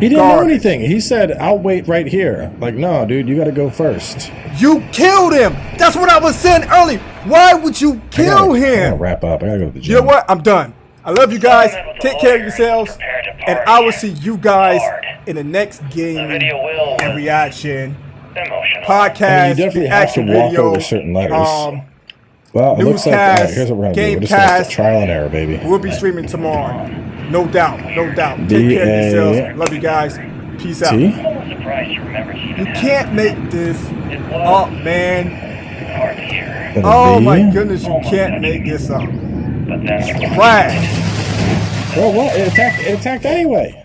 He didn't know anything. He said, I'll wait right here. Like, no, dude, you gotta go first. You killed him. That's what I was saying earlier. Why would you kill I him? gotta wrap up. I gotta go to the gym. You know what? I'm done. I love you guys. Take care of yourselves. And I will see you guys in the next game and reaction podcast. I mean, you definitely have to reaction walk video, over certain letters. Well, it looks like, newscast, all right, here's what we're gonna do. We're just gonna Gamecast. trial and error, baby. We'll be streaming tomorrow. No doubt. No doubt. Take care of yourselves. Love you guys. Peace out. T? You can't make this up, man. Then a Oh V? my goodness, you can't make this up. It's trash. Well, what? It attacked anyway.